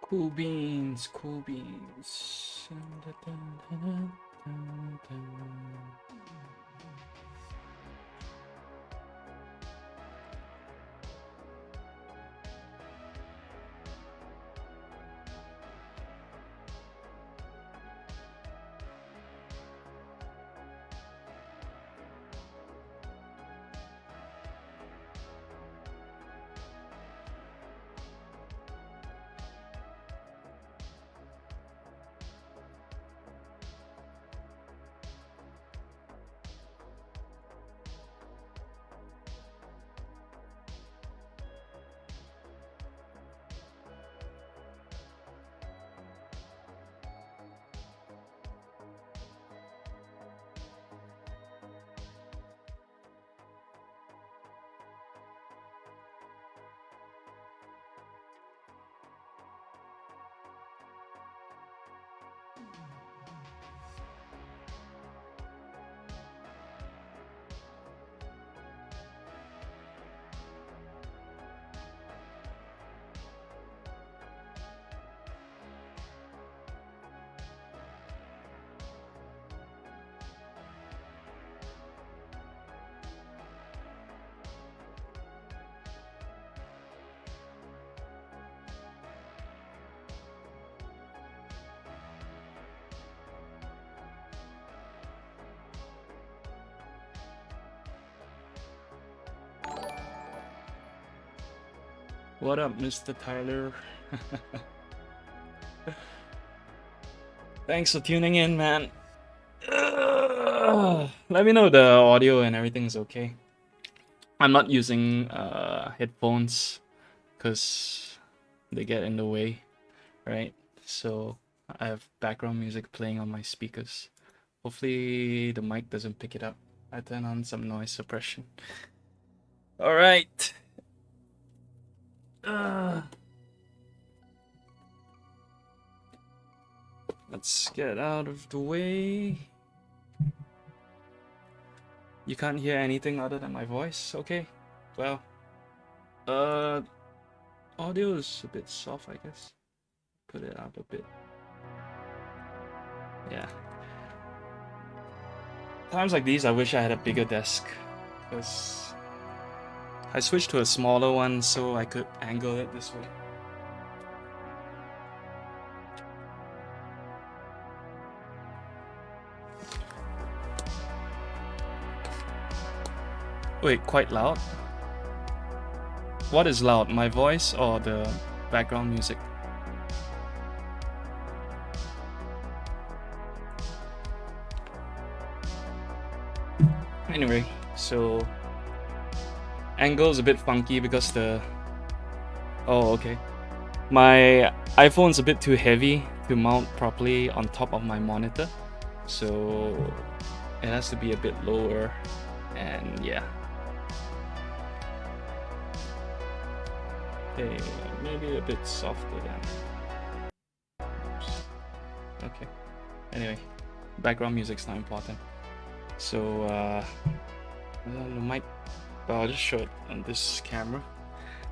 Cool beans, cool beans. What up, Mr. Tyler? Thanks for tuning in, man. Let me know the audio and everything's okay. I'm not using headphones because they get in the way, right? So I have background music playing on my speakers. Hopefully the mic doesn't pick it up. I turn on some noise suppression. All right. Let's get out of the way. You can't hear anything other than my voice? Okay. Well, audio is a bit soft, I guess. Put it up a bit. Yeah. Times like these, I wish I had a bigger desk, because I switched to a smaller one so I could angle it this way. Wait, quite loud? What is loud, my voice or the background music? Anyway, so angle is a bit funky because the... Oh, okay. My iPhone's a bit too heavy to mount properly on top of my monitor, so it has to be a bit lower, and yeah. Okay, maybe a bit softer then. Oops. Okay. Anyway, background music's not important. So the mic, I'll just show it on this camera.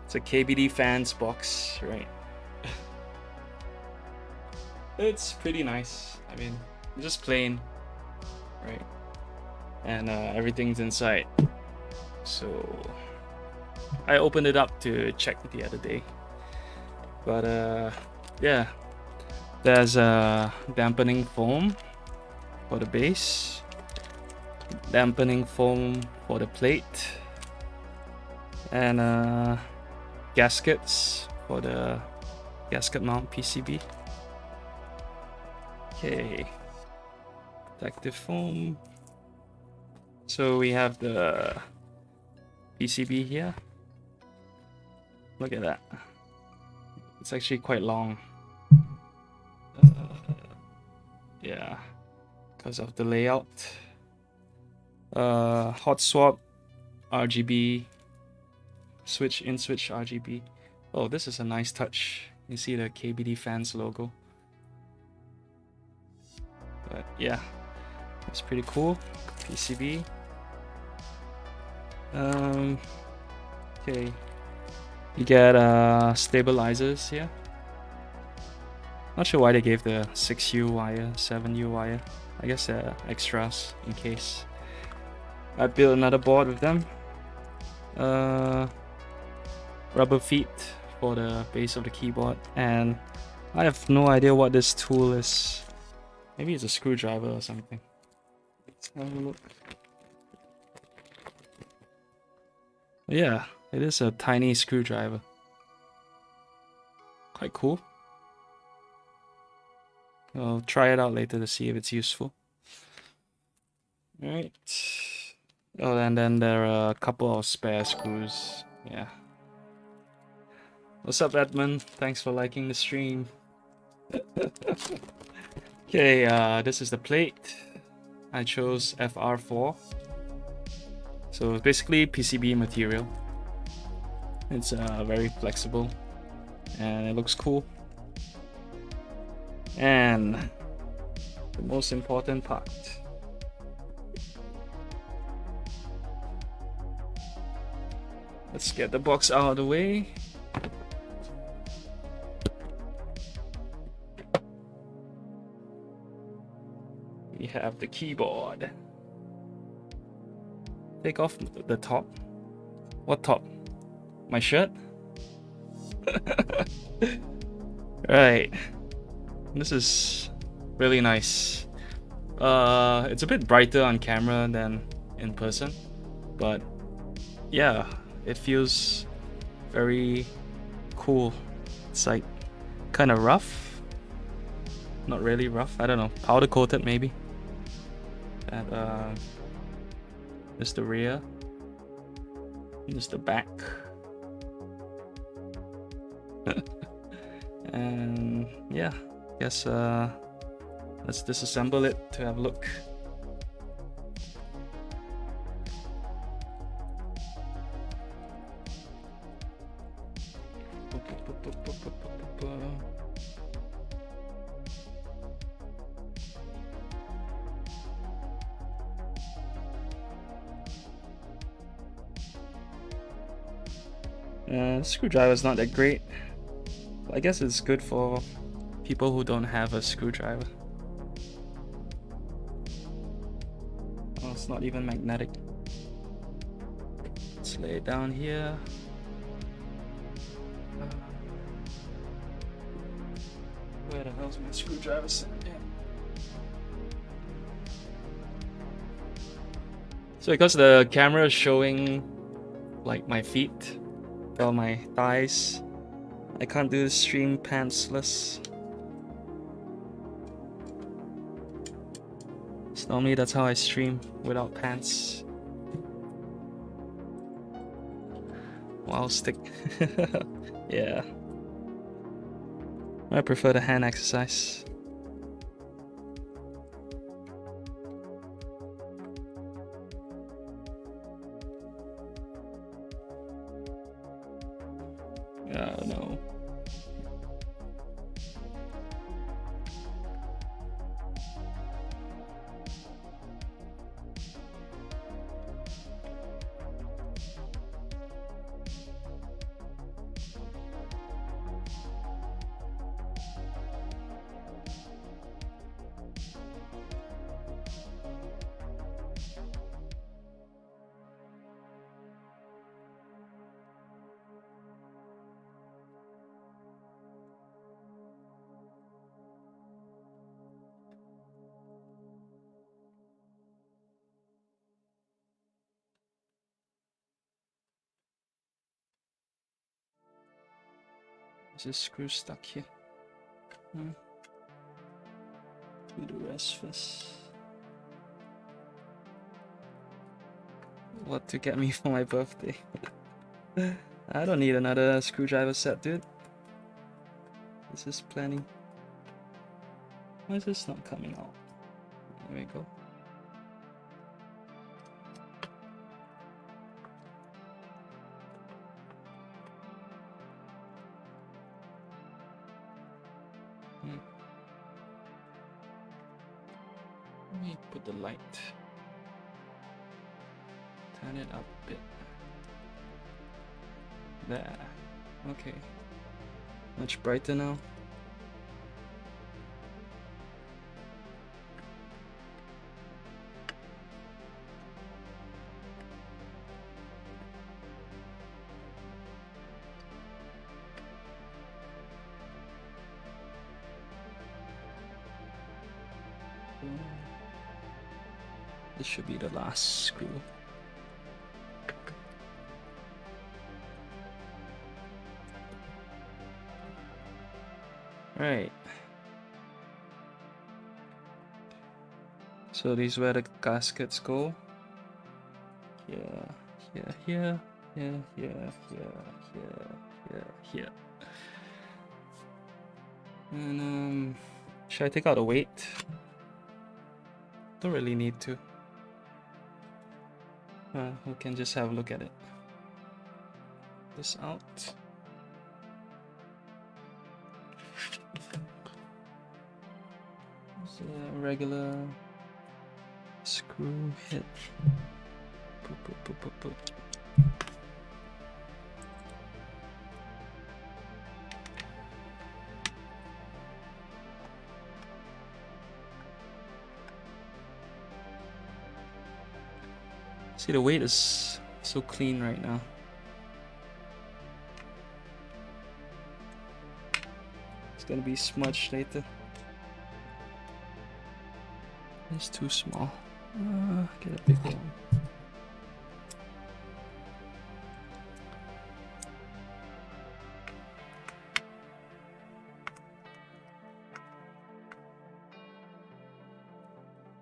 It's a KBDFans box, right? It's pretty nice. I mean, just plain, right? And everything's inside. So I opened it up to check the other day, but yeah, there's a dampening foam for the base, dampening foam for the plate, and gaskets for the gasket mount PCB. Okay, protective foam. So we have the PCB here. Look at that. It's actually quite long. Yeah, because of the layout. Hot swap RGB, switch in switch RGB. Oh, this is a nice touch. You see the KBDFans logo. But yeah, it's pretty cool. PCB. Okay, you get stabilizers here. Not sure why they gave the 6U wire, 7U wire. I guess they're extras in case. I built another board with them. Rubber feet for the base of the keyboard, and I have no idea what this tool is. Maybe it's a screwdriver or something. Let's have a look. Yeah, it is a tiny screwdriver. Quite cool. I'll try it out later to see if it's useful. Alright. Oh, and then there are a couple of spare screws. Yeah. What's up, Edmund? Thanks for liking the stream. Okay, this is the plate. I chose FR4. So it's basically PCB material. It's very flexible and it looks cool. And the most important part. Let's get the box out of the way. We have the keyboard. Take off the top. What top? My shirt? Right. This is really nice. It's a bit brighter on camera than in person, but yeah, it feels very cool. It's like kind of rough. Not really rough, I don't know. Powder coated maybe. And this is the rear. This is the back. And yeah, I guess let's disassemble it to have a look. Screwdriver is not that great. I guess it's good for people who don't have a screwdriver. Oh, it's not even magnetic. Let's lay it down here. Where the hell's my screwdriver set? Yeah. So because the camera is showing like my feet, or my thighs, I can't do the stream pantsless. So normally that's how I stream, without pants. Wow, stick. Yeah. I prefer the hand exercise. No. Is this screw stuck here? Do the rest first. What to get me for my birthday? I don't need another screwdriver set, dude. This is plenty. Why is this not coming out? There we go. Let me put the light. Turn it up a bit. There. Okay. Much brighter now. This should be the last screw. Right. So these where the gaskets go. Here, here, here, here, here. And should I take out the weight? Don't really need to. We can just have a look at it. This out. It's a regular screw head. Boop, boop, boop, boop, boop. See, the weight is so clean right now. It's gonna be smudged later. It's too small. Get a bigger one.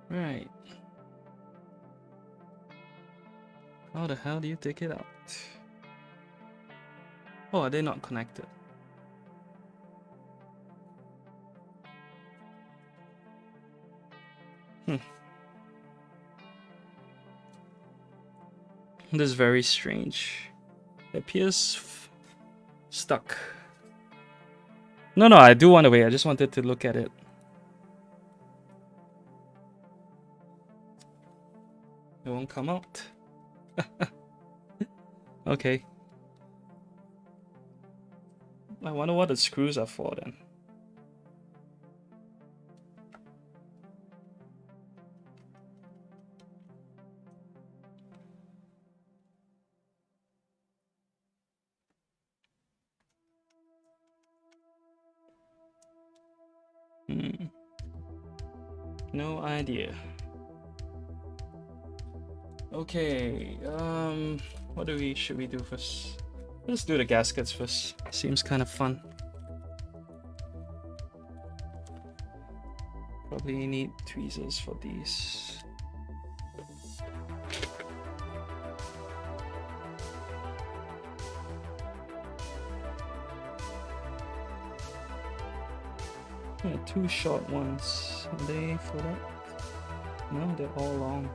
Right. How the hell do you take it out? Oh, are they not connected? This is very strange. It appears stuck. No, I do want to wait. I just wanted to look at it. It won't come out. Okay. I wonder what the screws are for then. No idea. Okay, what should we do first? Let's do the gaskets first. Seems kind of fun. Probably need tweezers for these. Yeah, two short ones. Are they for that? No, they're all long.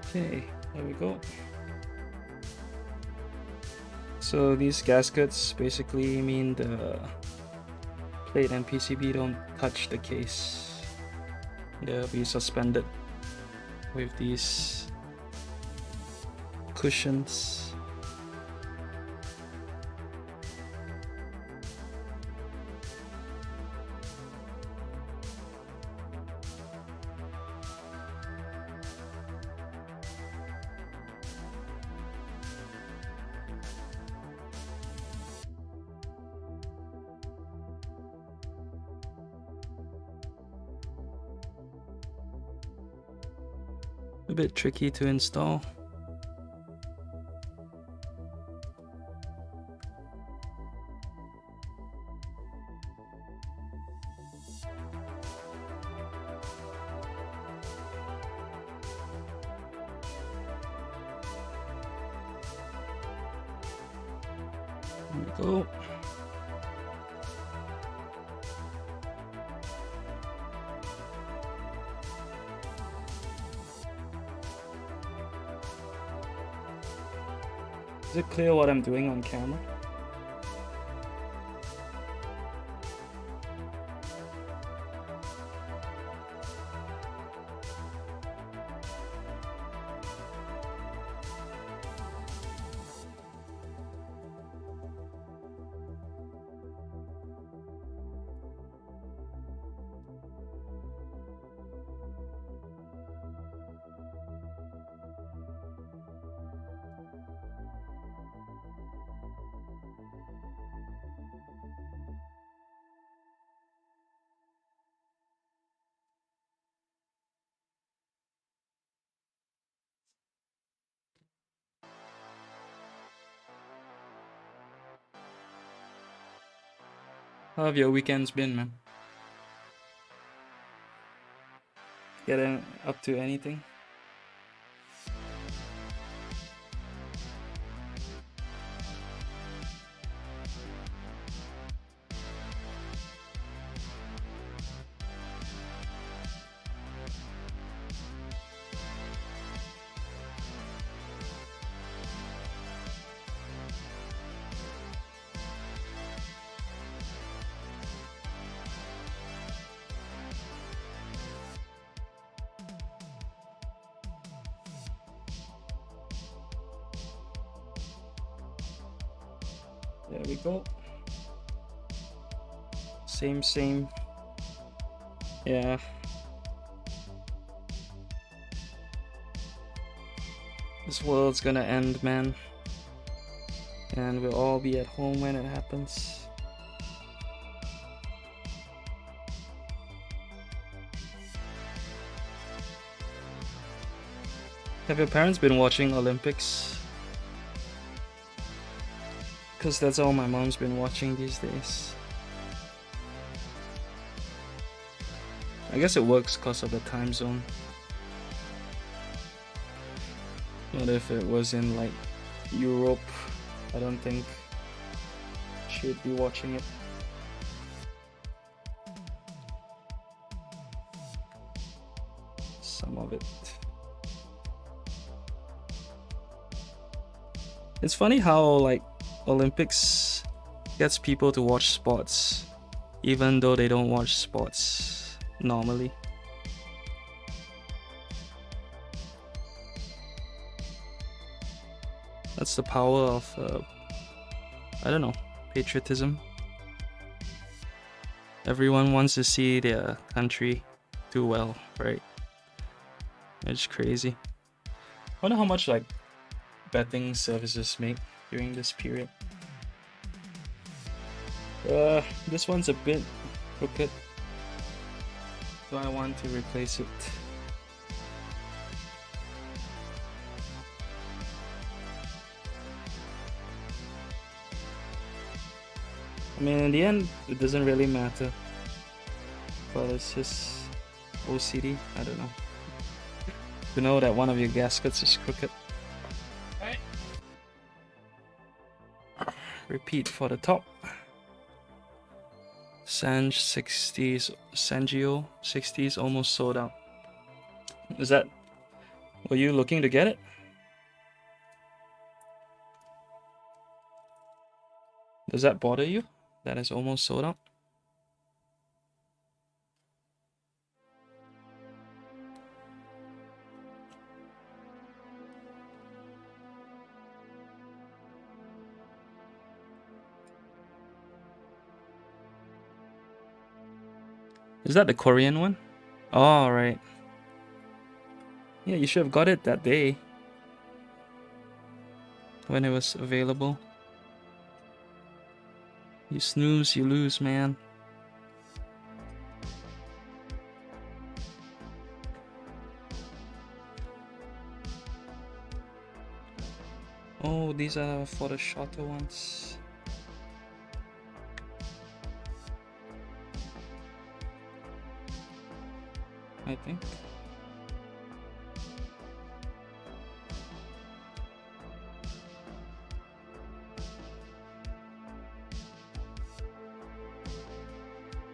Okay, there we go. So these gaskets basically mean the plate and PCB don't touch the case. They'll be suspended with these cushions. A bit tricky to install. There we go. Is it clear what I'm doing on camera? How have your weekends been, man? Getting up to anything? There we go. Same. Yeah. This world's gonna end, man. And we'll all be at home when it happens. Have your parents been watching Olympics? Because that's all my mom's been watching these days. I guess it works because of the time zone. But if it was in like Europe, I don't think she'd be watching it. Some of it. It's funny how like Olympics gets people to watch sports even though they don't watch sports normally. That's the power of I don't know, patriotism. Everyone wants to see their country do well, right? It's crazy. I wonder how much like betting services make during this period. This one's a bit crooked, so I want to replace it. I mean, in the end, it doesn't really matter. Well, it's just OCD. I don't know. You know that one of your gaskets is crooked. Right. Repeat for the top. Sangio 60s almost sold out. Is that? Were you looking to get it? Does that bother you? That is almost sold out? Is that the Korean one? Oh, right. Yeah, you should have got it that day when it was available. You snooze, you lose, man. Oh, these are for the shorter ones. I think.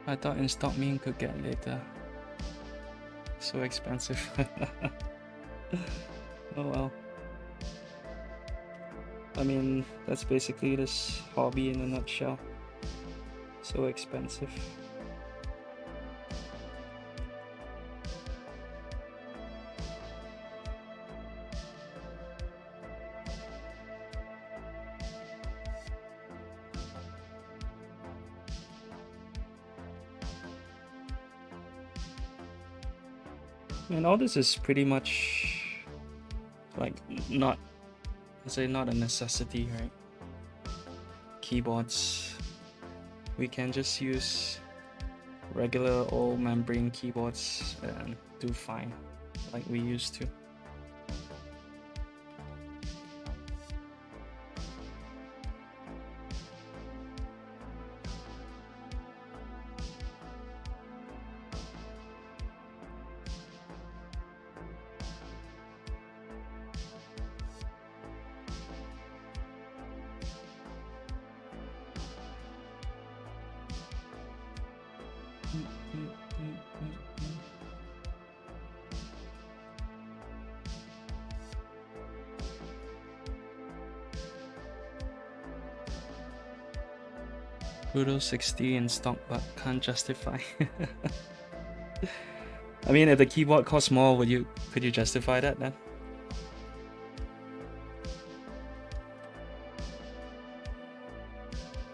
I thought in stock mean could get later. So expensive. Oh well. I mean, that's basically this hobby in a nutshell. So expensive. And all this is pretty much like not a necessity, right? Keyboards, we can just use regular old membrane keyboards and do fine like we used to. Pluto 60 in stock but can't justify. I mean, if the keyboard costs more, could you justify that then?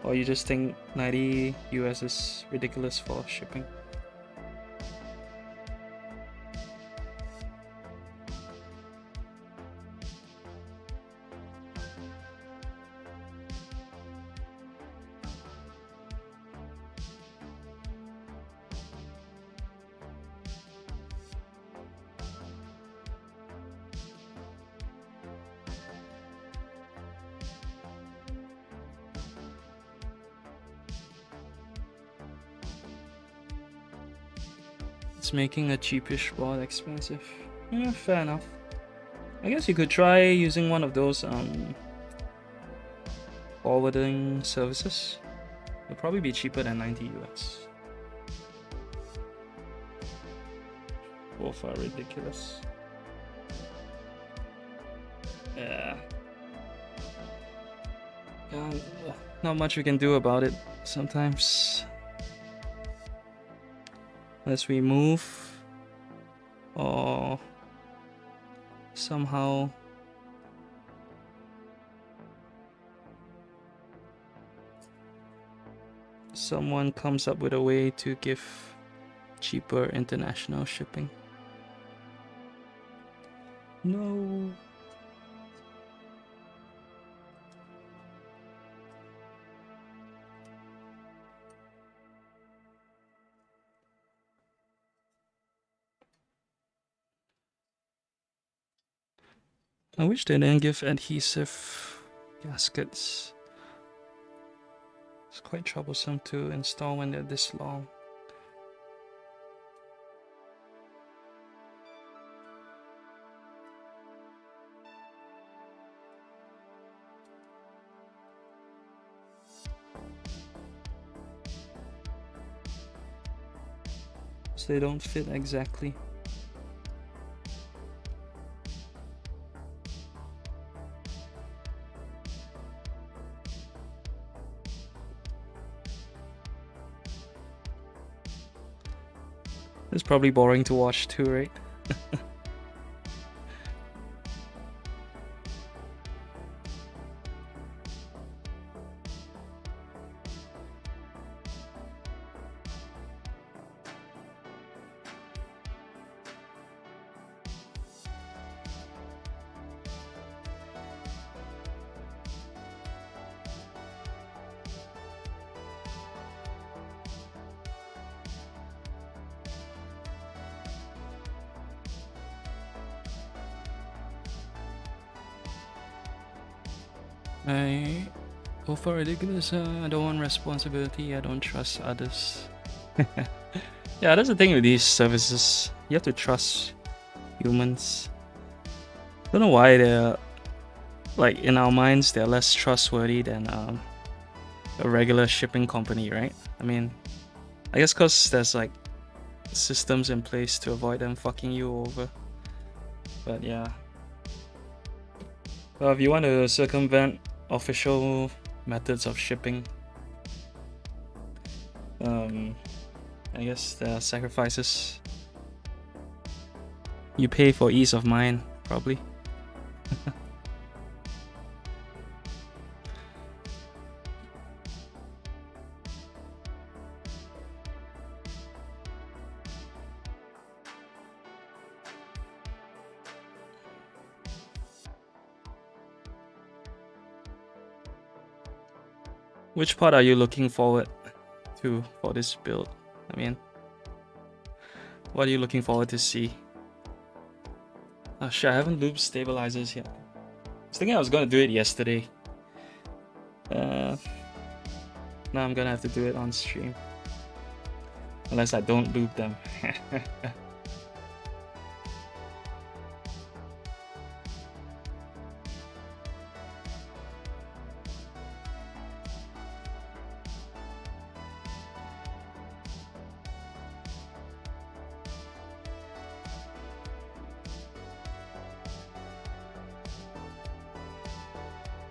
Or you just think 90 US is ridiculous for shipping? It's making a cheapish board expensive. Yeah, fair enough. I guess you could try using one of those forwarding services. It'll probably be cheaper than 90 US. Both are ridiculous. Yeah. Not much we can do about it sometimes. Unless we move or somehow someone comes up with a way to give cheaper international shipping. No. I wish they didn't give adhesive gaskets. It's quite troublesome to install when they're this long. So they don't fit exactly. It's probably boring to watch too, right? I go for ridiculous. I don't want responsibility. I don't trust others. Yeah, that's the thing with these services. You have to trust humans. Don't know why they're like in our minds they're less trustworthy than a regular shipping company, right? I mean, I guess because there's like systems in place to avoid them fucking you over. But yeah. Well, if you want to circumvent official methods of shipping, I guess there are sacrifices. You pay for ease of mind, probably. Which part are you looking forward to for this build? I mean, what are you looking forward to see? Oh shit, I haven't lubed stabilizers yet. I was thinking I was gonna do it yesterday. Now I'm gonna have to do it on stream. Unless I don't lube them.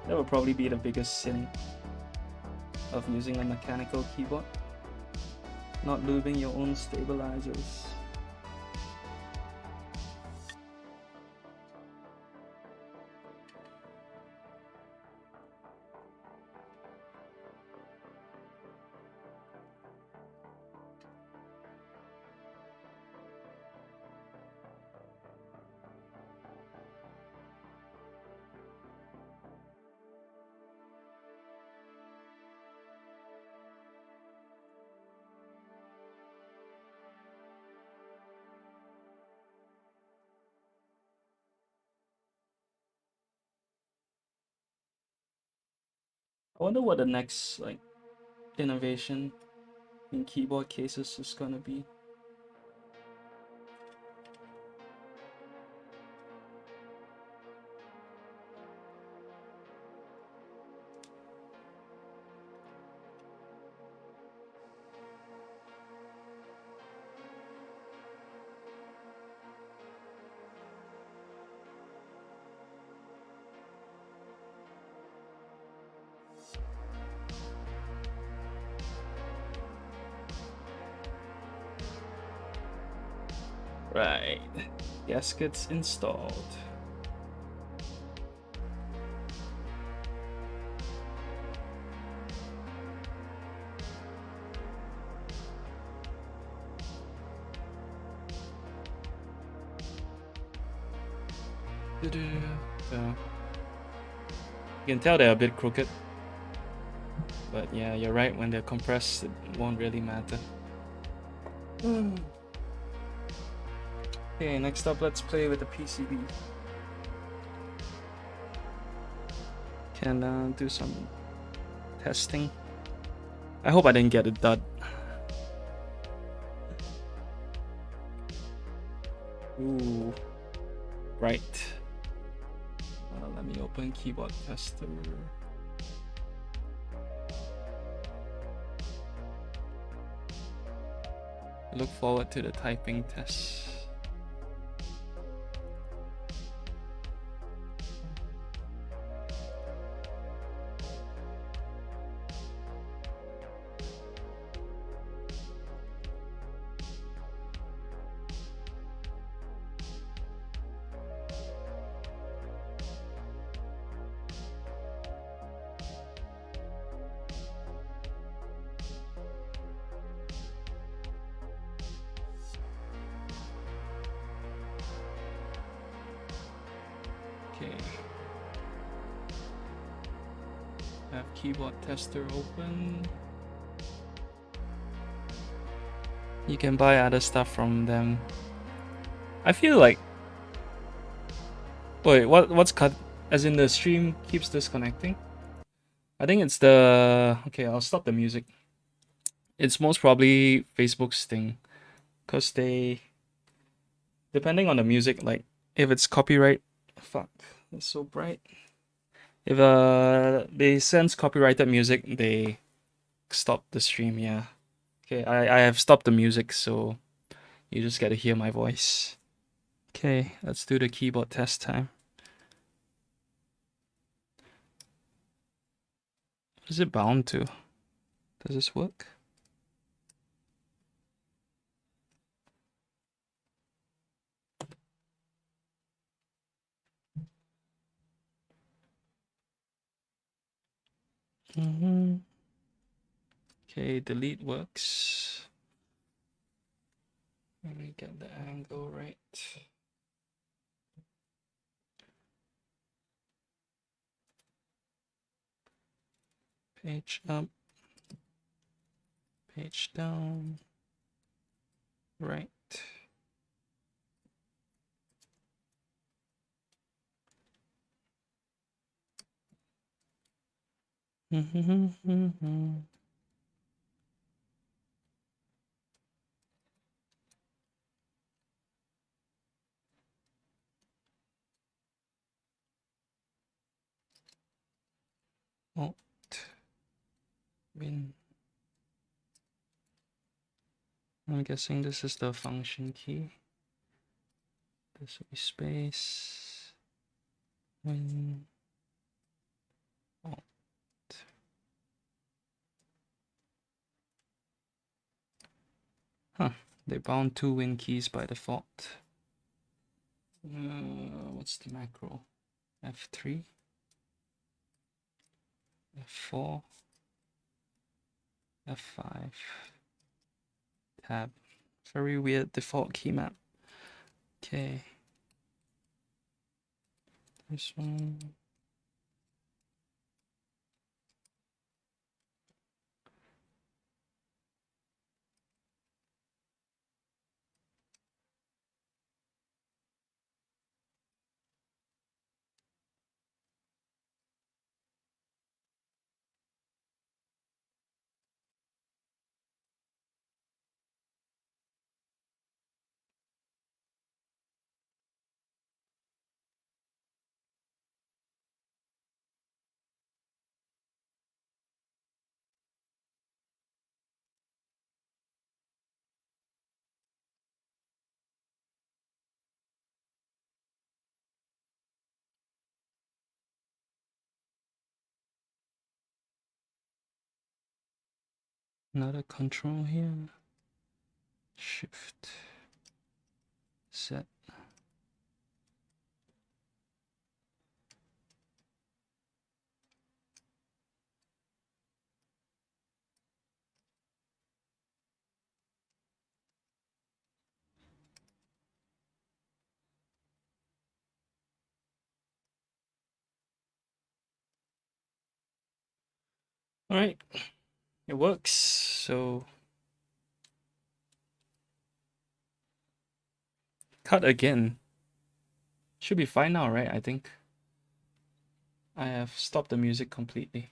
That would probably be the biggest sin of using a mechanical keyboard. Not lubing your own stabilizers. I wonder what the next like innovation in keyboard cases is gonna be. Right, gaskets installed. You can tell they're a bit crooked. But yeah, you're right, when they're compressed, it won't really matter. Okay, next up, let's play with the PCB. Can do some testing. I hope I didn't get a dud. Ooh, right. Let me open keyboard tester. Look forward to the typing test. Okay. Have keyboard tester open. You can buy other stuff from them. I feel like... Wait, what's cut? As in the stream keeps disconnecting? I think it's the... Okay, I'll stop the music. It's most probably Facebook's thing. Because they... Depending on the music, like, if it's copyright... Fuck, it's so bright. If they sense copyrighted music, they stop the stream, yeah. Okay, I have stopped the music, so you just get to hear my voice. Okay, let's do the keyboard test time. What is it bound to? Does this work? Okay, delete works. Let me get the angle right. Page up, page down, right. Alt, Win. I'm guessing this is the function key. This will be space. Win. Alt. Huh. They bound 2 Win keys by default. What's the macro? F3. F4. F5. Tab. Very weird default key map. Okay. This one. Another control here. Shift. Set. All right, it works. So cut again. Should be fine now, right? I think I have stopped the music completely.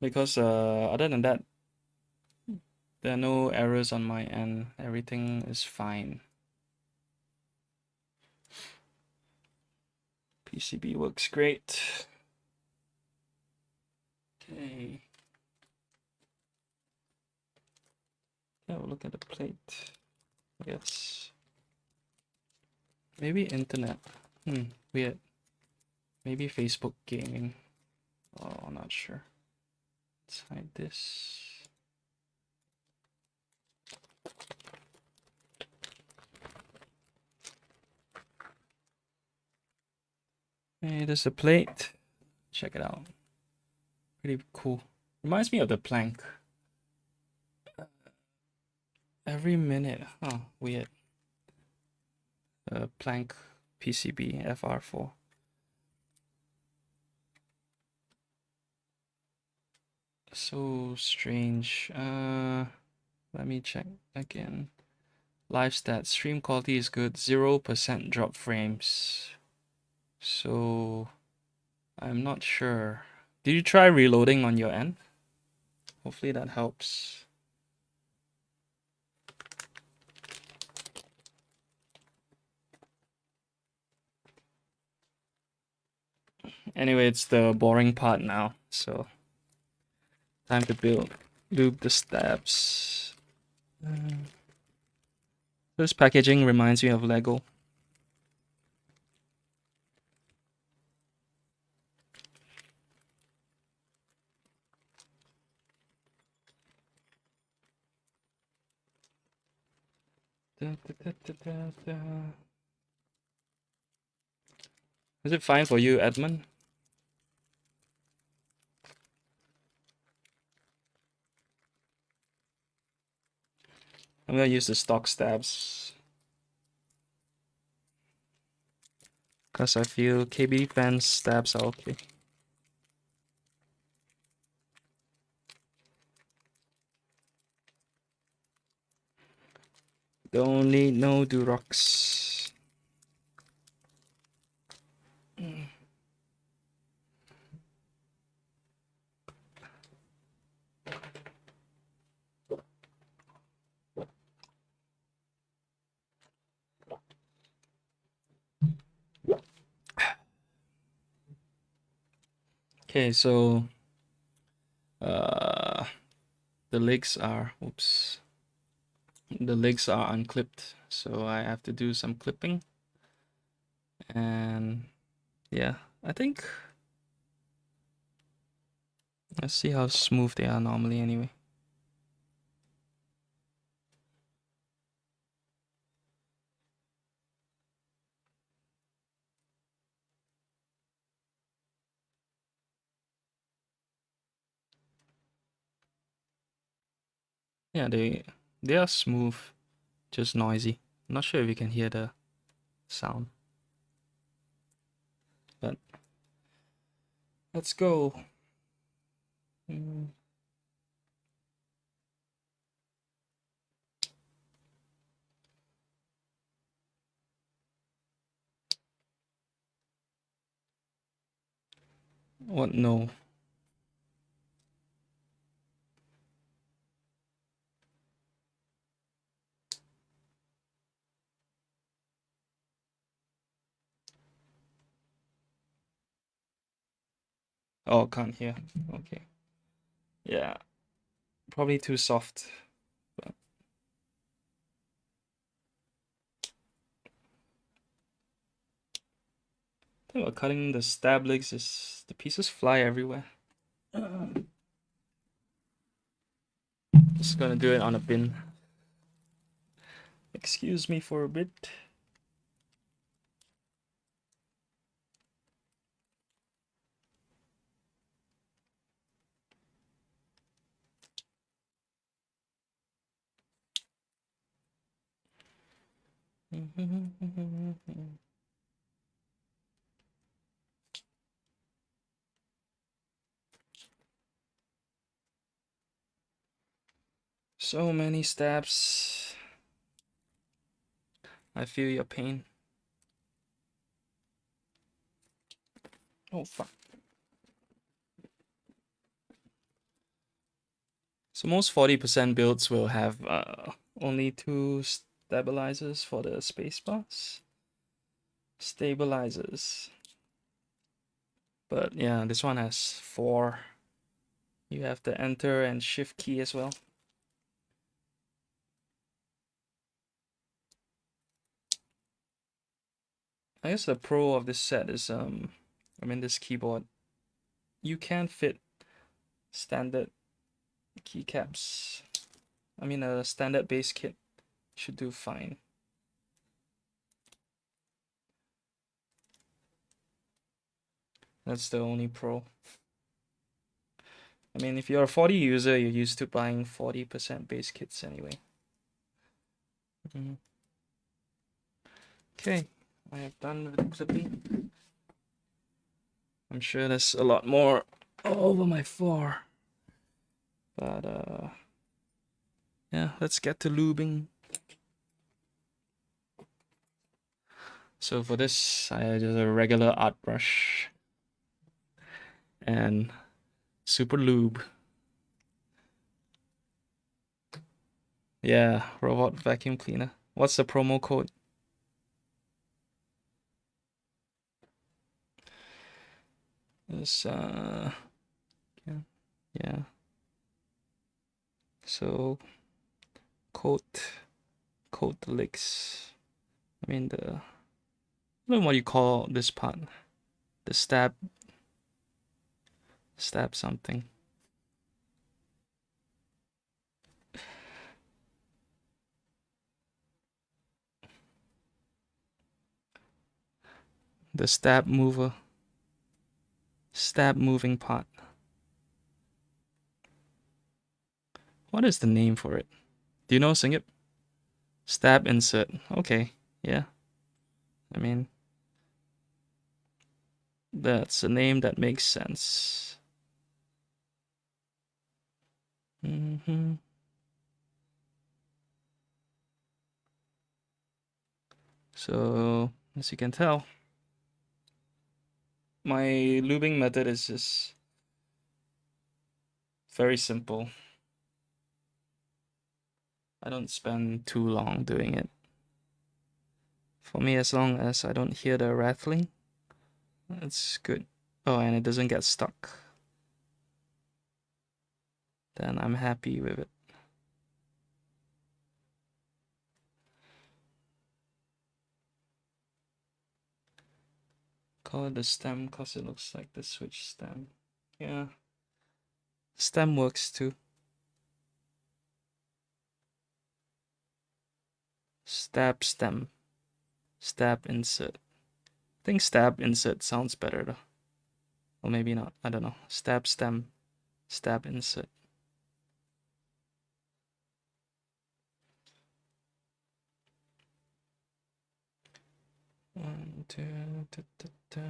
Because other than that, there are no errors on my end. Everything is fine. PCB works great. Okay. Yeah, we'll look at the plate. Yes. Maybe internet. Weird. Maybe Facebook gaming. Oh, I'm not sure. Let's hide this. Hey, there's a plate. Check it out. Pretty cool. Reminds me of the plank. Every minute. Huh, weird. Plank PCB FR4. So strange. Let me check again. Live stats. Stream quality is good. 0% drop frames. So I'm not sure. Did you try reloading on your end? Hopefully that helps. Anyway, it's the boring part now, so time to build. Loop the steps. This packaging reminds me of Lego. Is it fine for you, Edmund? I'm gonna use the stock stabs because I feel KBDFans stabs are okay. Don't need no Durox. Okay, so the legs are unclipped, so I have to do some clipping. And yeah, I think let's see how smooth they are normally anyway. Yeah, they are smooth, just noisy. I'm not sure if you can hear the sound. But let's go. What? No. Oh, can't hear. Okay. Yeah, probably too soft. But the thing about cutting the stab legs is the pieces fly everywhere. Just gonna do it on a bin. Excuse me for a bit. So many stabs. I feel your pain. Oh fuck. So most 40% builds will have only 2 stabilizers for the spacebars. Stabilizers. But yeah, this one has 4. You have the enter and shift key as well. I guess the pro of this set is this keyboard, you can fit standard keycaps. A standard base kit should do fine. That's the only pro. If you're a 40 user, you're used to buying 40% base kits anyway. Okay, I have done with the clipping. I'm sure there's a lot more all over my floor. But yeah, let's get to lubing. So for this, I just a regular art brush and super lube. Yeah, robot vacuum cleaner. What's the promo code? This yeah. So coat the legs. I mean I don't know what you call this part. The stab something. The stab mover. Stab moving part. What is the name for it? Do you know, Sing it? Stab insert. Okay, yeah. I mean, that's a name that makes sense. So, as you can tell, my lubing method is just very simple. I don't spend too long doing it. For me, as long as I don't hear the rattling, it's good. Oh, and it doesn't get stuck. Then I'm happy with it. Call it the stem because it looks like the switch stem. Yeah. Stem works too. Stab stem. Stab insert. I think stab insert sounds better though. Or maybe not. I don't know. Stab stem. Stab insert. One, two, da, da, da.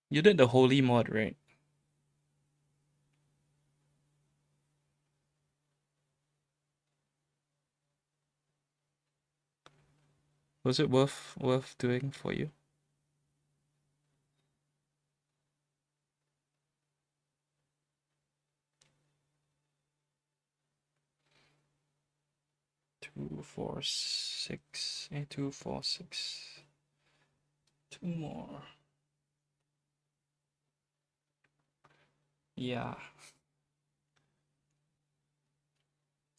You did the holy mod, right? Was it worth doing for you? Two, four, six. 2, 4, 6. 2 more. Yeah.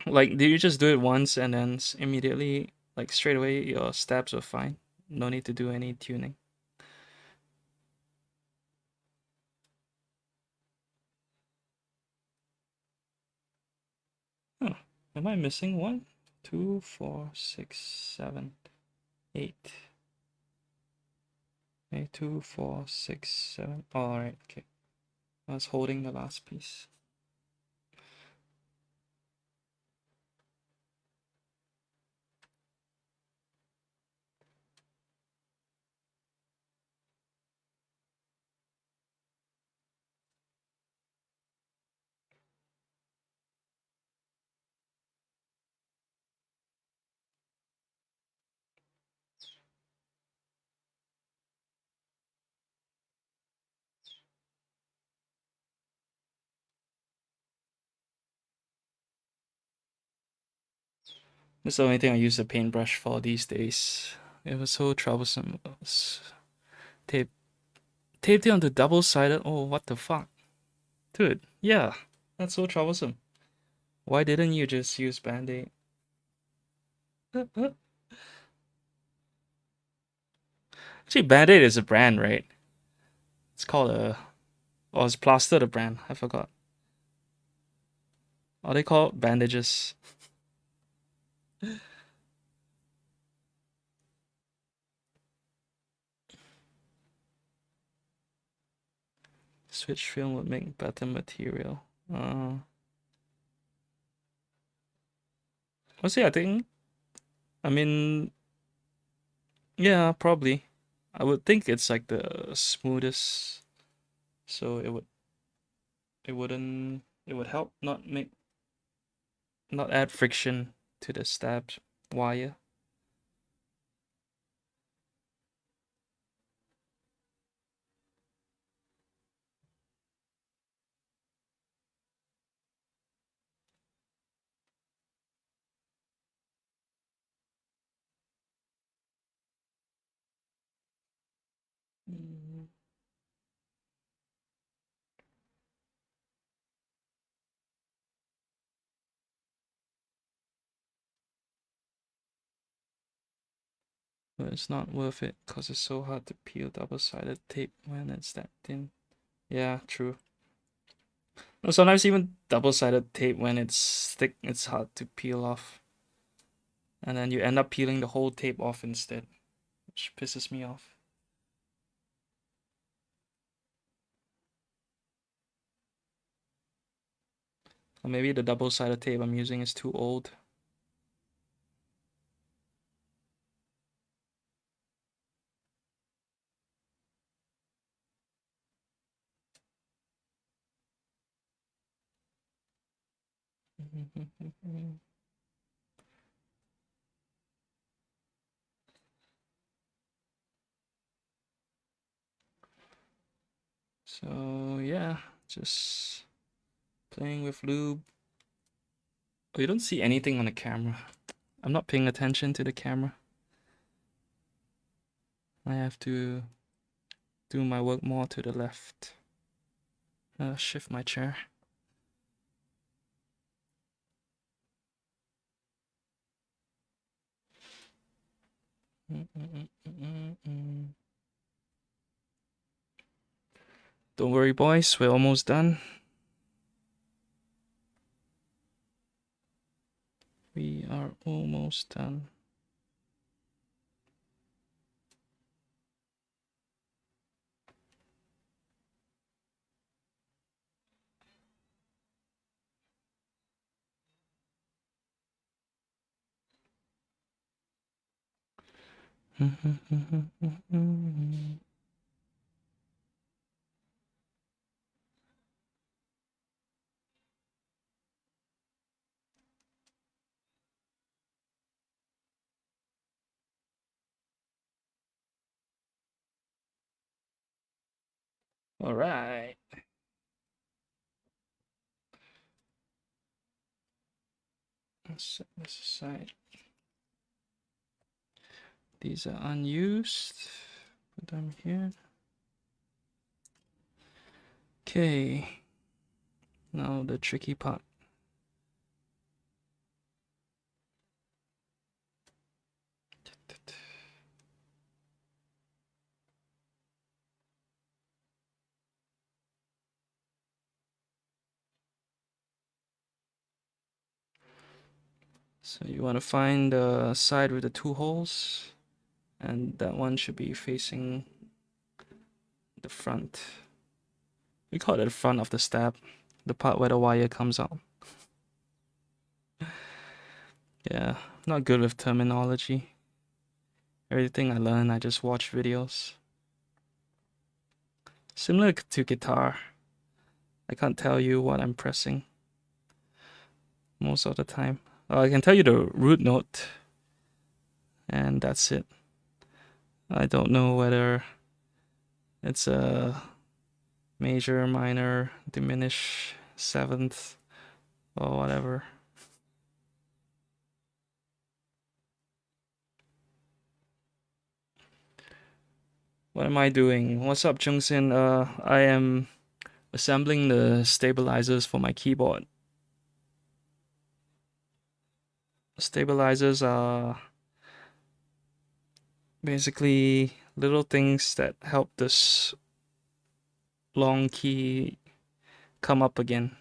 Like, did you just do it once and then immediately, like straight away, your stabs are fine? No need to do any tuning. Huh. Am I missing one? 2, 4, 6, 7, 8. Okay, 2, 4, 6, 7. Oh, alright, okay. I was holding the last piece. That's the only thing I use a paintbrush for these days. It was so troublesome. It was taped it onto double-sided. Oh, what the fuck, dude? Yeah, that's so troublesome. Why didn't you just use Band-Aid? Actually, Band-Aid is a brand, right? It's called or is Plaster the brand? I forgot. Are they called bandages? Switch film would make better material. Honestly, I mean, yeah, probably. I would think it's like the smoothest, so it would help not add friction to the stabbed wire. Mm. But it's not worth it because it's so hard to peel double-sided tape when it's that thin. Yeah, true. No, sometimes even double-sided tape, when it's thick, it's hard to peel off. And then you end up peeling the whole tape off instead, which pisses me off. Or maybe the double-sided tape I'm using is too old. So yeah, just playing with lube. Oh, you don't see anything on the camera. I'm not paying attention to the camera. I have to do my work more to the left. Shift my chair. Don't worry, boys, we're almost done. We are almost done. All right. Let's set this aside. These are unused. Put them here. Okay. Now the tricky part. So you want to find the side with the two holes, and that one should be facing the front. We call it the front of the stab, the part where the wire comes out. Yeah, not good with terminology. Everything I learn, I just watch videos. Similar to guitar, I can't tell you what I'm pressing most of the time. I can tell you the root note, and that's it. I don't know whether it's a major, minor, diminished, seventh, or whatever. What am I doing? What's up, Jungsin? I am assembling the stabilizers for my keyboard. Stabilizers are basically little things that help this long key come up again.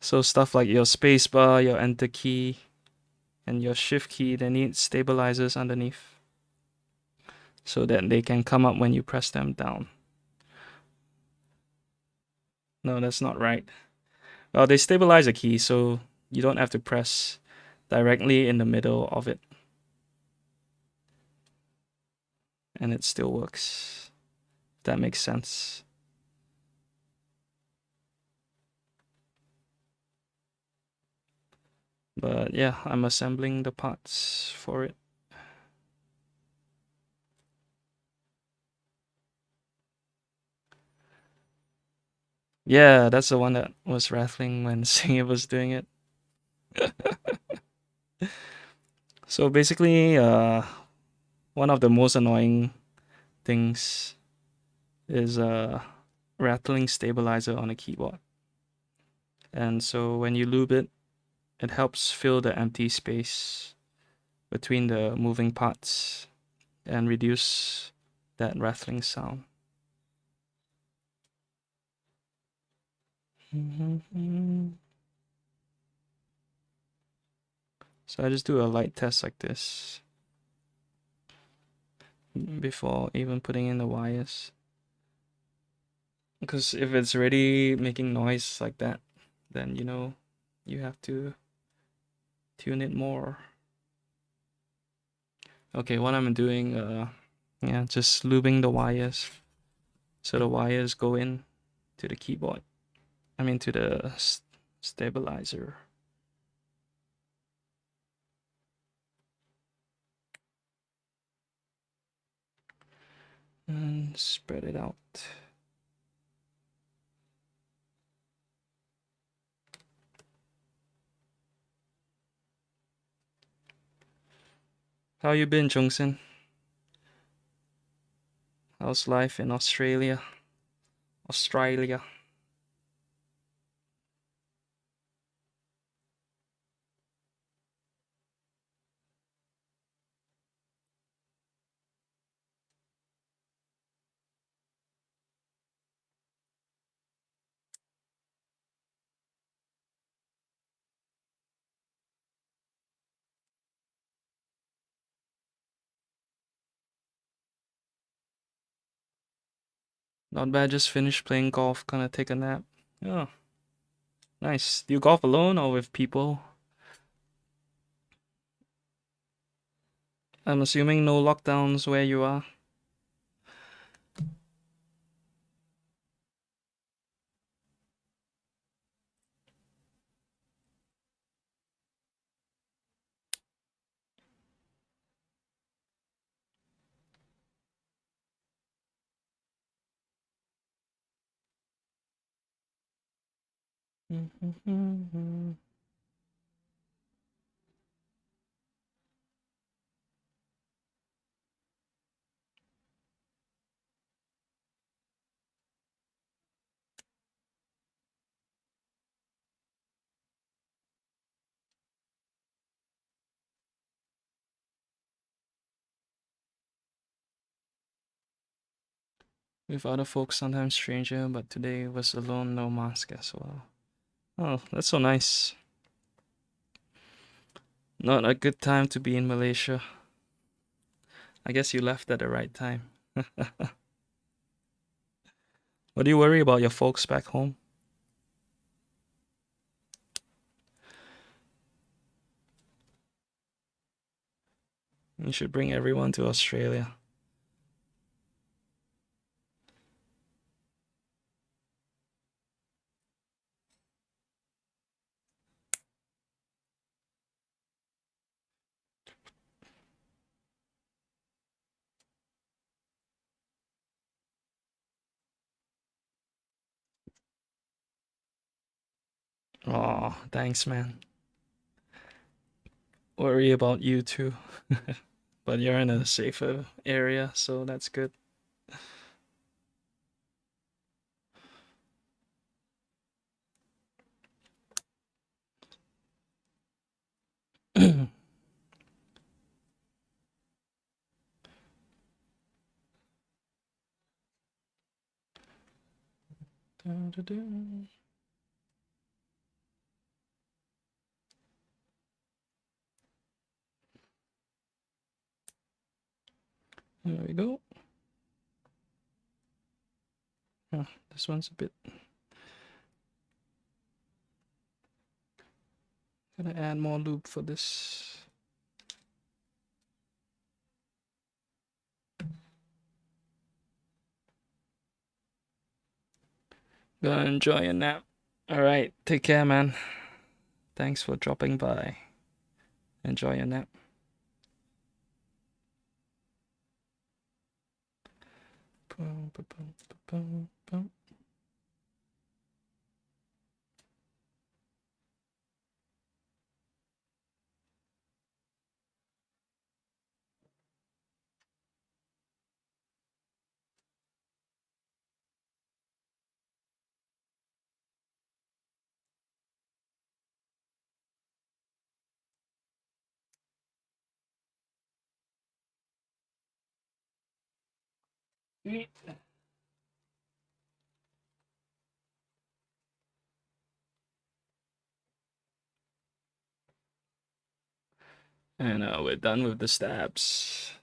So stuff like your spacebar, your enter key, and your shift key, they need stabilizers underneath so that they can come up when you press them down. No, that's not right. Well, they stabilize a key, so you don't have to press directly in the middle of it. And it still works. If that makes sense. But yeah, I'm assembling the parts for it. Yeah, that's the one that was rattling when Singer was doing it. So basically, one of the most annoying things is rattling stabilizer on a keyboard. And so when you lube it, it helps fill the empty space between the moving parts and reduce that rattling sound. So I just do a light test like this before even putting in the wires. Because if it's already making noise like that, then you know you have to tune it more. Okay, what I'm doing, yeah, just lubing the wires so the wires go in to the keyboard. I mean to the stabilizer. And spread it out. How you been, Jungsen? How's life in Australia? Australia. Not bad, just finished playing golf, gonna take a nap. Oh, nice. Do you golf alone or with people? I'm assuming no lockdowns where you are. With other folks, sometimes stranger, but today was alone, no mask as well. Oh, that's so nice. Not a good time to be in Malaysia. I guess you left at the right time. What do you worry about your folks back home? You should bring everyone to Australia. Oh, thanks, man. Worry about you too. But you're in a safer area, so that's good. There we go. Oh, this one's a bit. Gonna add more loop for this. Gonna enjoy a nap. All right, take care, man. Thanks for dropping by. Enjoy your nap. And we're done with the stabs.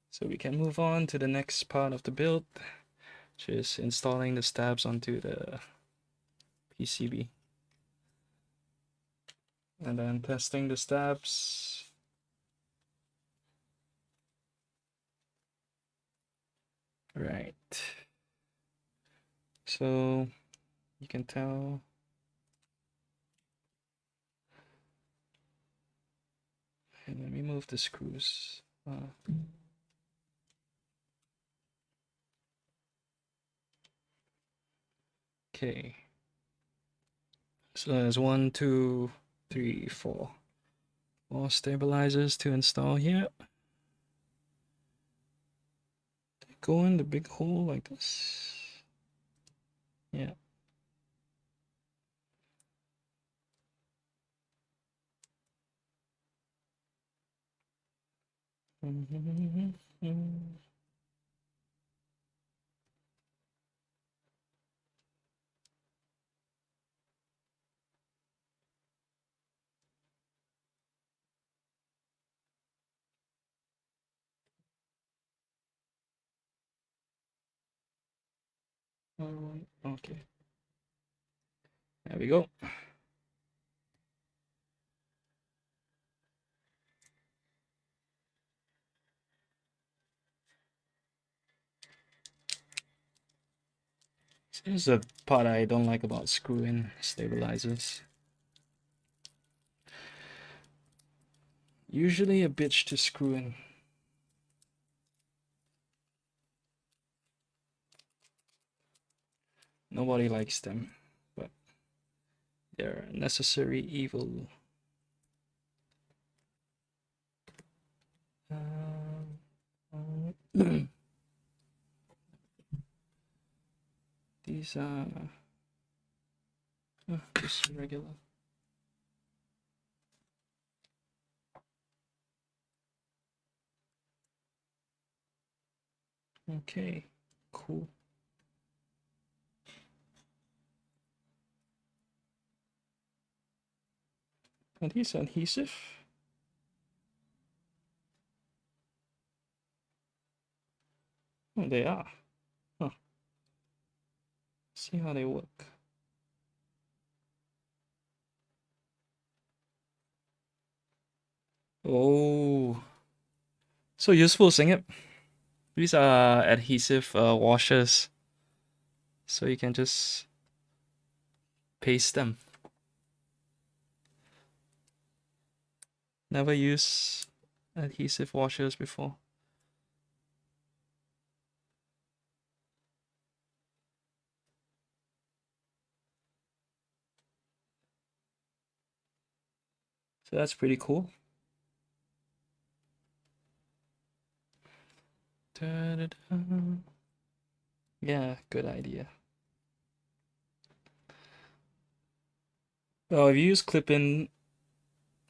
So we can move on to the next part of the build, which is installing the stabs onto the PCB. And then testing the stabs. Right. So you can tell. And let me move the screws. Okay. So there's 1, 2, 3, 4. 4 stabilizers to install here. They go in the big hole like this. Yeah. Okay. There we go. So this is the part I don't like about screw-in stabilizers. Usually a bitch to screw in. Nobody likes them, but they're a necessary evil. These are just regular. Okay, cool. Are these adhesive? Oh, they are. Huh. See how they work. Oh, so useful, sing it. These are adhesive washers, so you can just paste them. Never used adhesive washers before. So that's pretty cool. Da-da-da. Yeah, good idea. Well, if you use clip-in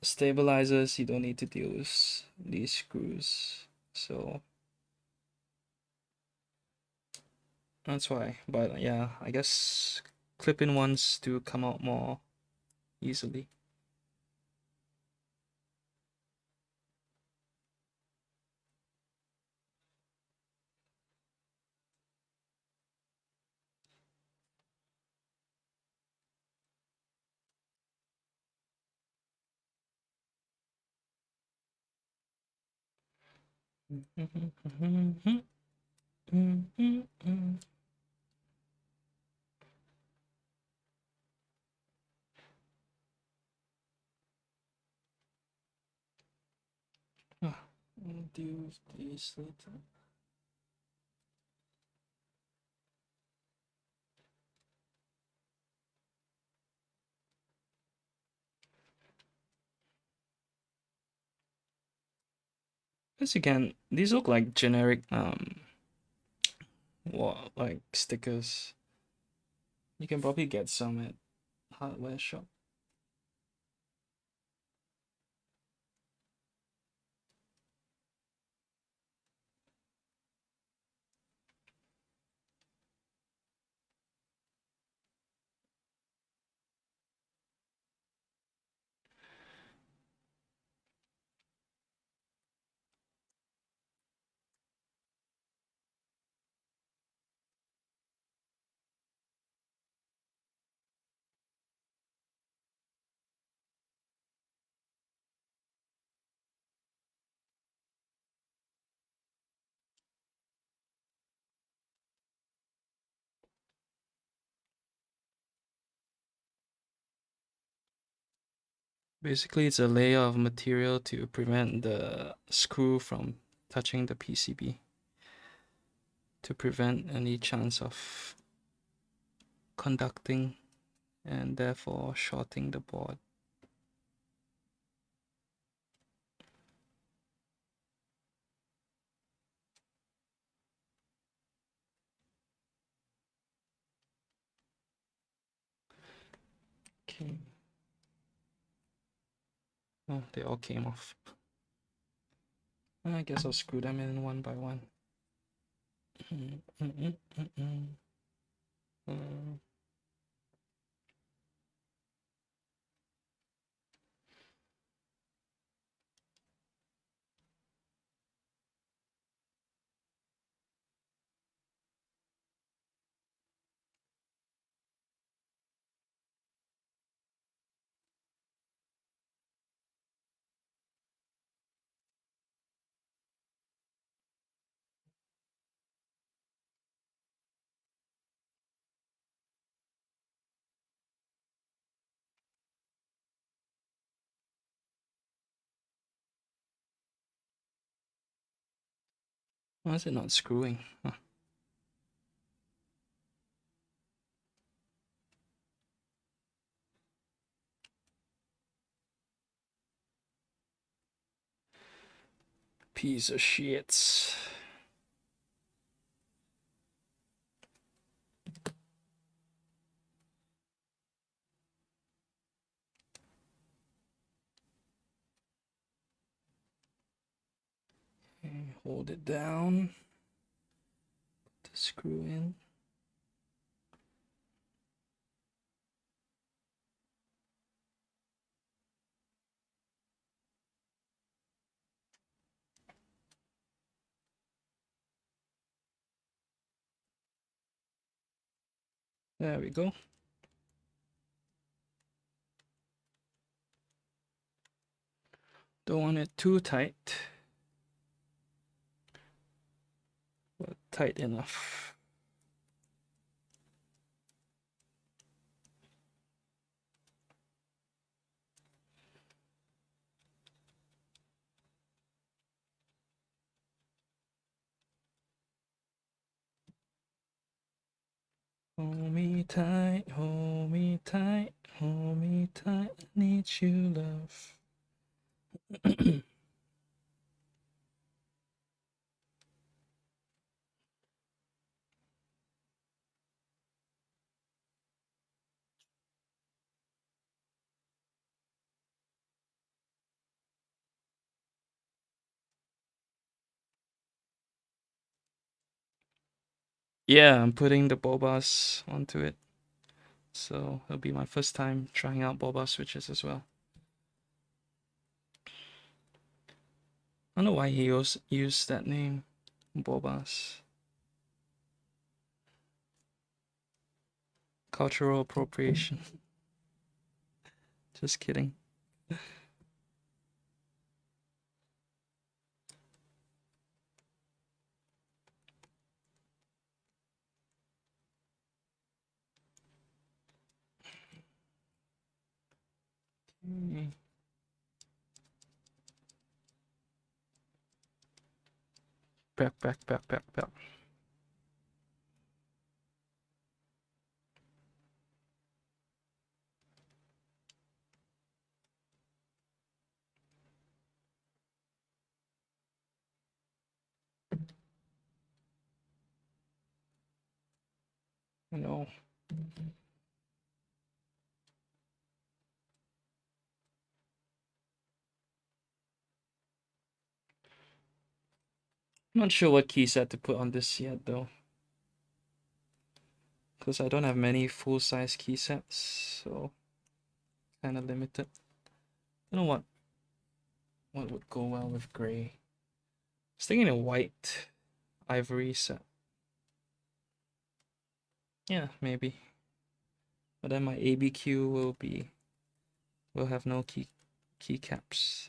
stabilizers, you don't need to deal with these screws. So that's why. But yeah, I guess clip-in ones do come out more easily. do these later. Once again, these look like generic what, like stickers. You can probably get some at hardware shop. Basically, it's a layer of material to prevent the screw from touching the PCB, to prevent any chance of conducting and therefore shorting the board. Okay. Oh, they all came off. I guess I'll screw them in one by one. Why is it not screwing? Huh. Piece of shit. Okay, hold it down. Put the screw in. There we go. Don't want it too tight, but tight enough. Hold me tight, hold me tight, hold me tight, I need you, love. Yeah, I'm putting the bobas onto it. So it'll be my first time trying out boba switches as well. I don't know why he used that name, bobas. Cultural appropriation. Just kidding. Okay. back. No. I'm not sure what key set to put on this yet though, because I don't have many full-size key sets, so kind of limited. I don't know what would go well with gray. I was thinking a white ivory set. Yeah, maybe. But then my ABQ will have no keycaps.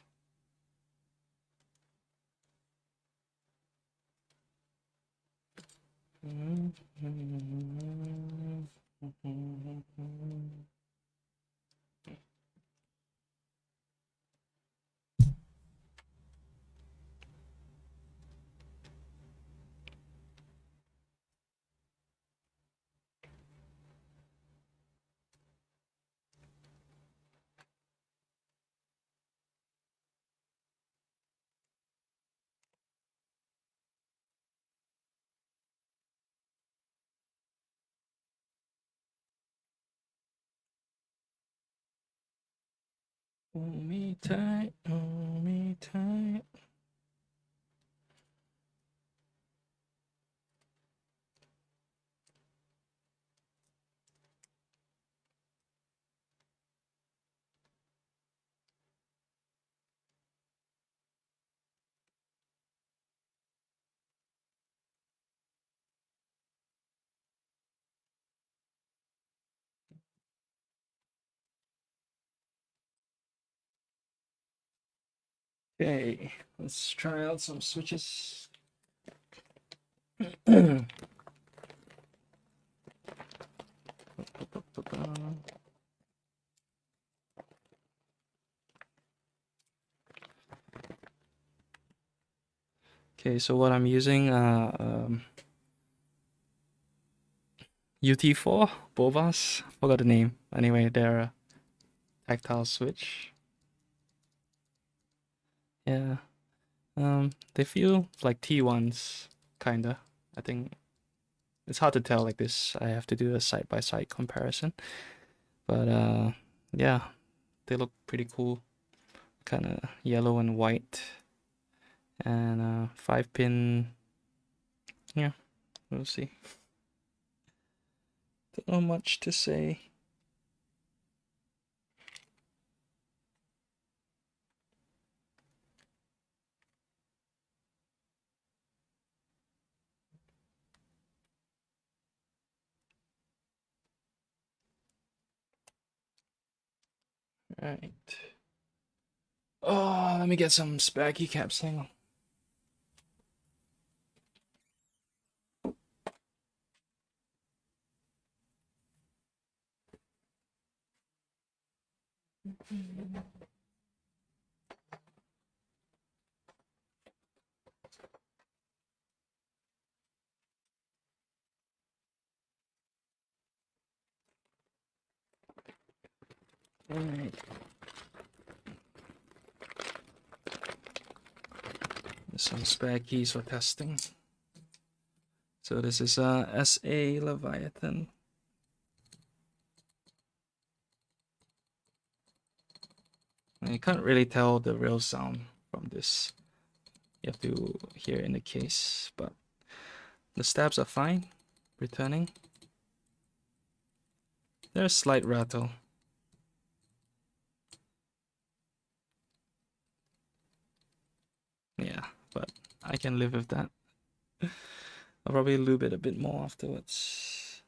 Hold me tight, hold me tight. Okay, let's try out some switches. Okay, so what I'm using, UT4 Bovas, forgot the name. Anyway, they're a tactile switch. Yeah, they feel like T1s, kinda. I think it's hard to tell like this. I have to do a side-by-side comparison. But yeah, they look pretty cool. Kind of yellow and white. And 5-pin. Yeah, we'll see. Don't know much to say. Alright. Oh, let me get some spare keycaps. Hang on. Alright. Some spare keys for testing. So this is SA Leviathan. You can't really tell the real sound from this. You have to hear it in the case, but the stabs are fine. Returning. There's a slight rattle. Yeah, but I can live with that. I'll probably lube it a bit more afterwards.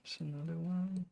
There's another one.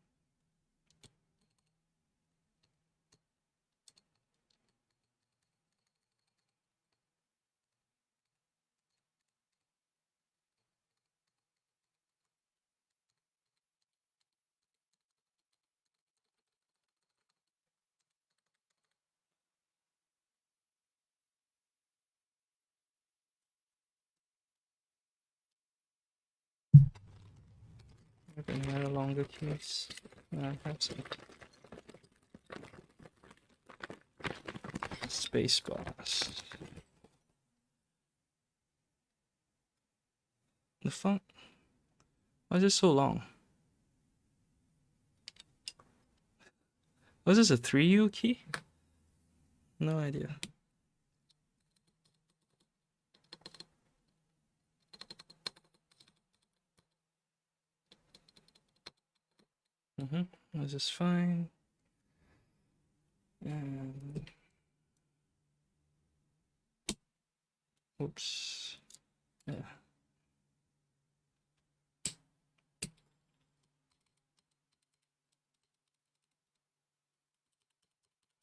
have any other longer keys? I have some. Space bars. The font? Why is it so long? Was this a 3U key? No idea. This is fine. And oops. Yeah.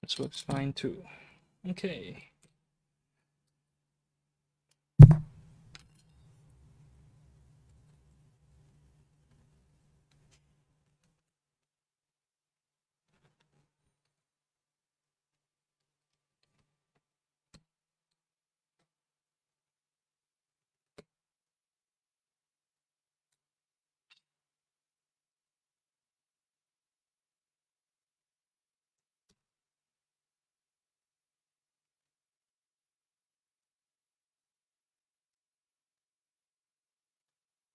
This works fine too. Okay.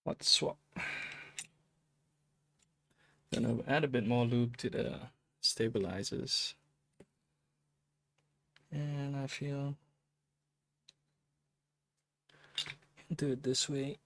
Let's swap. Then I'll add a bit more lube to the stabilizers. And I feel do it this way.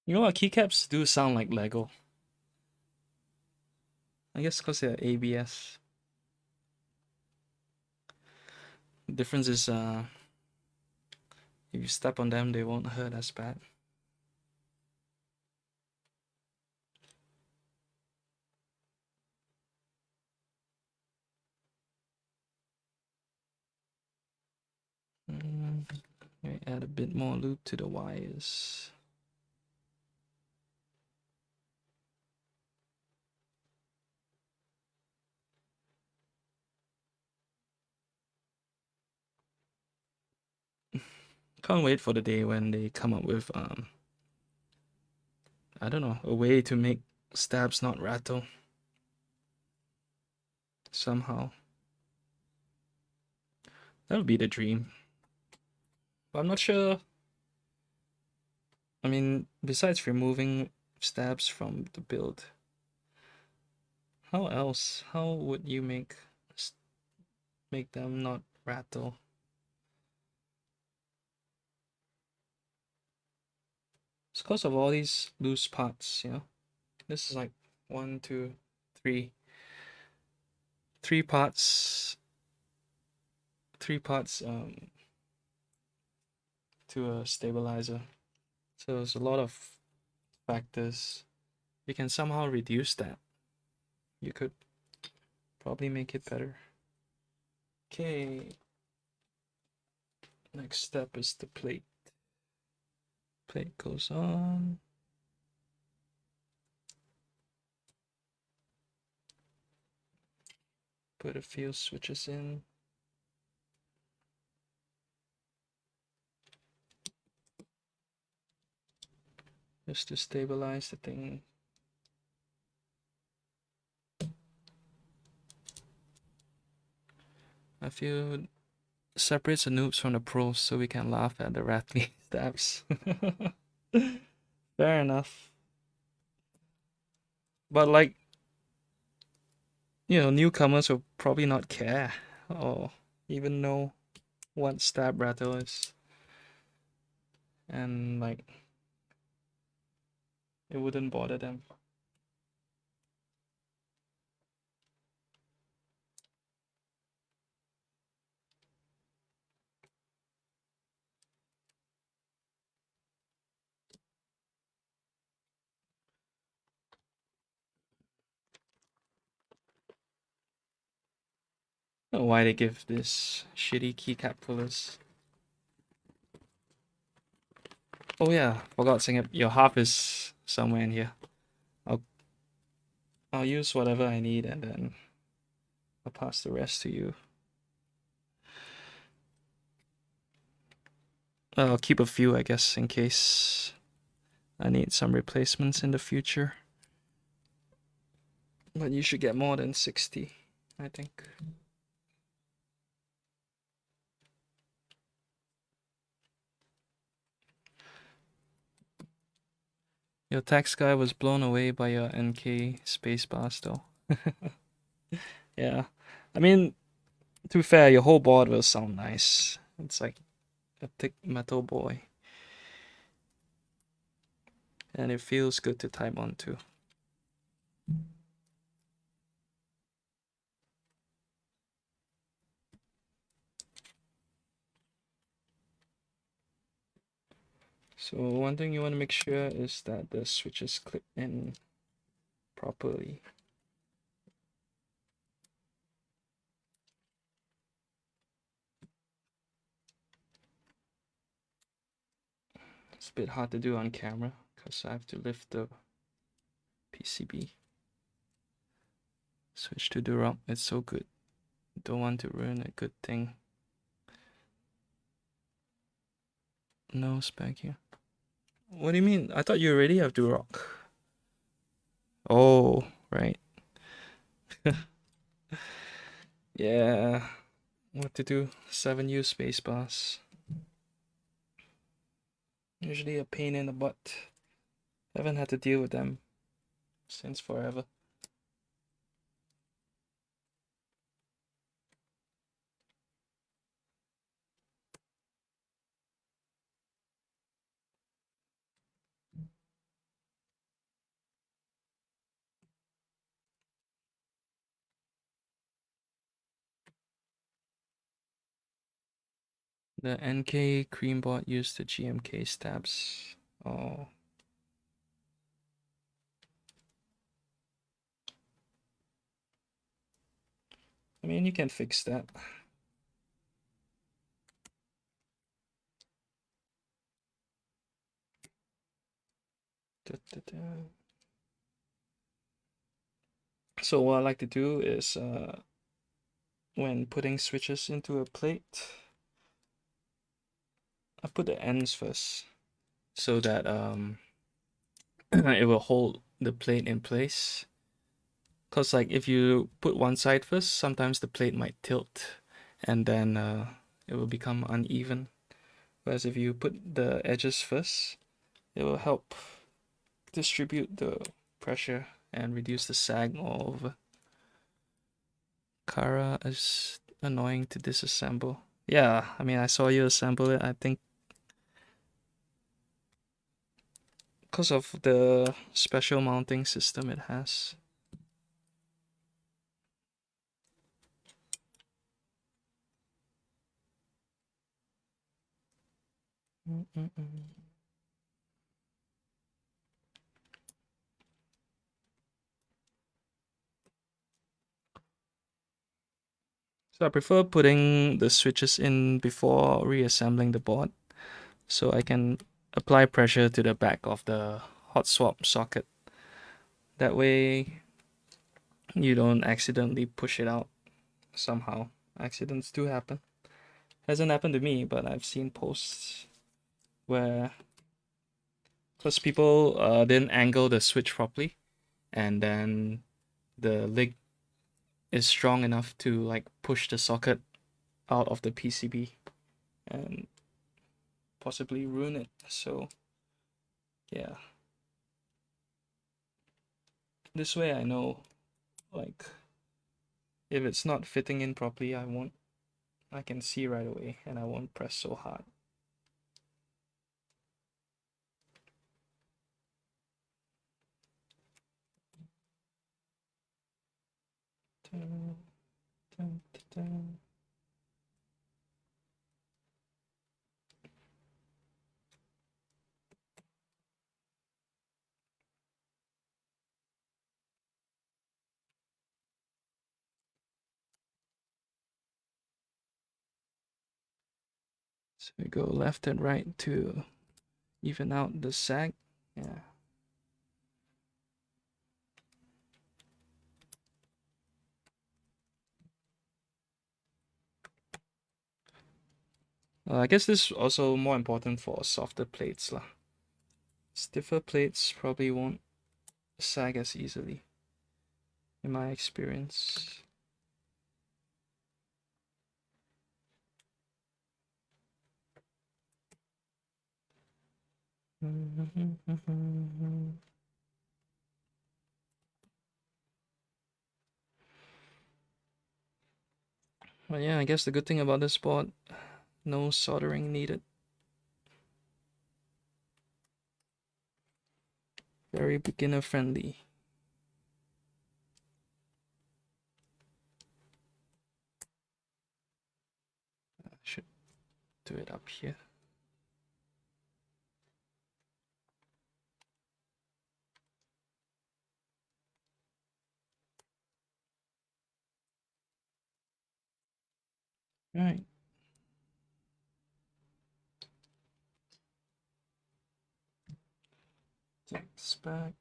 You know what? Keycaps do sound like Lego. I guess because they're ABS. The difference is if you step on them, they won't hurt as bad. Add a bit more lube to the wires. Can't wait for the day when they come up with I don't know, a way to make stabs not rattle somehow. That would be the dream. But I'm not sure. I mean, besides removing stabs from the build, how else? How would you make them not rattle? It's because of all these loose parts, you know. This is like 1, 2, 3. 3 parts. 3 parts to a stabilizer. So there's a lot of factors. You can somehow reduce that. You could probably make it better. Okay. Next step is the plate. Plate goes on. Put a few switches in. just to stabilize the thing. I feel separates the noobs from the pros so we can laugh at the rattly stabs. Fair enough. But like, you know, newcomers will probably not care or even know what stab rattle is. And like, it wouldn't bother them. I don't know why they give this shitty keycap pullers. Oh yeah, forgot saying it. Your half is somewhere in here. I'll use whatever I need and then I'll pass the rest to you. I'll keep a few, I guess, in case I need some replacements in the future. But you should get more than 60, I think. Your tax guy was blown away by your NK spacebar though. Yeah. I mean, to be fair, your whole board will sound nice. It's like a thick metal boy. And it feels good to type on too. So one thing you want to make sure is that the switches clip in properly. It's a bit hard to do on camera because I have to lift the PCB. Switch to Duroc, it's so good. Don't want to ruin a good thing. No spec here. What do you mean? I thought you already have Duroc. Oh, right. Yeah. What to do? 7U spacebars. Usually a pain in the butt. Haven't had to deal with them since forever. The NK cream bot used the GMK stabs. Oh. I mean, you can fix that. So what I like to do is when putting switches into a plate, I put the ends first so that it will hold the plate in place. Cause like if you put one side first, sometimes the plate might tilt and then it will become uneven. Whereas if you put the edges first, it will help distribute the pressure and reduce the sag all over. Kara is annoying to disassemble. Yeah, I mean, I saw you assemble it. I think because of the special mounting system it has. So I prefer putting the switches in before reassembling the board, so I can apply pressure to the back of the hot swap socket. That way you don't accidentally push it out somehow. Accidents do happen. Hasn't happened to me, but I've seen posts where Plus, people didn't angle the switch properly, and then the leg is strong enough to like push the socket out of the PCB and possibly ruin it. So yeah, this way I know like if it's not fitting in properly, I can see right away and I won't press so hard. Dun, dun, dun. So we go left and right to even out the sag. Yeah. I guess this is also more important for softer plates lah. Stiffer plates probably won't sag as easily, in my experience. Well, yeah, I guess the good thing about this board, no soldering needed. Very beginner friendly. I should do it up here. All right. Expect.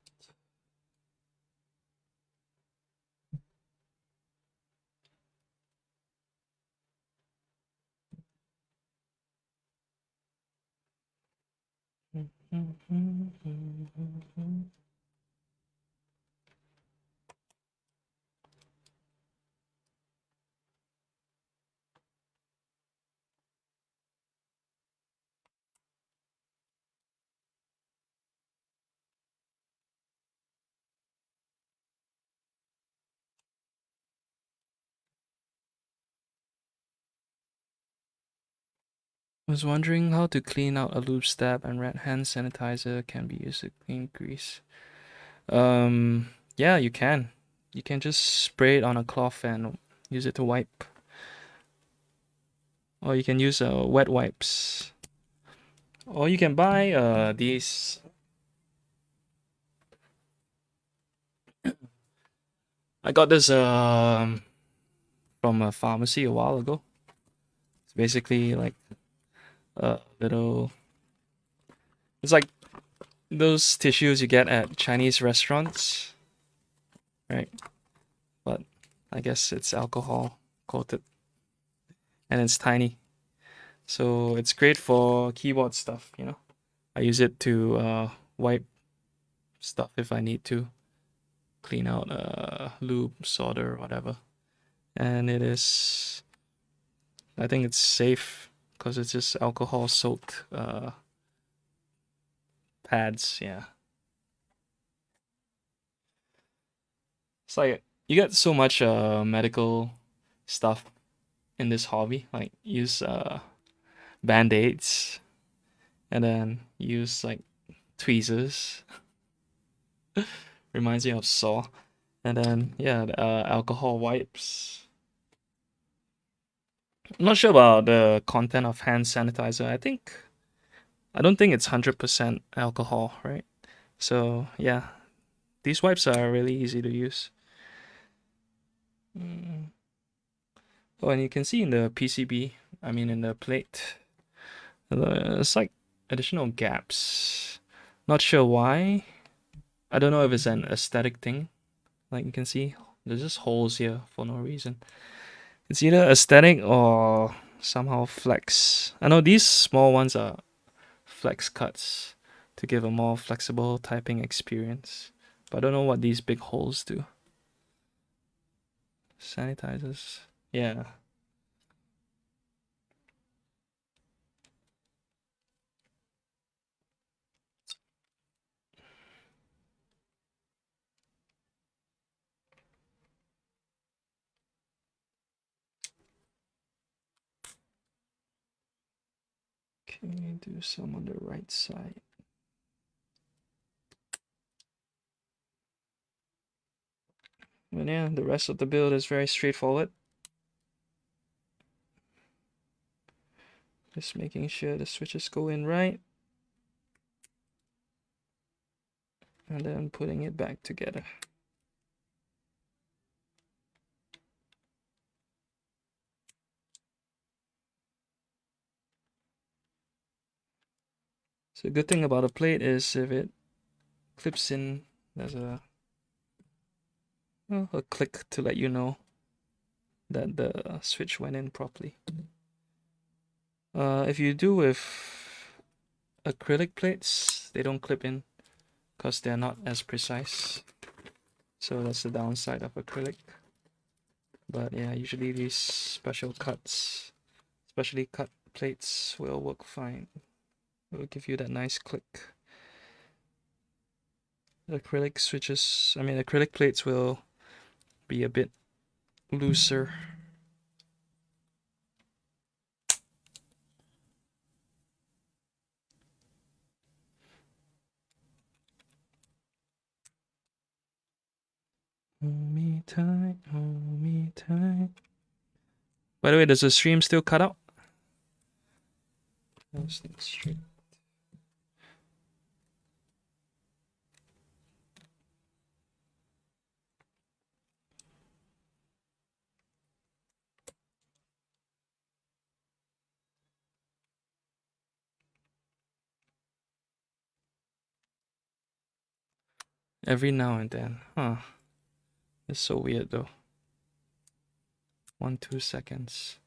Was wondering how to clean out a lube stab and red hand sanitizer can be used to clean grease. Yeah, you can. You can just spray it on a cloth and use it to wipe. Or you can use wet wipes. Or you can buy these. I got this from a pharmacy a while ago. It's basically like a little. It's like those tissues you get at Chinese restaurants, right? But I guess it's alcohol coated, and it's tiny, so it's great for keyboard stuff. You know, I use it to wipe stuff if I need to clean out lube, solder, or whatever. And it is, I think it's safe because it's just alcohol soaked pads. Yeah, it's like you get so much medical stuff in this hobby. Like use band-aids and then use like tweezers. Reminds me of Saw. And then yeah, alcohol wipes. I'm not sure about the content of hand sanitizer. I don't think it's 100% alcohol, right? So yeah, these wipes are really easy to use. Oh, and you can see in the PCB, I mean in the plate, it's like additional gaps. Not sure why. I don't know if it's an aesthetic thing. Like you can see, there's just holes here for no reason. It's either aesthetic or somehow flex. I know these small ones are flex cuts to give a more flexible typing experience. But I don't know what these big holes do. Sanitizers. Yeah. Okay, do some on the right side. And yeah, the rest of the build is very straightforward. Just making sure the switches go in right. And then putting it back together. So the good thing about a plate is if it clips in, there's a click to let you know that the switch went in properly. If you do with acrylic plates, they don't clip in because they're not as precise. So that's the downside of acrylic. But yeah, usually these specially cut plates will work fine. It will give you that nice click. The acrylic plates will be a bit looser. Hold me tight, hold me tight. By the way, does the stream still cut out? That's not straight. Every now and then, huh? It's so weird though. 1-2 seconds.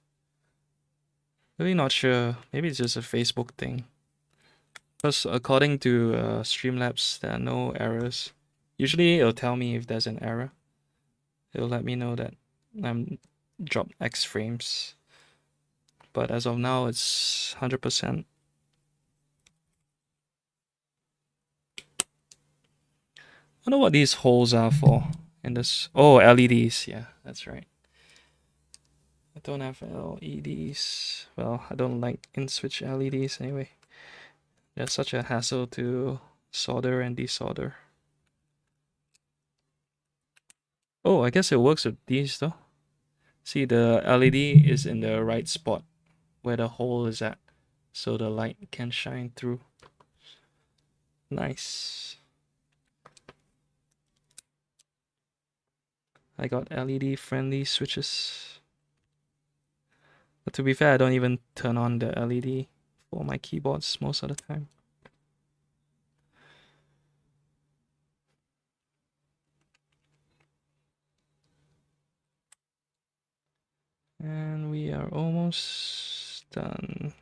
Really not sure. Maybe it's just a Facebook thing. Because according to Streamlabs, there are no errors. Usually it'll tell me if there's an error. It'll let me know that I'm dropped X frames. But as of now, it's 100%. I wonder what these holes are for in this. Oh, LEDs. Yeah, that's right. I don't have LEDs. Well, I don't like in-switch LEDs anyway. They're such a hassle to solder and desolder. Oh, I guess it works with these though. See, the LED is in the right spot where the hole is at, so the light can shine through. Nice. I got LED friendly switches. But to be fair, I don't even turn on the LED for my keyboards most of the time. And we are almost done.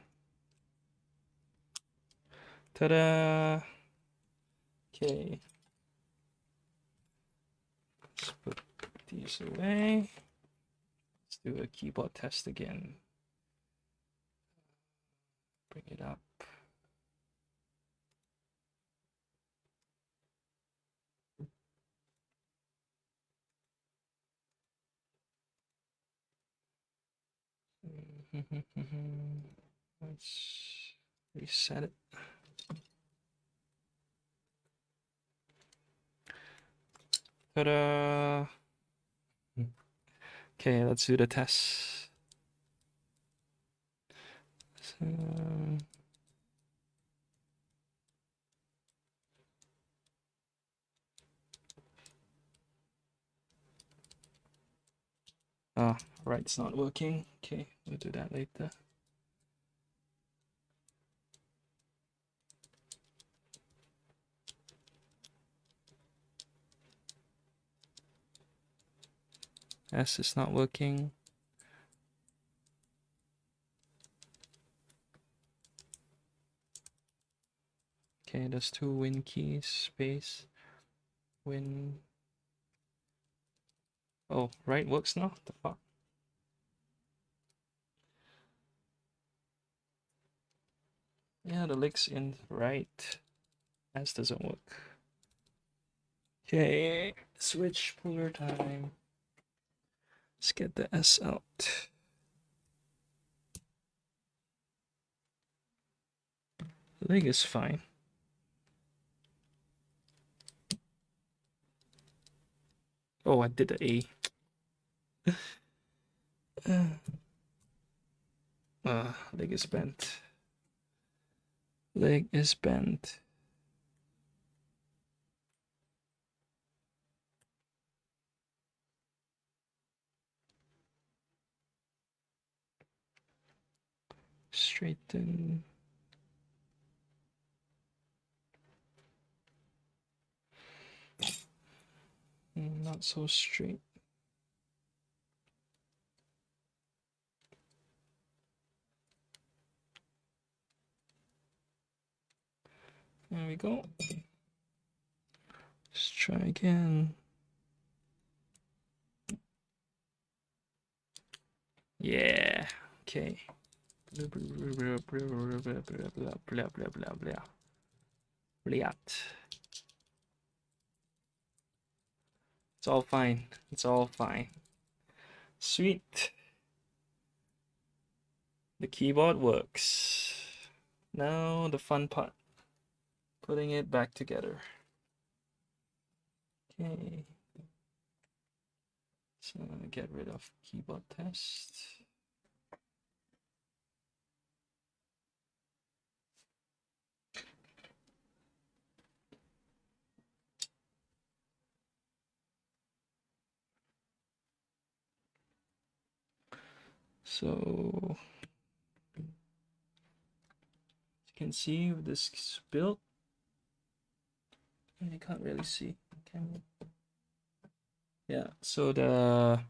Ta-da! Okay. Let's put these away. Let's do a keyboard test again. Bring it up. Let's reset it. Ta-da! Okay, let's do the test. So, right, it's not working. Okay, we'll do that later. S is not working. Okay, there's 2 win keys, space, win. Oh, right works now? The fuck? Yeah, the leg's in right. S doesn't work. Okay, switch puller time. Let's get the S out. Leg is fine. Oh, I did the A. Leg is bent. Leg is bent. Straighten. Not so straight. There we go. Let's try again. Yeah. Okay. Blah blah blah blah blah. It's all fine. It's all fine. Sweet. The keyboard works. Now the fun part. Putting it back together. Okay. So I'm gonna get rid of keyboard test. So you can see with this is built. You can't really see. Can you? Yeah, so the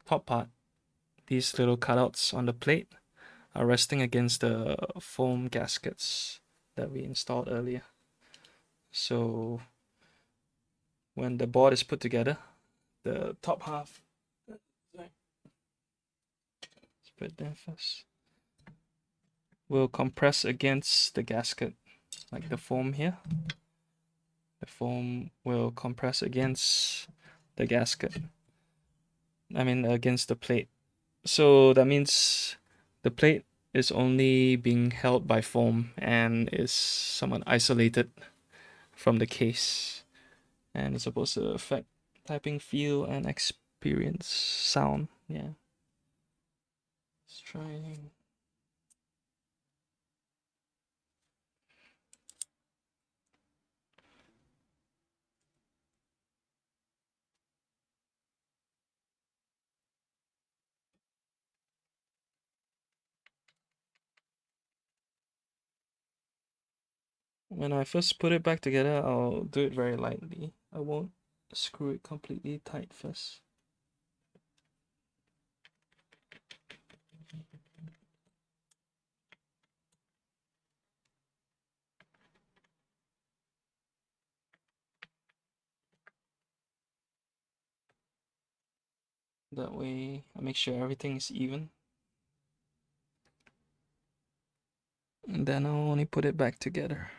top part, these little cutouts on the plate are resting against the foam gaskets that we installed earlier. So when the board is put together, the top half, let's put it there first, will compress against the gasket, like the foam here. The foam will compress against the gasket. I mean, against the plate. So that means the plate is only being held by foam and is somewhat isolated from the case. And it's supposed to affect typing feel and experience sound. Yeah. Let's try. When I first put it back together, I'll do it very lightly. I won't screw it completely tight first. That way I make sure everything is even. And then I'll only put it back together.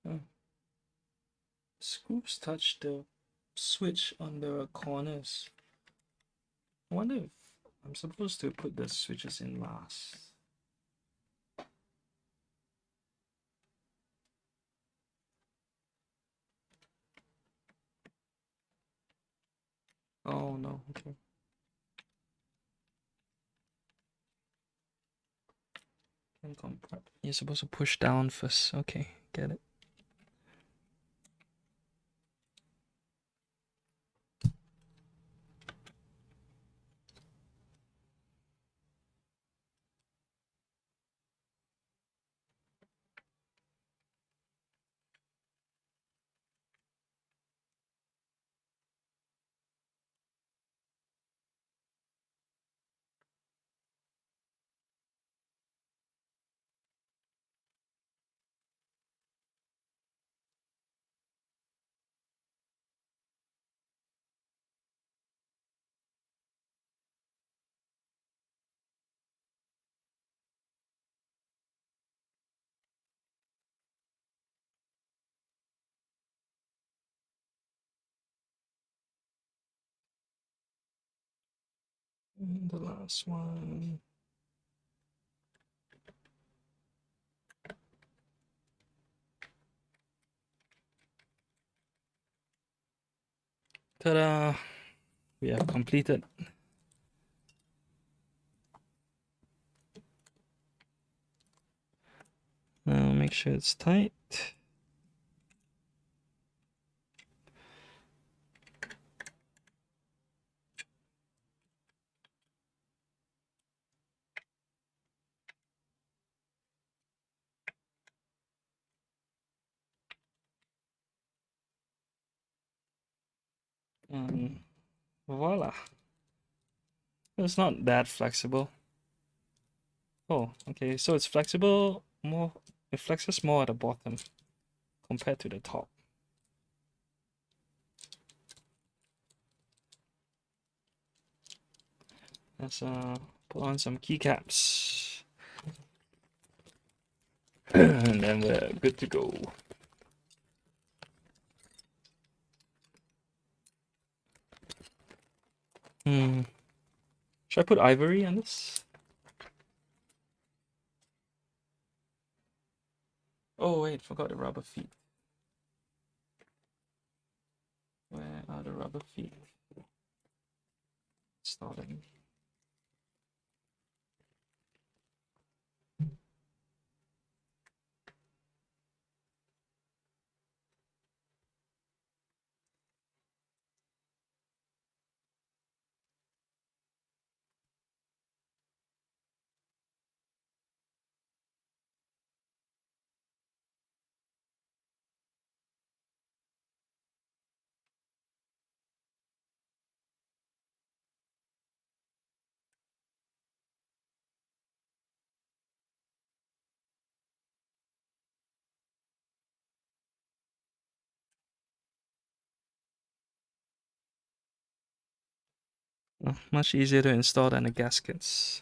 Oh. Screws touch the switch on the corners. I wonder if I'm supposed to put the switches in last. Oh no, okay. You're supposed to push down first. Okay, get it. And the last one. Ta-da! We have completed. Now make sure it's tight. And voila. It's not that flexible. Oh, okay. So it's flexible more. It flexes more at the bottom compared to the top. Let's put on some keycaps. And then we're good to go. Should I put ivory on this? Oh wait, forgot the rubber feet. Where are the rubber feet? Starting. Much easier to install than the gaskets.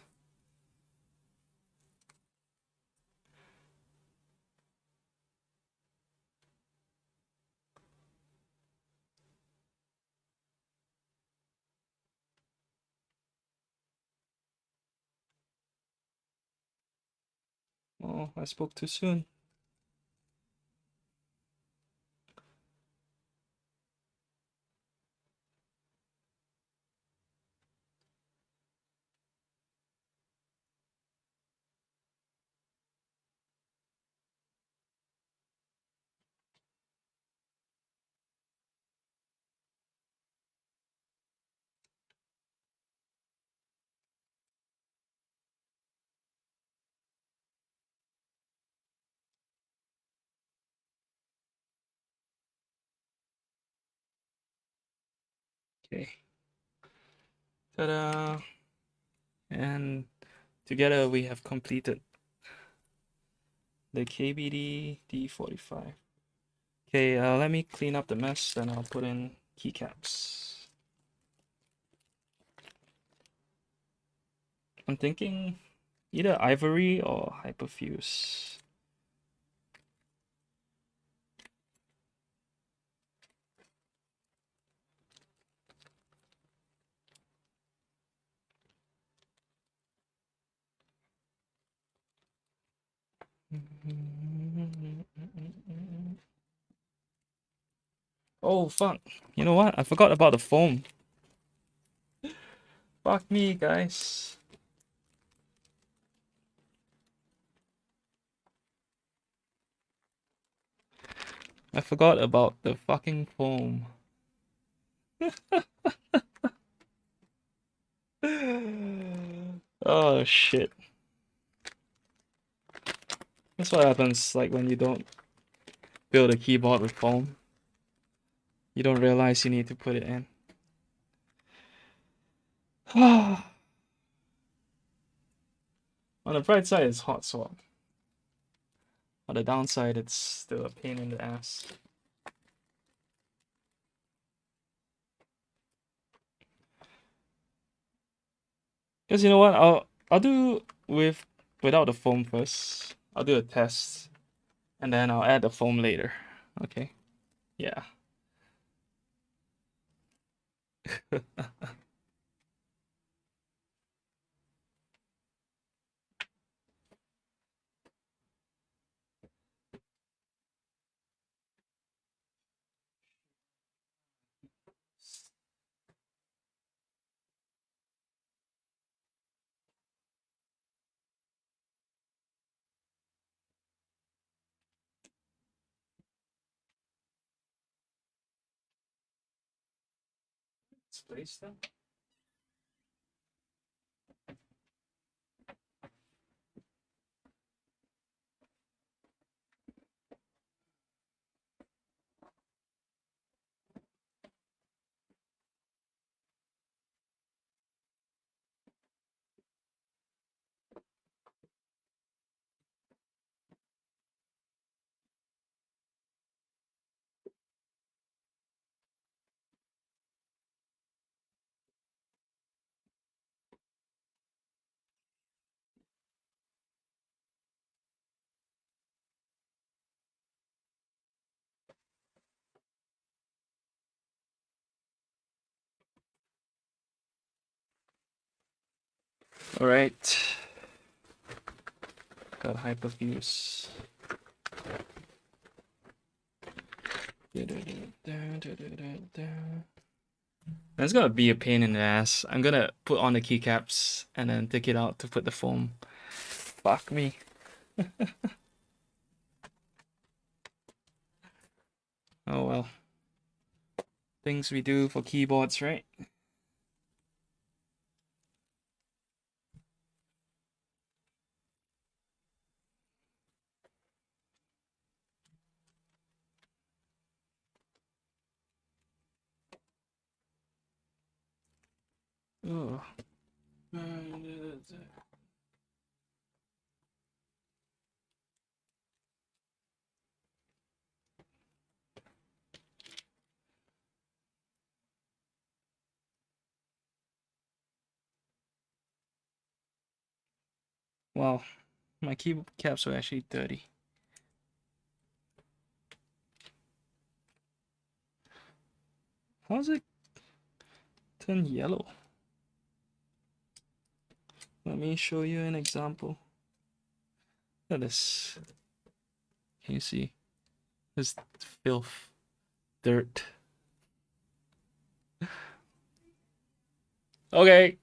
Oh, I spoke too soon. Okay. Ta-da! And together we have completed the KBD D45. Okay, let me clean up the mess, then I'll put in keycaps. I'm thinking either ivory or hyperfuse. Oh, fuck. You know what? I forgot about the foam. Fuck me, guys. I forgot about the fucking foam. Oh, shit. That's what happens, like, when you don't build a keyboard with foam. You don't realize you need to put it in. On the bright side, it's hot swap. On the downside, it's still a pain in the ass. Because you know what, I'll do without the foam first. I'll do a test, and then I'll add the foam later. Okay, yeah. Let's place them. All right. Got hyperfuse. That's gonna be a pain in the ass. I'm gonna put on the keycaps and then take it out to put the foam. Fuck me. Oh well. Things we do for keyboards, right? Oh. Well, my keycaps were actually dirty. How's it turn yellow? Let me show you an example. Look at this. Can you see? This filth. Dirt. Okay.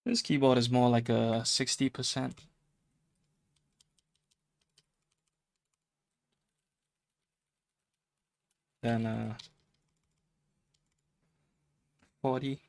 This keyboard is more like a 60% than a 40.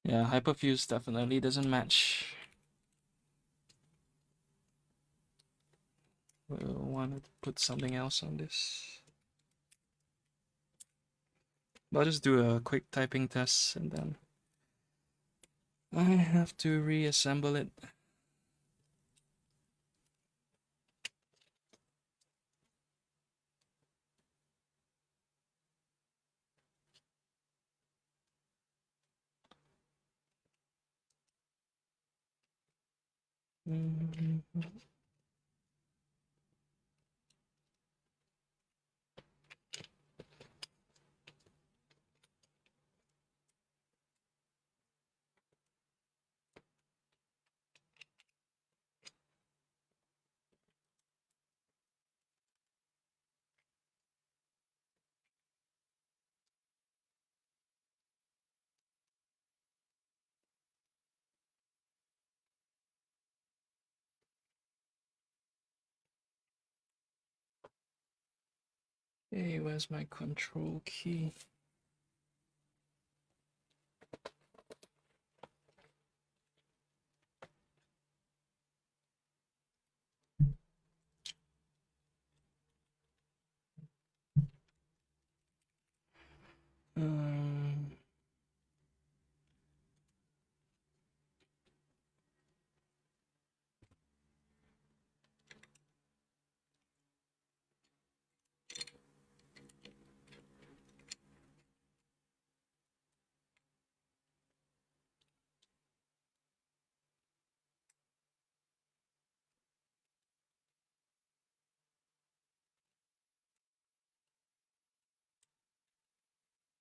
Yeah, hyperfuse definitely doesn't match. We'll want to put something else on this. I'll just do a quick typing test and then I have to reassemble it. Okay, where's my control key?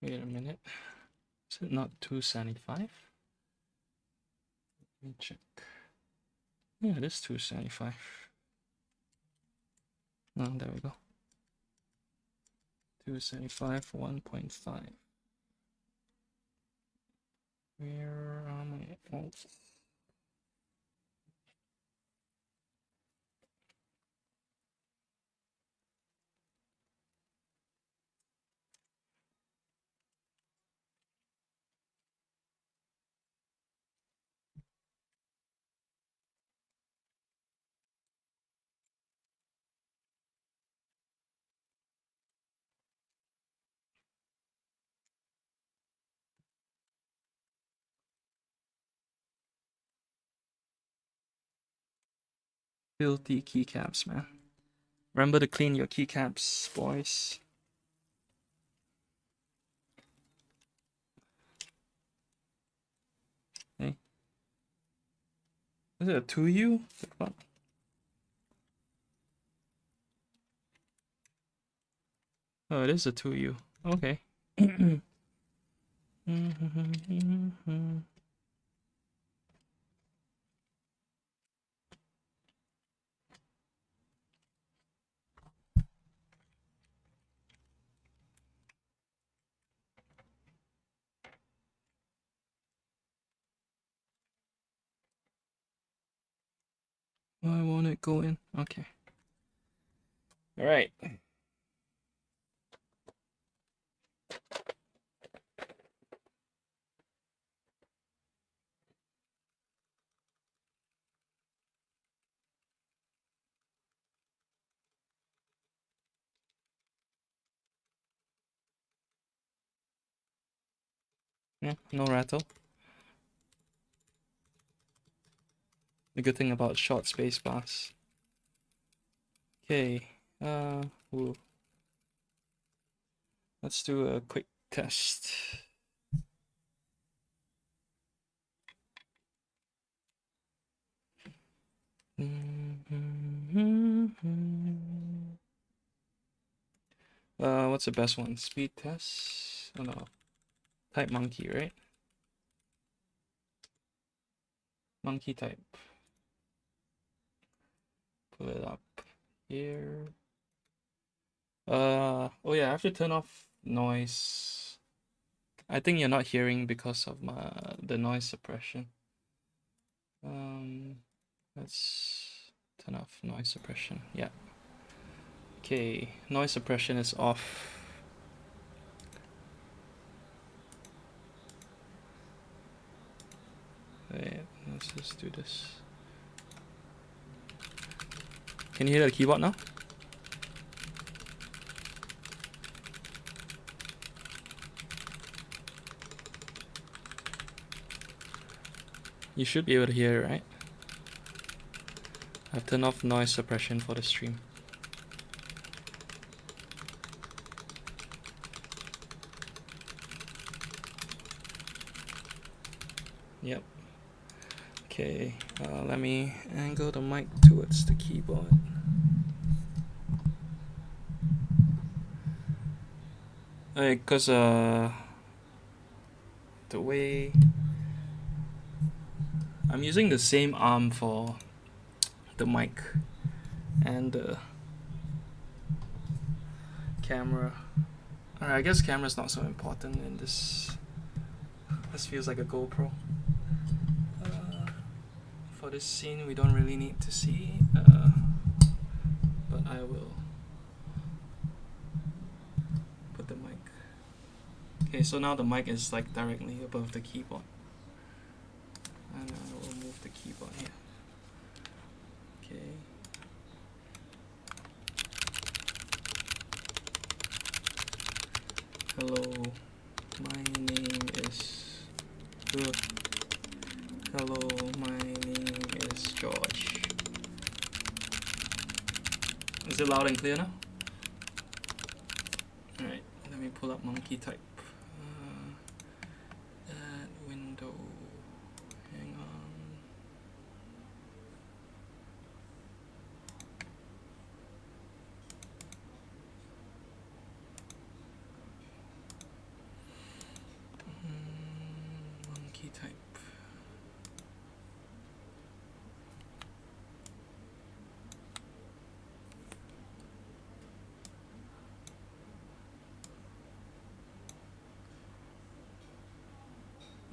Wait a minute. Is it not 275? Let me check. Yeah, it is 275. Oh, there we go. 275 for 1.5. Where am I? Oh. Filthy keycaps, man. Remember to clean your keycaps, boys. Hey. Is it a 2U? Oh, it is a 2U. Okay. Why won't it go in? Okay. All right. Yeah, no rattle. The good thing about short space bars. Okay. Ooh. Let's do a quick test. What's the best one? Speed test? Oh no. Type monkey, right? Monkey type. Pull it up here. Oh yeah, I have to turn off noise. I think you're not hearing because of the noise suppression. Let's turn off noise suppression. Yeah. Okay, noise suppression is off. Wait, let's just do this. Can you hear the keyboard now? You should be able to hear it, right? I've turned off noise suppression for the stream. Yep. Okay, let me angle the mic towards the keyboard. Because the way I'm using the same arm for the mic and the camera. Alright, I guess camera's not so important in this. This feels like a GoPro. For this scene, we don't really need to see, but I will Okay, so now the mic is like directly above the keyboard. And I will move the keyboard here. Okay. Hello, my name is... Hello, my name is George. Is it loud and clear now? Alright, let me pull up monkey type. Add window. Hang on. Monkey type.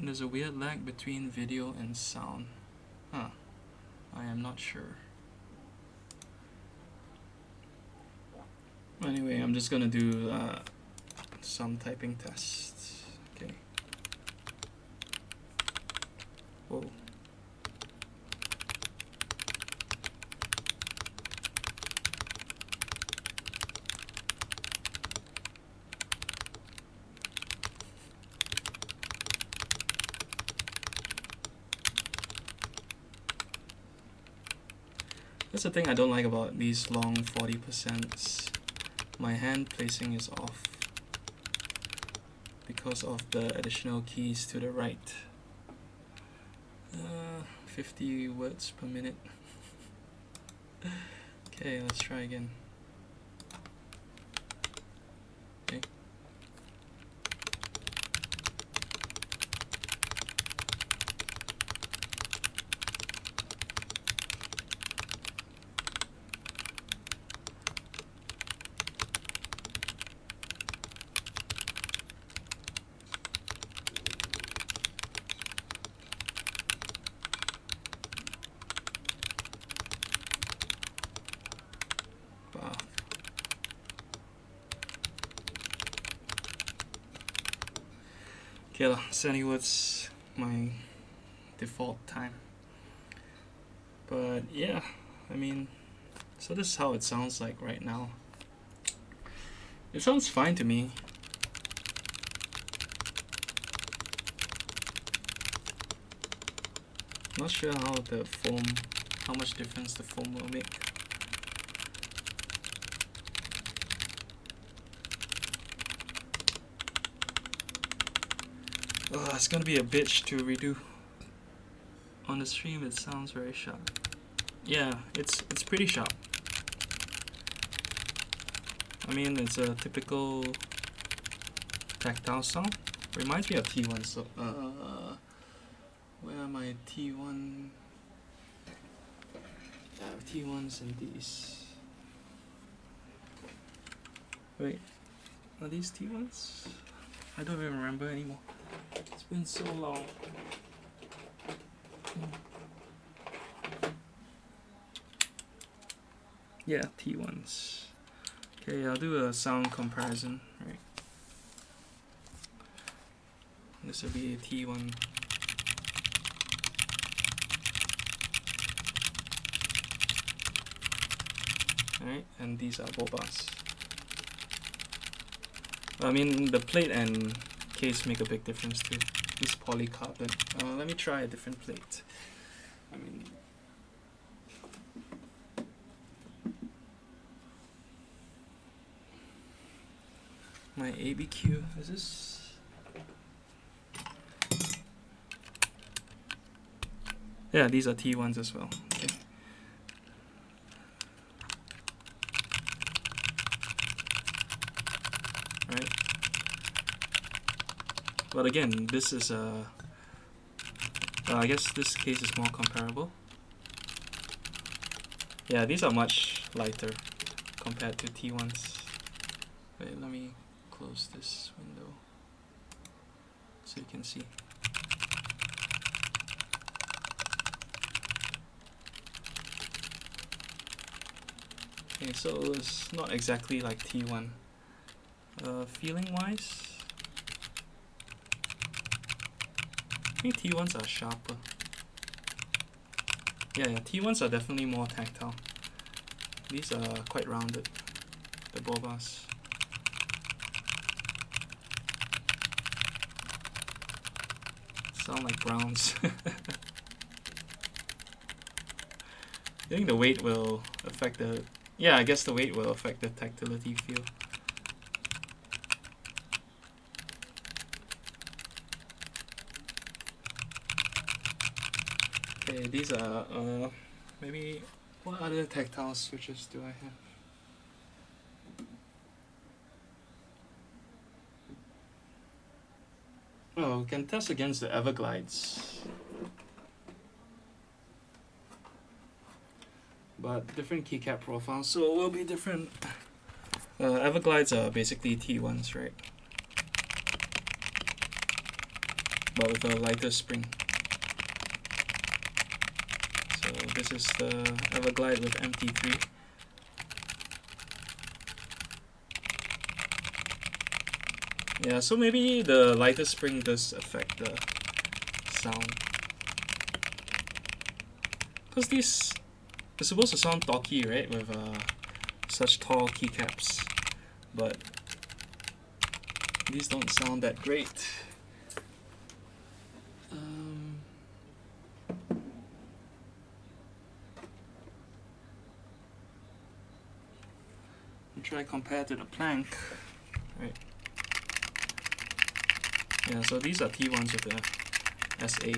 There's a weird lag between video and sound. Huh. I am not sure. Anyway, I'm just gonna do some typing tests. Okay. Whoa. That's the thing I don't like about these long 40%s. My hand placing is off because of the additional keys to the right. 50 words per minute. Okay, let's try again. Okay. Wow. Okay, 70 words, my default time. But yeah, I mean, so this is how it sounds like right now. It sounds fine to me. Not sure how the foam, how much difference the foam will make. Oh, it's gonna be a bitch to redo. On the stream it sounds very sharp. Yeah, it's pretty sharp. I mean, it's a typical tactile sound. Reminds me of T1. So, where are my T1? I have T1s and these. Wait, are these T1s? I don't even remember anymore. It's been so long. Yeah, T1s. Okay, I'll do a sound comparison, right? This will be a T1. Alright, and these are bobas. I mean, the plate and case make a big difference too. This polycarbonate. Let me try a different plate. I mean, my ABQ, is this? Yeah, these are T1s as well. Okay. Alright. But again, this is I guess this case is more comparable. Yeah, these are much lighter compared to T1s. Wait, let me close this window so you can see. Okay, so it's not exactly like T1. Feeling wise, think T1s are sharper. Yeah, T1s are definitely more tactile. These are quite rounded, the bobas. Sound like browns. I think the weight will affect the... Yeah, I guess the weight will affect the tactility feel. Okay, these are maybe... What other tactile switches do I have? Oh, we can test against the Everglides. But different keycap profiles, so it will be different. Everglides are basically T1s, right? But with a lighter spring. So this is the Everglide with MT3. Yeah, so maybe the lighter spring does affect the sound. Because these are supposed to sound talky, right? With such tall keycaps. But these don't sound that great. Try compare to the plank, right? Yeah, so these are T1s with the SA.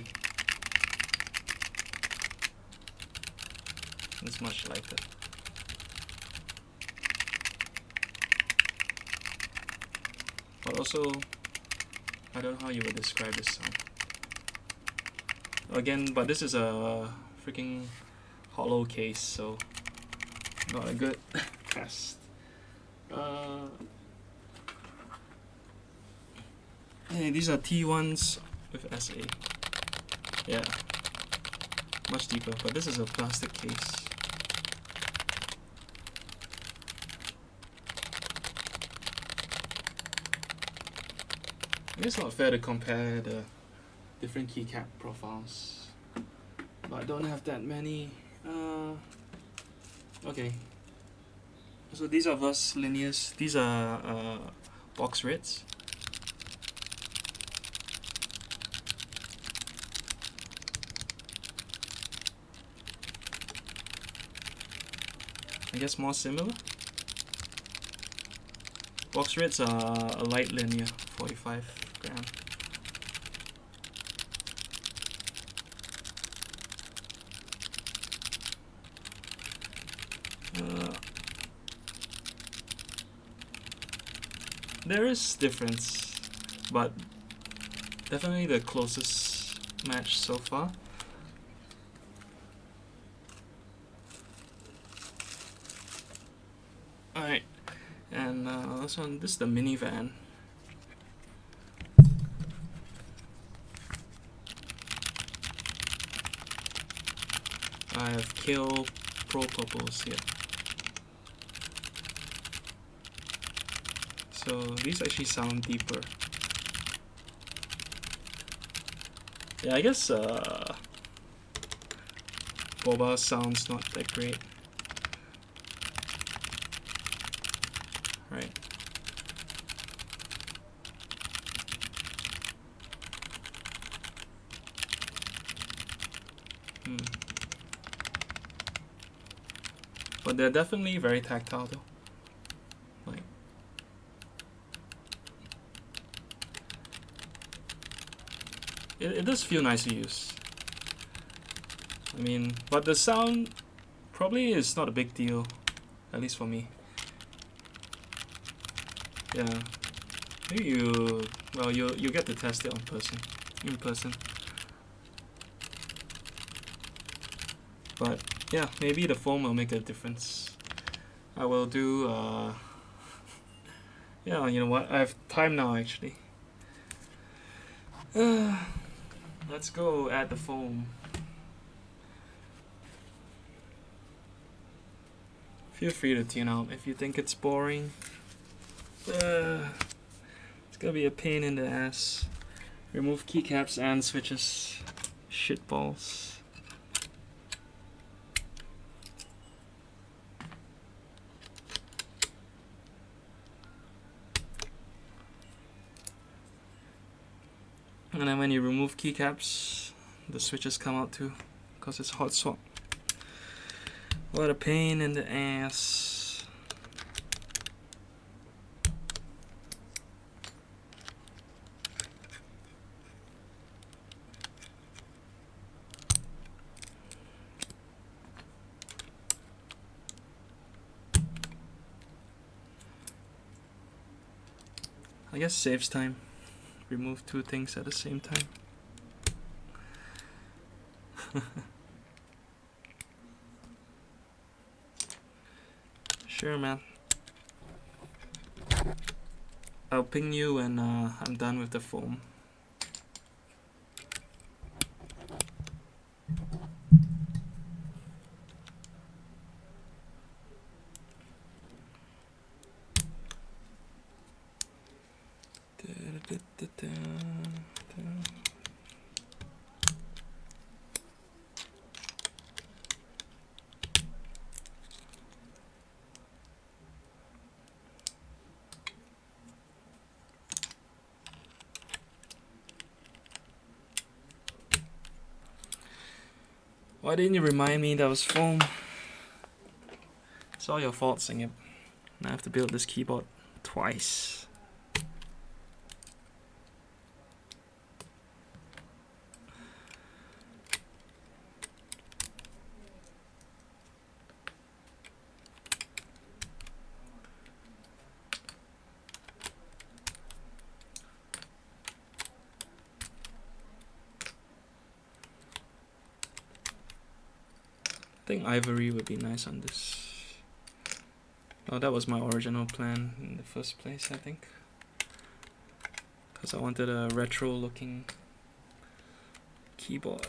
It's much lighter. But also, I don't know how you would describe this sound. Again, but this is a freaking hollow case, so not a good test. Hey, these are T1s with SA. Yeah, much deeper, but this is a plastic case. It's not fair to compare the different keycap profiles, but I don't have that many. Okay. So these are Verse Linears. These are box reds. I guess more similar. Box reds are a light linear, 45 gram. There is difference, but definitely the closest match so far. Alright, and this one, this is the minivan. I have Kale Pro Purples here. So these actually sound deeper. Yeah, I guess Boba sounds not that great. Right. But they're definitely very tactile though. Like, it does feel nice to use. I mean, but the sound probably is not a big deal, at least for me. Yeah, maybe you get to test it in person. But yeah, maybe the foam will make a difference. I will do. Yeah, you know what? I have time now actually. Let's go add the foam. Feel free to tune out if you think it's boring. It's gonna be a pain in the ass. Remove keycaps and switches. Shitballs. And then when you remove keycaps, the switches come out too, because it's hot swap. What a pain in the ass. I guess saves time. Remove two things at the same time. Sure, man. I'll ping you when I'm done with the foam. Why didn't you remind me that was foam? It's all your fault, Singip. I have to build this keyboard twice. I think ivory would be nice on this. Oh, that was my original plan in the first place, I think. Because I wanted a retro looking keyboard.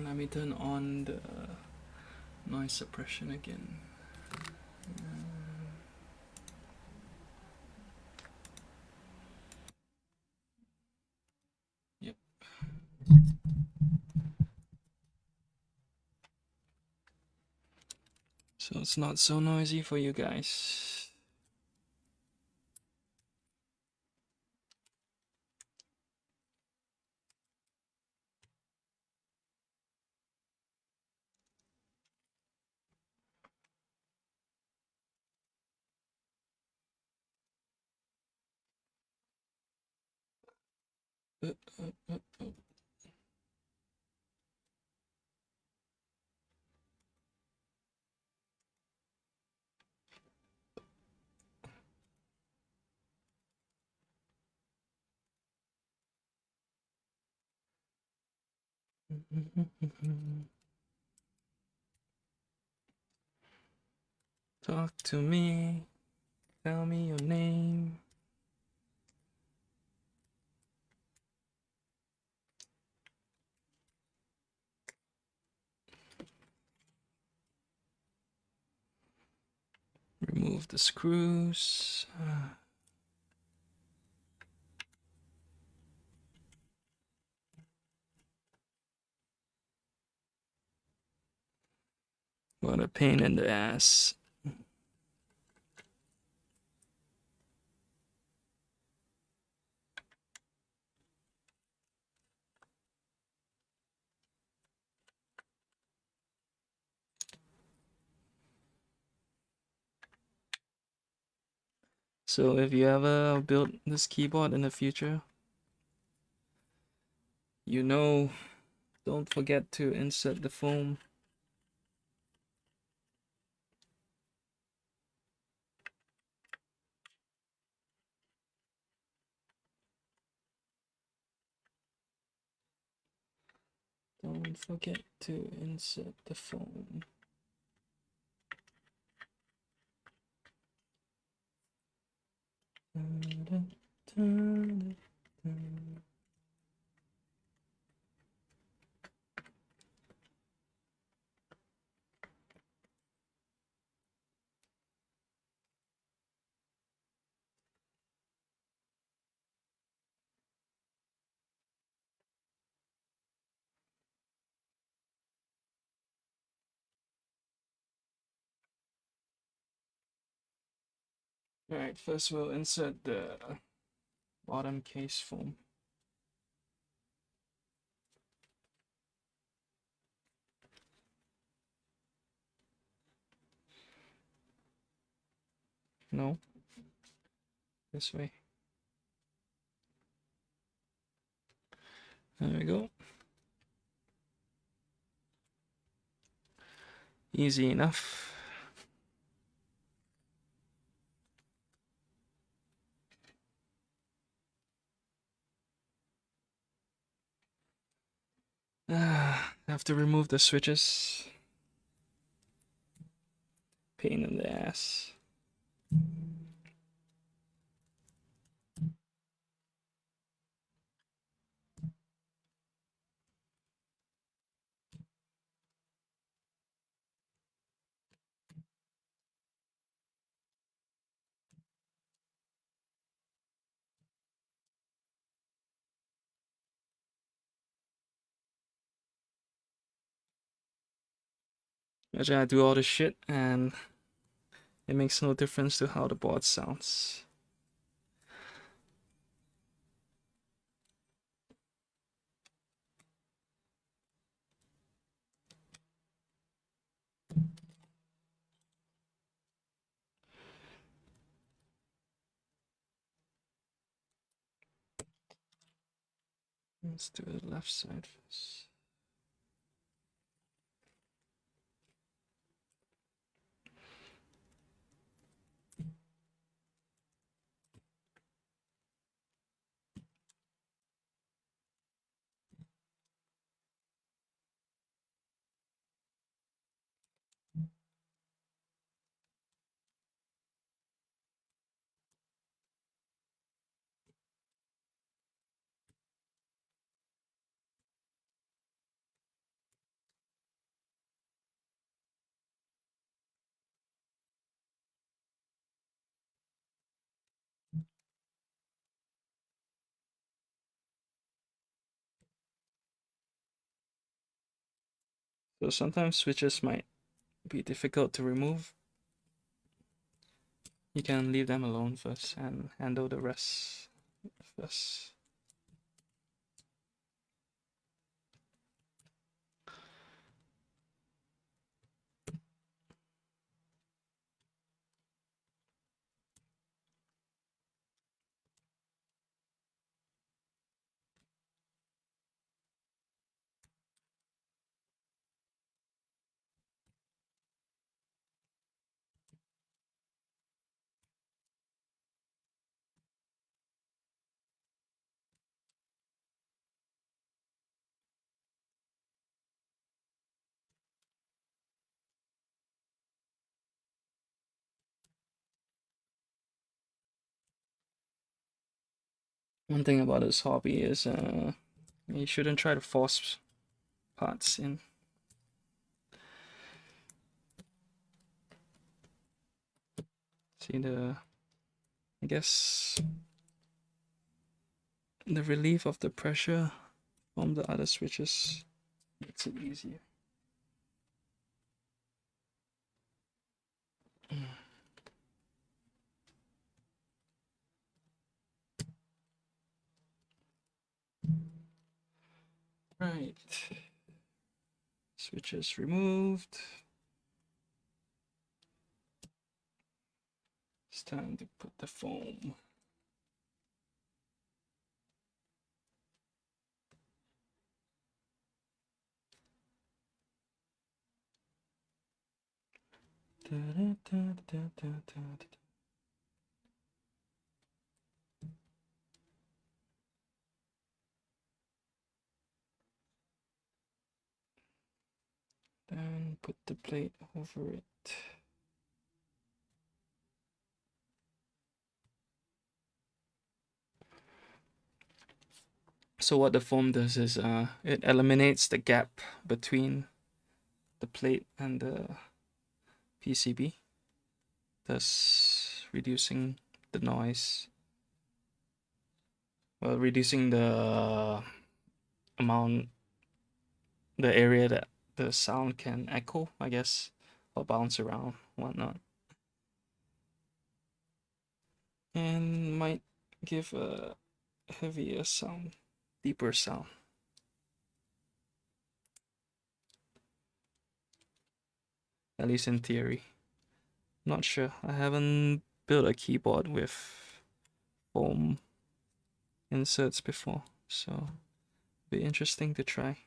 Let me turn on the noise suppression again. Yep. So it's not so noisy for you guys. Talk to me, tell me your name. Remove the screws. What a pain in the ass. So if you ever build this keyboard in the future, you know, don't forget to insert the foam. Don't forget to insert the foam. Alright, first we'll insert the bottom case foam. No, this way. There we go. Easy enough. Have to remove the switches. Pain in the ass. Imagine I do all this shit and it makes no difference to how the board sounds. Let's do the left side first. So sometimes switches might be difficult to remove. You can leave them alone first and handle the rest first. One thing about this hobby is you shouldn't try to force parts in. See I guess the relief of the pressure from the other switches makes it easier. Right. Switches removed. It's time to put the foam. Then put the plate over it. So what the foam does is it eliminates the gap between the plate and the PCB, thus reducing the noise. Well, reducing the amount, the area that the sound can echo, I guess, or bounce around, whatnot. And might give a heavier sound, deeper sound. At least in theory. Not sure. I haven't built a keyboard with foam inserts before, so be interesting to try.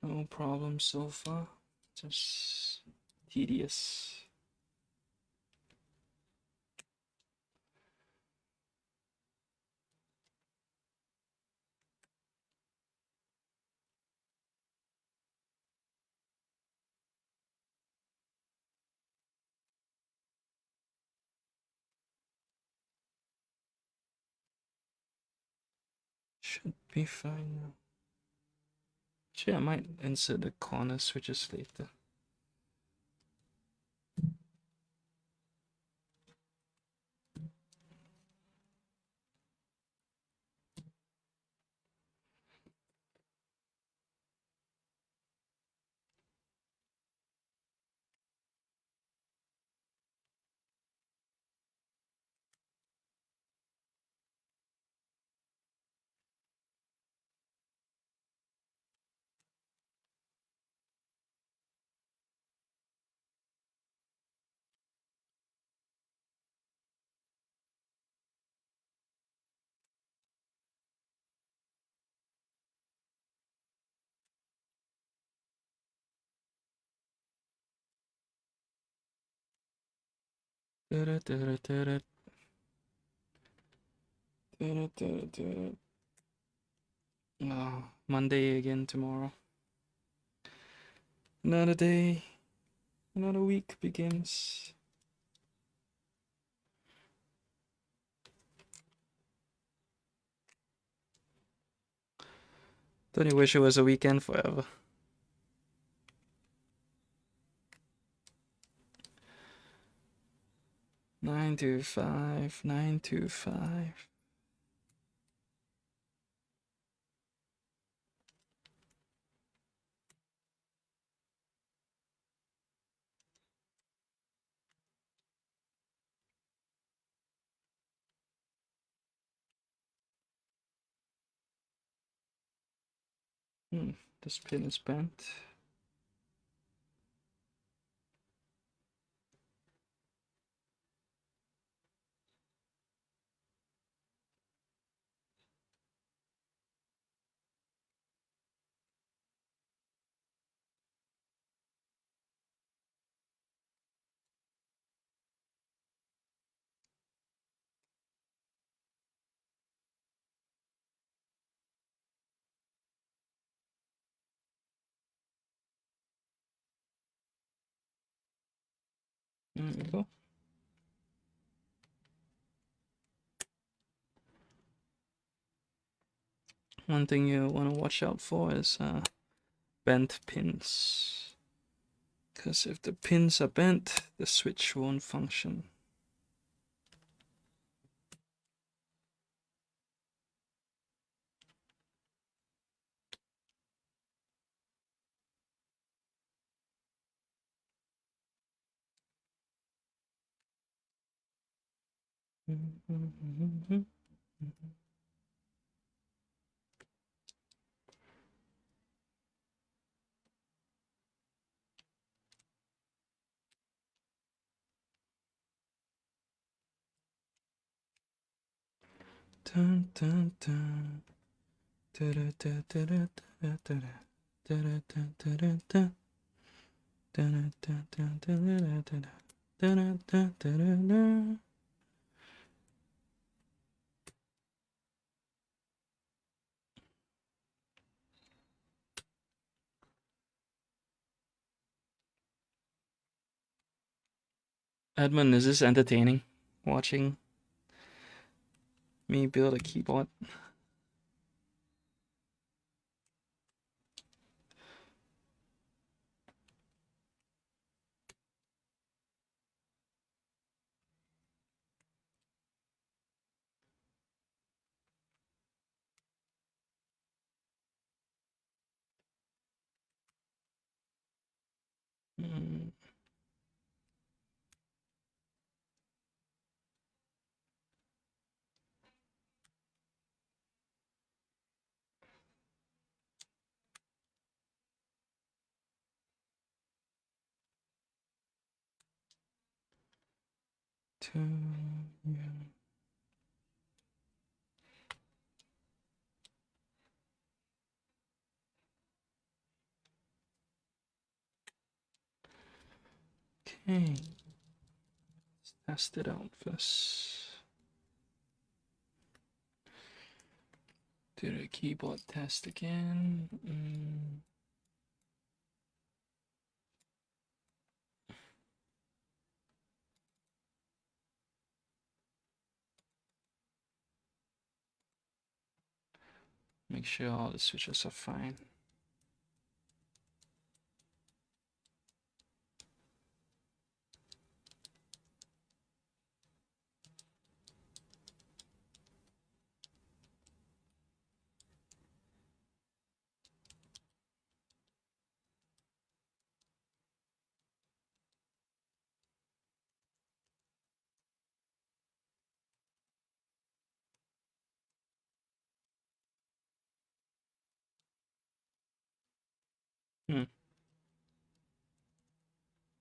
No problem so far, just tedious. Should be fine now. Actually, I might insert the corner switches later. Oh, Monday again tomorrow. Another day, another week begins. Don't you wish it was a weekend forever? Nine to five, 9 to 5. This pin is bent. There we go. One thing you want to watch out for is bent pins. Because if the pins are bent, the switch won't function. Dun, dun, dun. Da, da, da, da, da, da, da, da, da, da, da, da. Da, da, da, da, da, da, da, da. Da, da, da, da, da, da. Edmund, is this entertaining? Watching me build a keyboard? Mm. Yeah. Okay. Let's test it out first. Do the keyboard test again. Make sure all the switches are fine.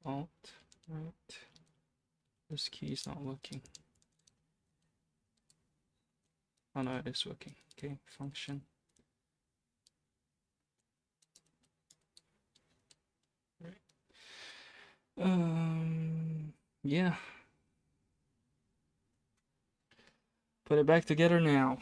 Alt, right. This key is not working. Oh no, it is working. Okay, function. Yeah. Put it back together now.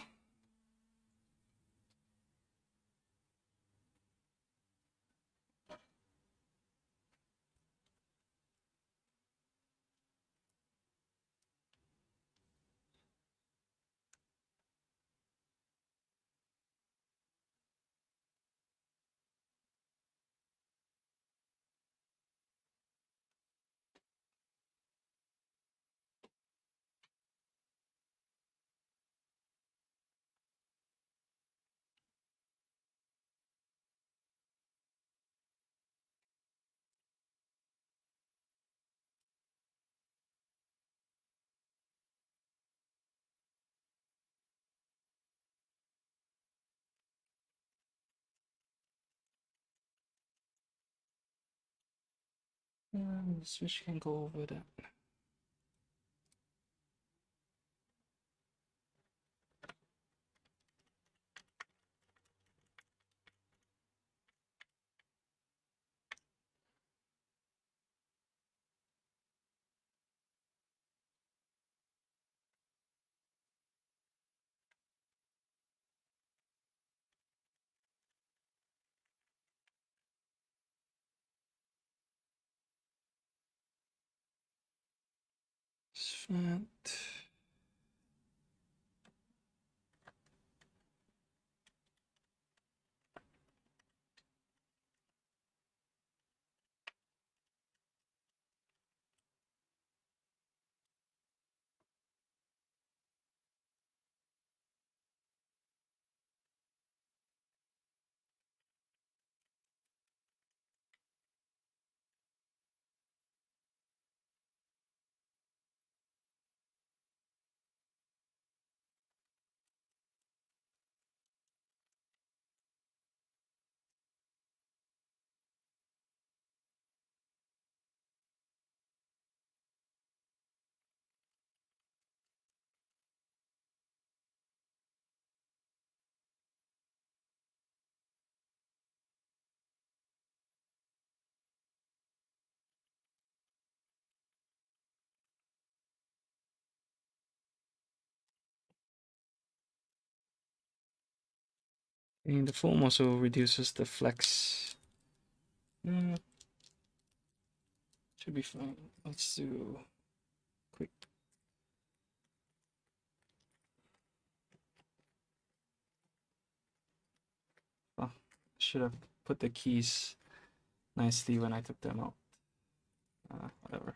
The switch can go over that. And the foam also reduces the flex. Should be fine. Let's do quick. Oh, should have put the keys nicely when I took them out. Whatever.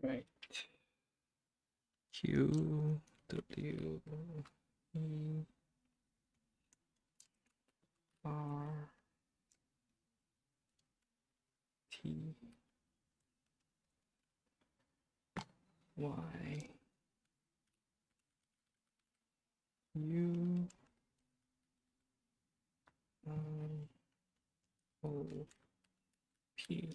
Right. Q W E R T Y U I O P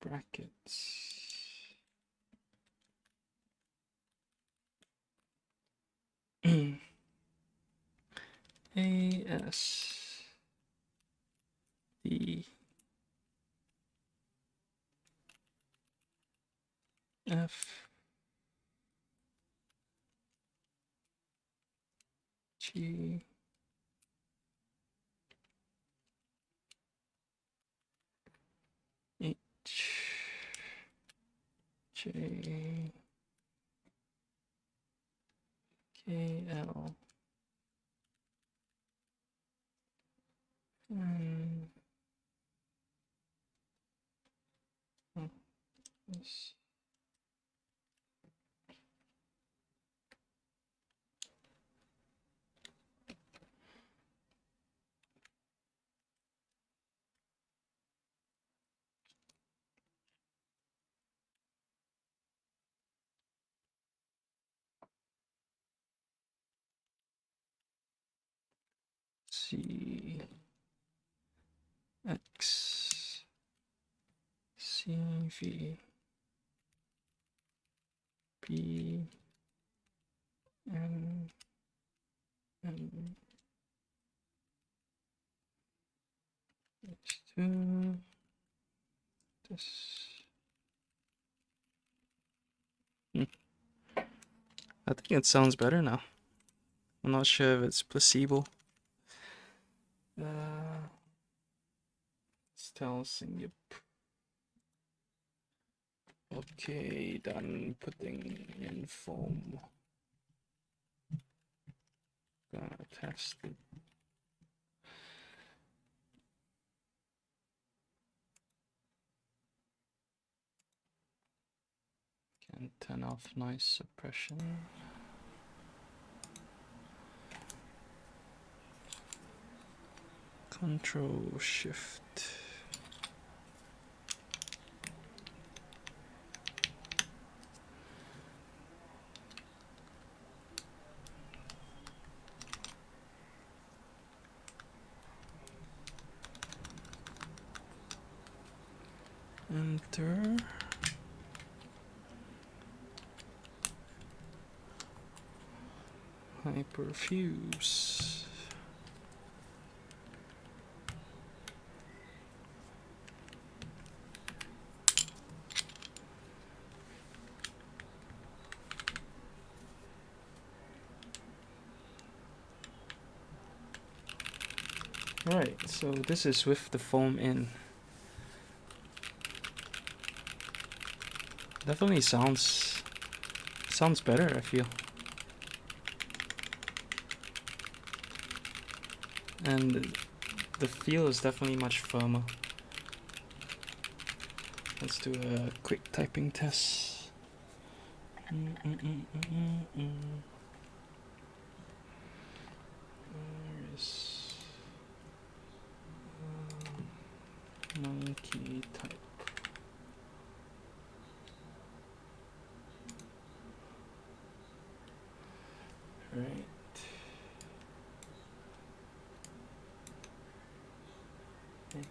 brackets. A S D F G H J K L N S C X C V B N N H2 this. I think it sounds better now. I'm not sure if it's placebo. Still sing. Okay, done putting in foam. Gonna test it. Can turn off noise suppression. Control Shift. Enter. Hyperfuse. Alright, so this is with the foam in. Definitely sounds better, I feel. And the feel is definitely much firmer. Let's do a quick typing test. There's monkey type. Right. Okay.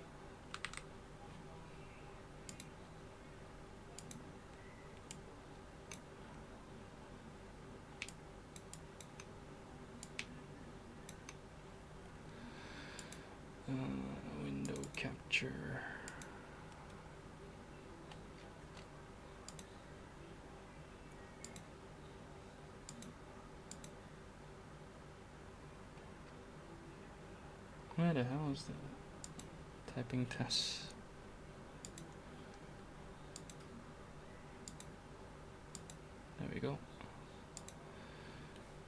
Window capture. Where the hell is the typing test? There we go.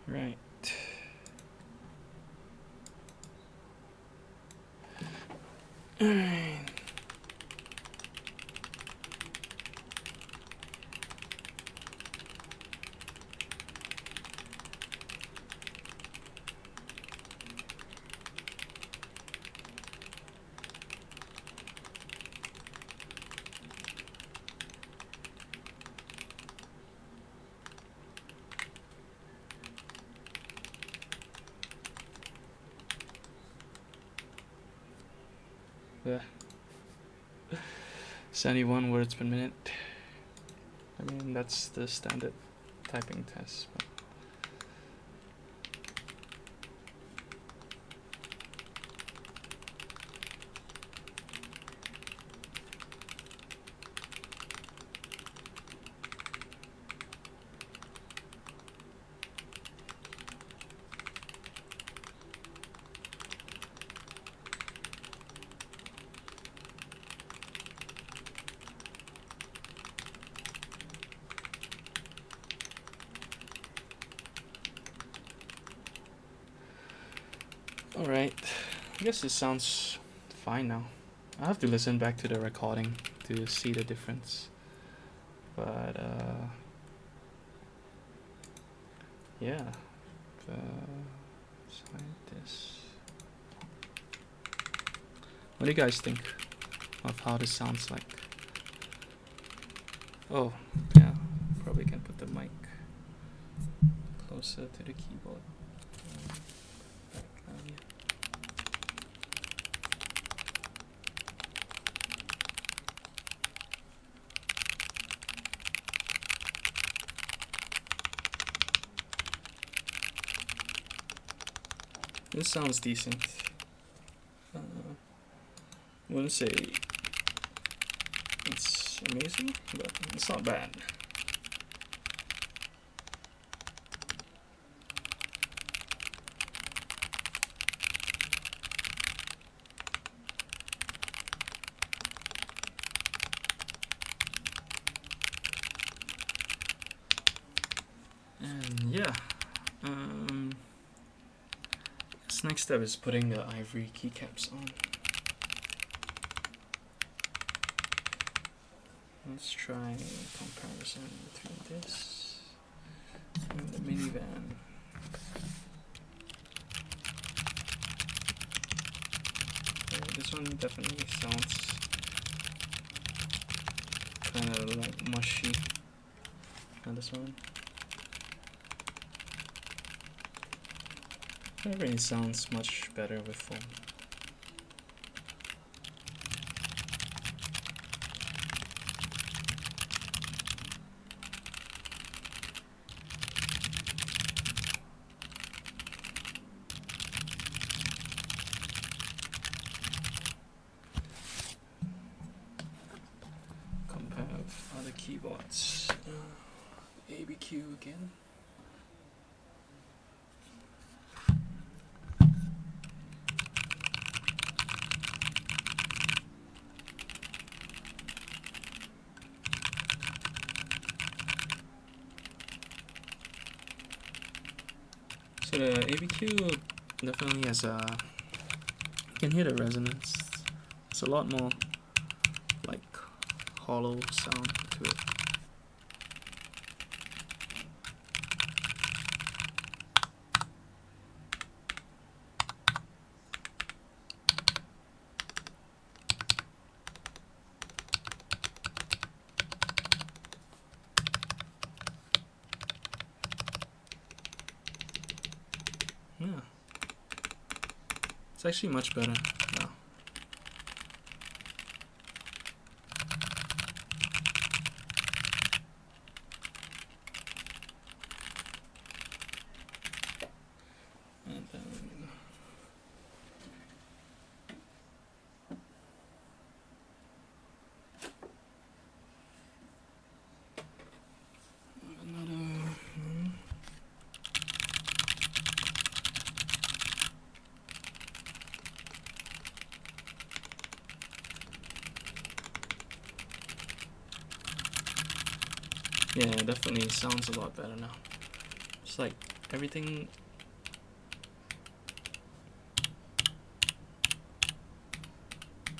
Right. Alright. Yeah. 71 words per minute. I mean, that's the standard typing test. But alright, I guess it sounds fine now. I have to listen back to the recording to see the difference. But yeah, scientists. What do you guys think of how this sounds like? Oh, yeah, probably can put the mic closer to the keyboard. This sounds decent. I wouldn't say it's amazing, but it's not bad. And yeah, this next step is putting the ivory keycaps on. Let's try a comparison between this and the minivan. Yeah, this one definitely sounds kind of like mushy. And this one, it really sounds much better with foam. Compare with other keyboards. ABQ again. So the ABQ definitely has a, you can hear the resonance. It's a lot more like hollow sound to it. Yeah, it's actually much better now. And then another. Yeah, it definitely sounds a lot better now. It's like everything.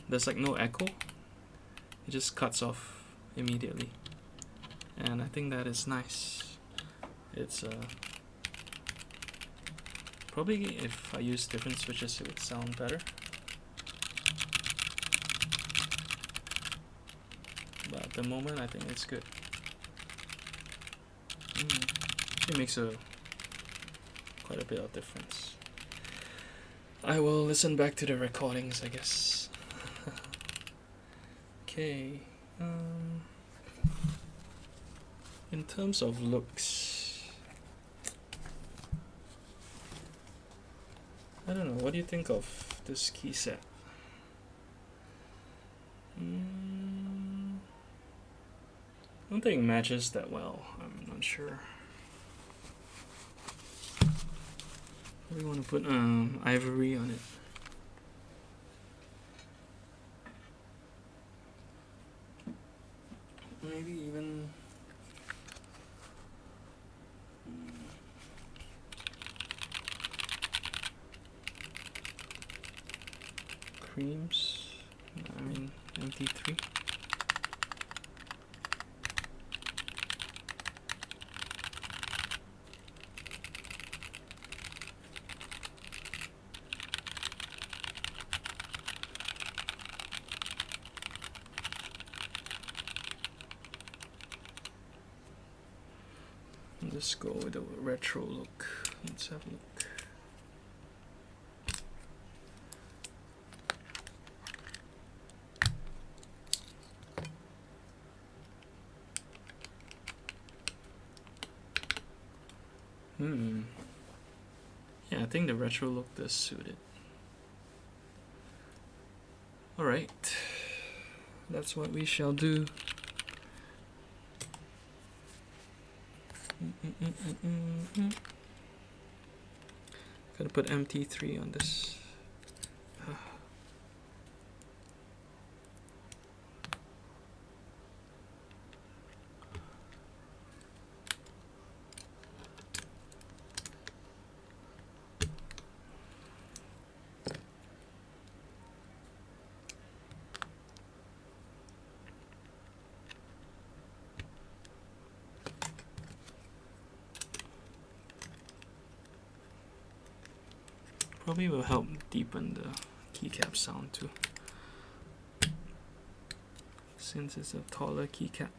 There's like no echo. It just cuts off immediately, and I think that is nice. It's probably if I use different switches, it would sound better. But at the moment, I think it's good. It makes quite a bit of difference. I will listen back to the recordings, I guess. Okay. In terms of looks, I don't know. What do you think of this key set? I don't think it matches that well. I'm not sure. We want to put ivory on it. Maybe even creams. I mean MT3. Let's go with the retro look. Let's have a look. Yeah, I think the retro look does suit it. Alright. That's what we shall do. Gotta put MT3 on this. Probably will help deepen the keycap sound too, since it's a taller keycap.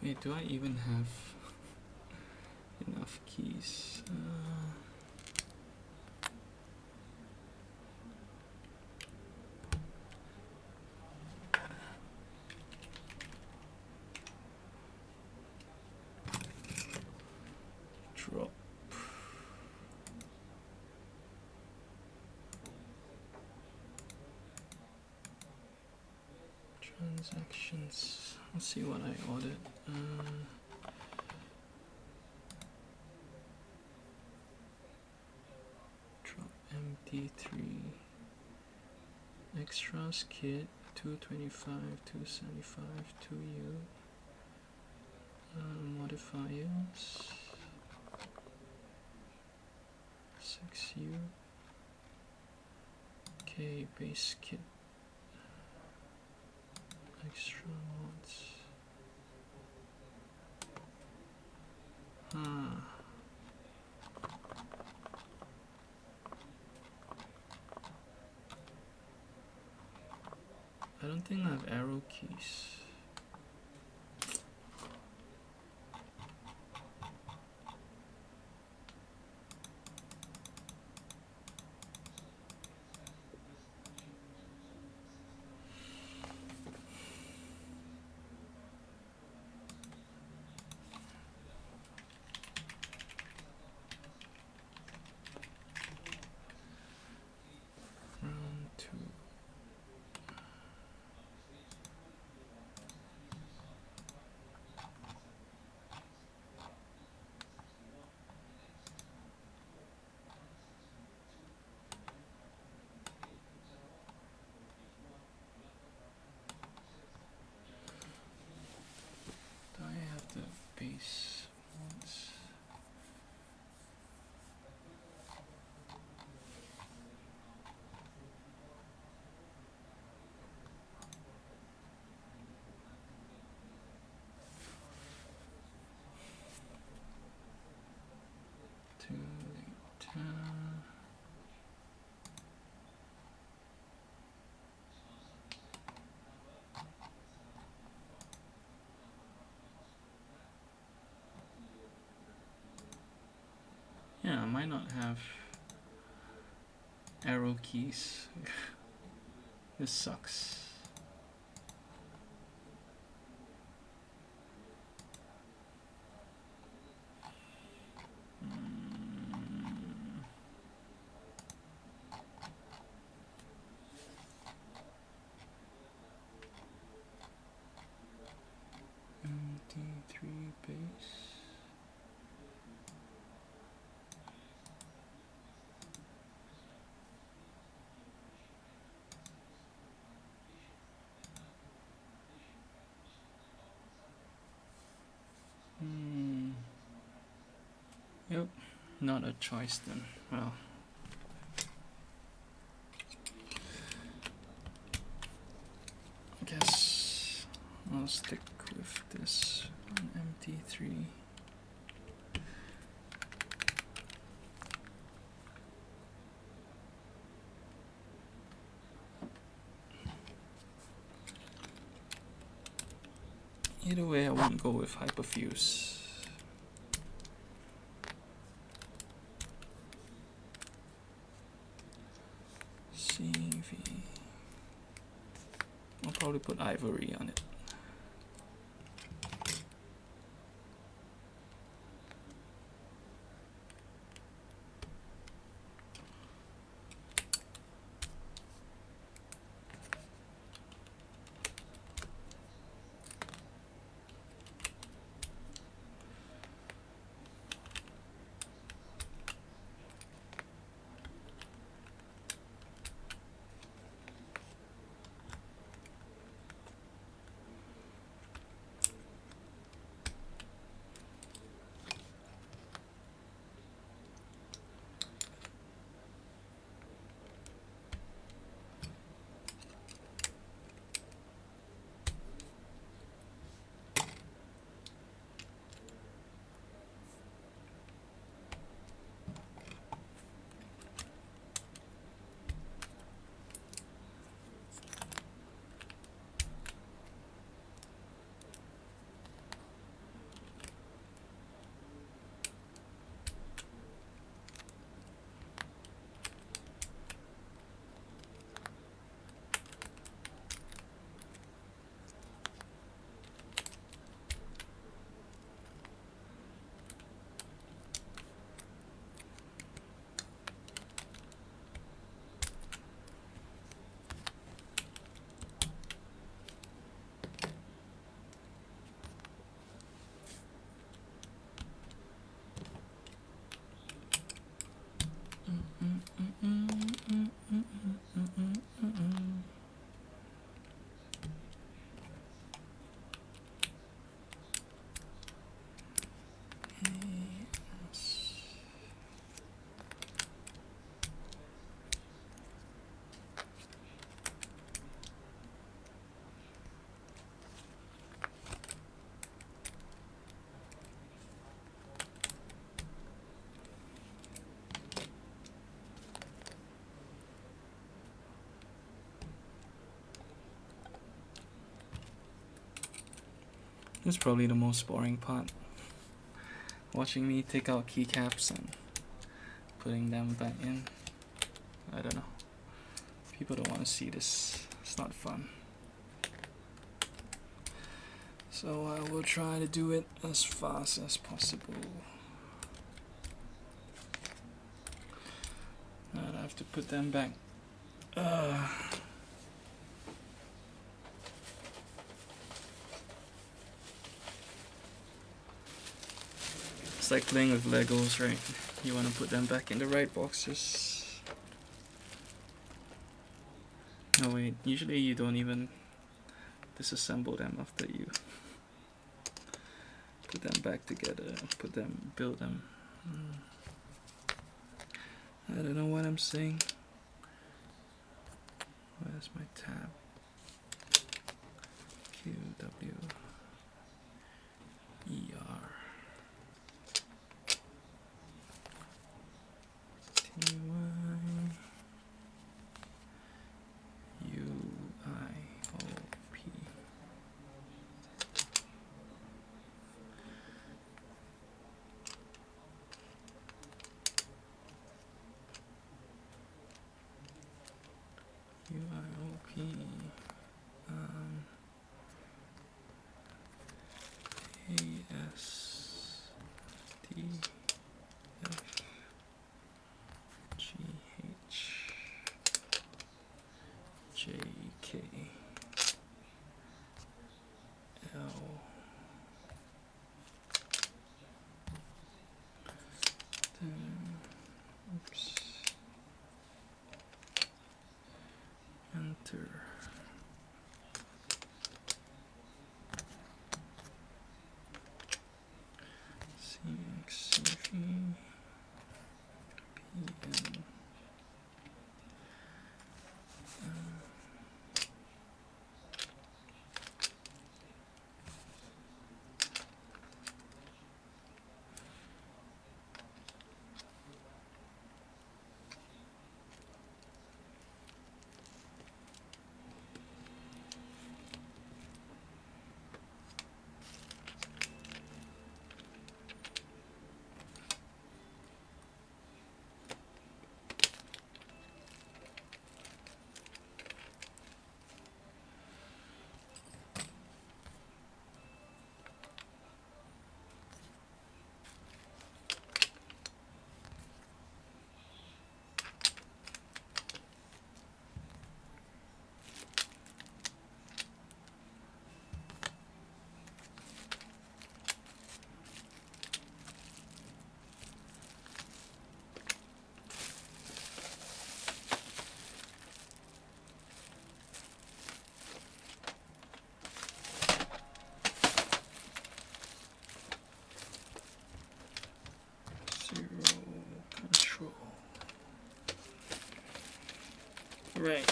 Wait, do I even have enough keys? Transactions. Let's see what I ordered. Drop MD3 extras kit 225, 275, 2U. Modifiers 6U. Okay, base kit. Extra mods. I don't think I have arrow keys. Round 2. Do I have the base ones? Too late. Yeah, I might not have arrow keys. This sucks. MD3 base. Yep, not a choice then. Well, I guess I'll stick with this on MD3. Either way, I won't go with hyperfuse. CV. I'll probably put ivory on it. This is probably the most boring part. Watching me take out keycaps and putting them back in. I don't know. People don't want to see this. It's not fun. So I will try to do it as fast as possible. And I have to put them back. It's like playing with Legos, right? You want to put them back in the right boxes. No wait, usually you don't even disassemble them after you put them back together, build them. I don't know what I'm saying. Where's my tab? Q, W, E, R, T, Y, U, I, O, P. U, I, O, P. A, S, T, F, G, H, J, K, L, oops, enter. C, X, C, V, P, N, control. Right.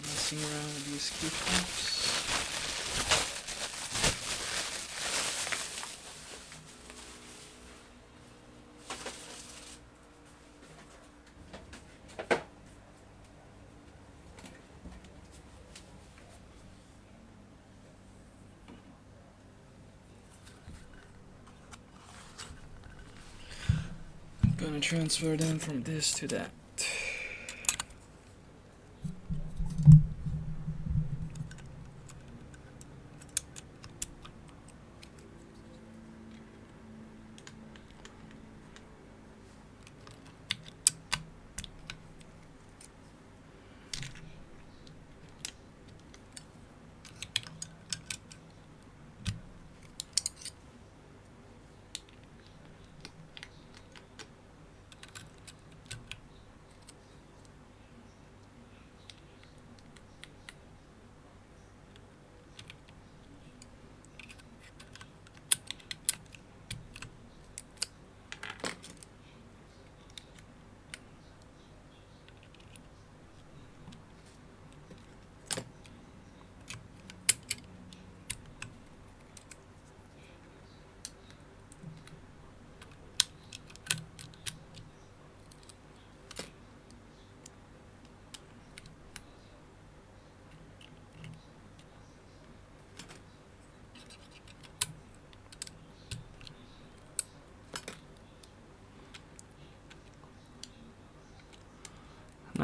Messing around with these keycaps. Gonna transfer them from this to that.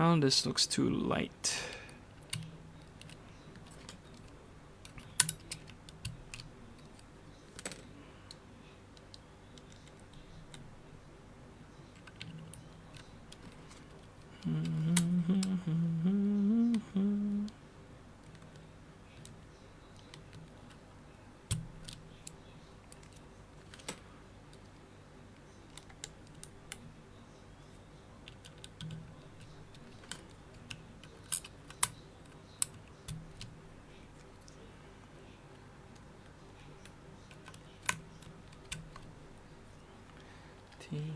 Now this looks too light. Gee.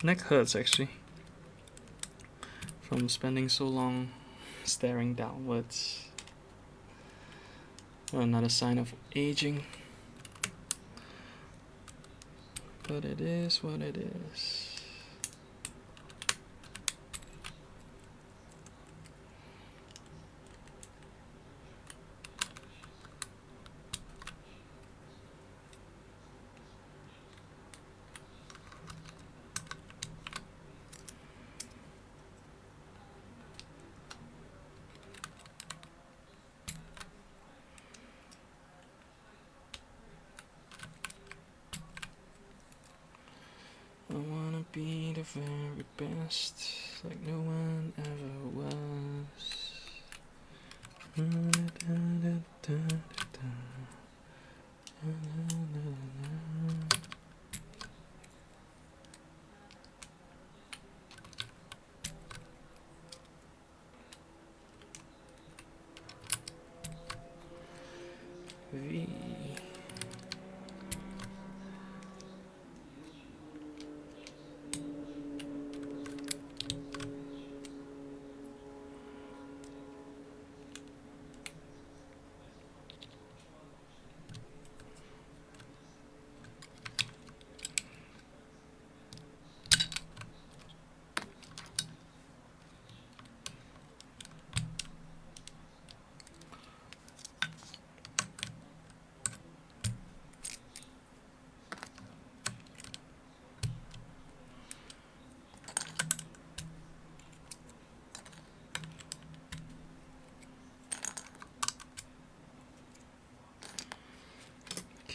Neck hurts actually from spending so long staring downwards. Another sign of aging, but it is what it is. I wanna be the very best, like no one ever was. V.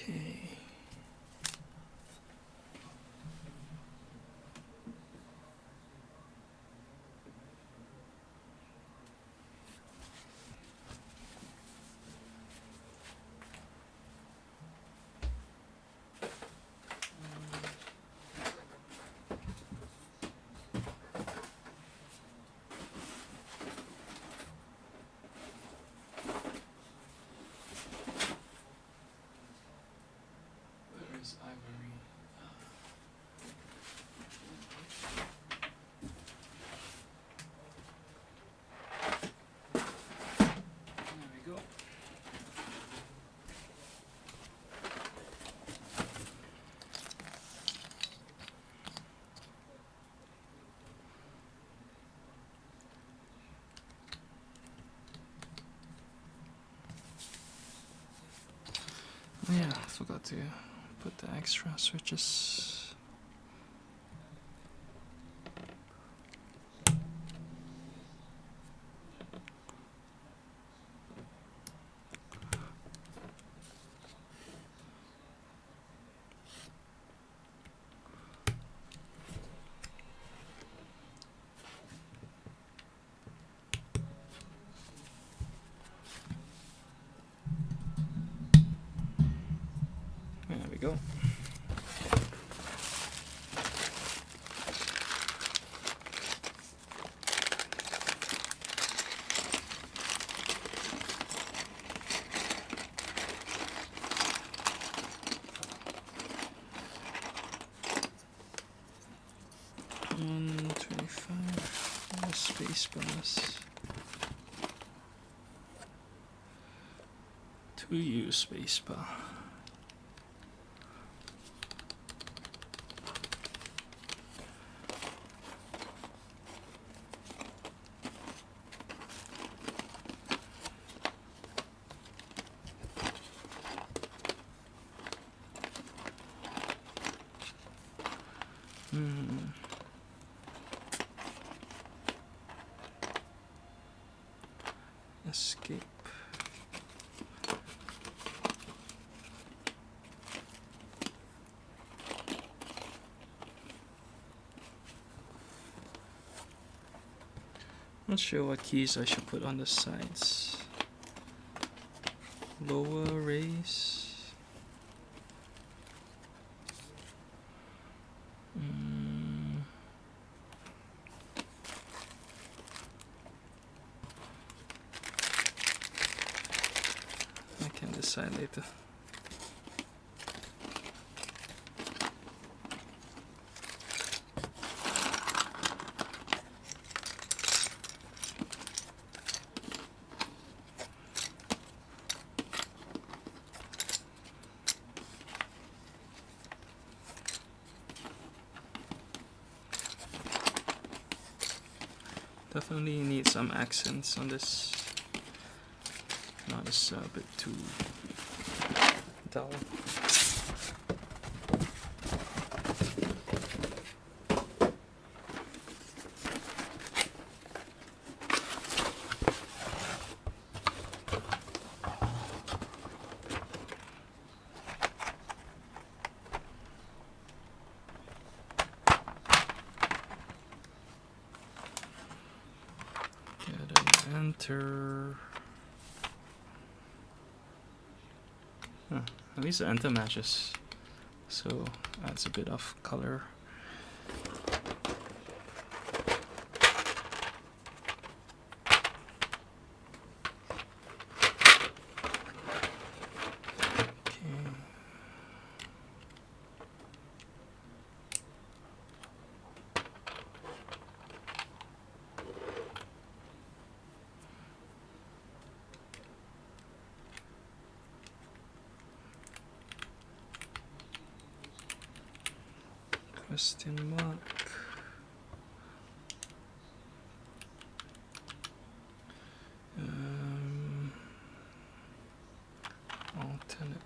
Okay. Where is Ivory? There we go. Oh yeah, I forgot to put the extra switches. spacebar. To use spacebar. Escape. Not sure what keys I should put on the sides. Lower, raise. I can decide later. Definitely need some accents on this. Not a bit too dull. Enter. Huh, at least the enter matches, so adds a bit of color. Question mark. Alternate.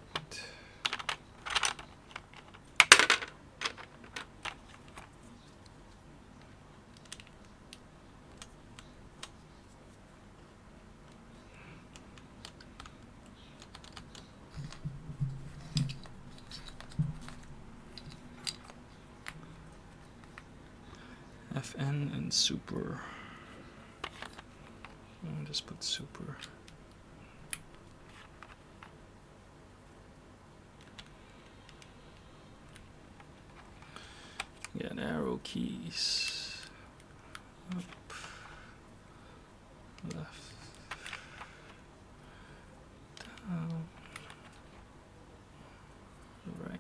FN and super. I'll just put super. Get arrow keys. Up, left, down, right.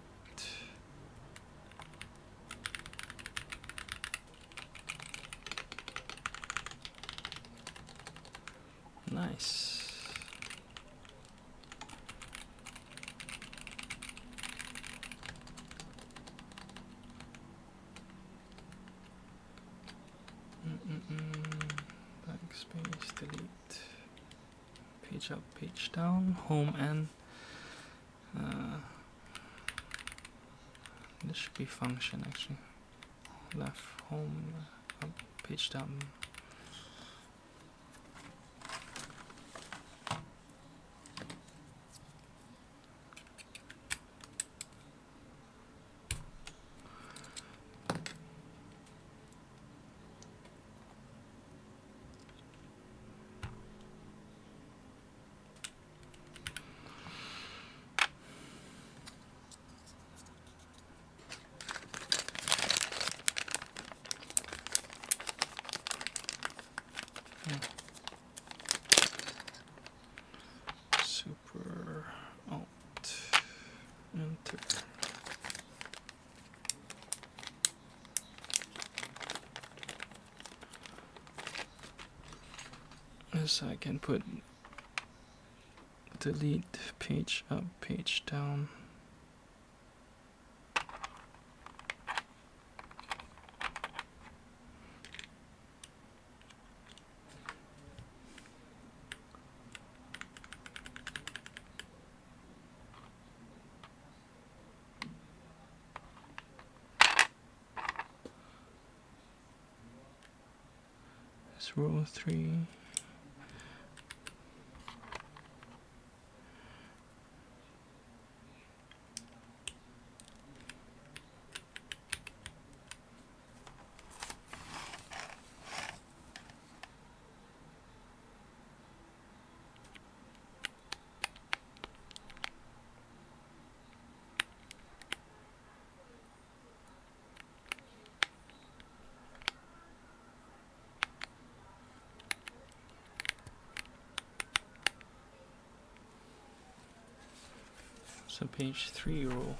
Nice. Backspace, delete. Page up, page down, home and this should be function actually. Left, home, up, page down. Yes, I can put delete page up, page down. It's row 3. So page 3 row.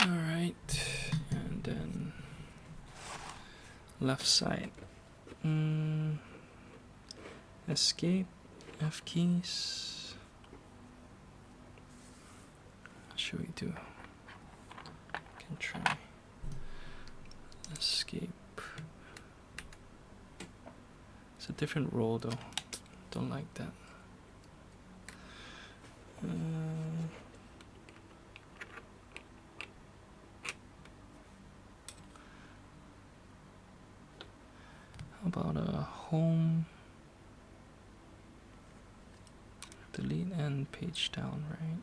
Alright, and then left side. Escape, F keys. What should we do? Can try escape. It's a different role though. Don't like that. How about a home? Delete and page down, right?